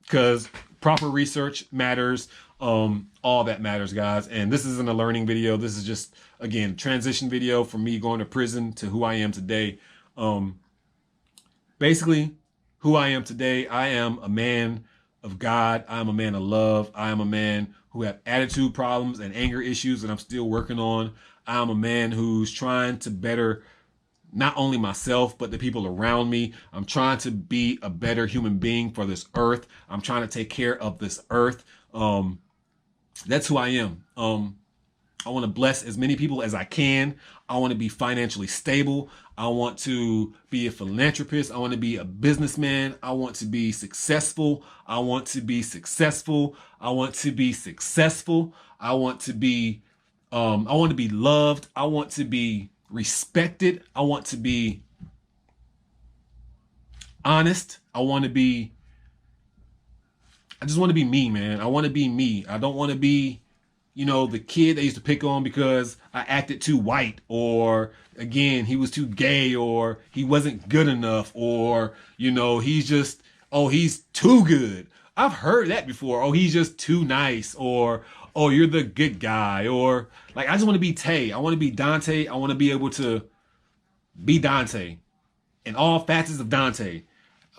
because proper research matters. All that matters, guys. And this isn't a learning video. This is just, again, transition video from me going to prison to who I am today. Basically, who I am today, I am a man of God. I am a man of love. I am a man who have attitude problems and anger issues that I'm still working on. I am a man who's trying to better not only myself, but the people around me. I'm trying to be a better human being for this earth. I'm trying to take care of this earth. That's who I am. I want to bless as many people as I can. I want to be financially stable. I want to be a philanthropist. I want to be a businessman. I want to be successful. I want to be successful. I want to be successful. I want to be loved. I want to be respected. I want to be honest. I just want to be me, man. I want to be me. I don't want to be, the kid they used to pick on because I acted too white, or again, he was too gay, or he wasn't good enough, or, he's too good. I've heard that before. Oh, he's just too nice, or, oh, you're the good guy, or like, I just want to be Tay. I want to be Dante. I want to be able to be Dante in all facets of Dante.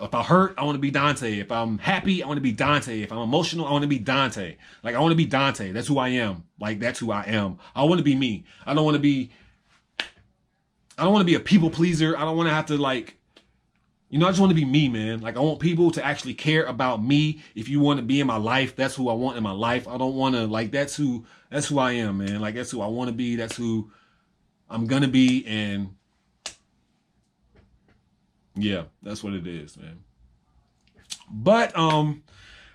If I hurt, I want to be Dante. If I'm happy, I want to be Dante. If I'm emotional, I want to be Dante. Like, I want to be Dante. That's who I am. Like, that's who I am. I want to be me. I don't want to be a people pleaser. I don't want to have to, I just want to be me, man. Like, I want people to actually care about me. If you want to be in my life, that's who I want in my life. I don't want to, that's who I am, man. Like, that's who I want to be. That's who I'm going to be. And yeah, that's what it is, man. But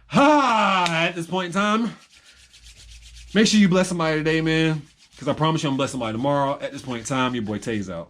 at this point in time, make sure you bless somebody today, man, because I promise you I'm blessing somebody tomorrow. At this point in time, your boy Tay's out.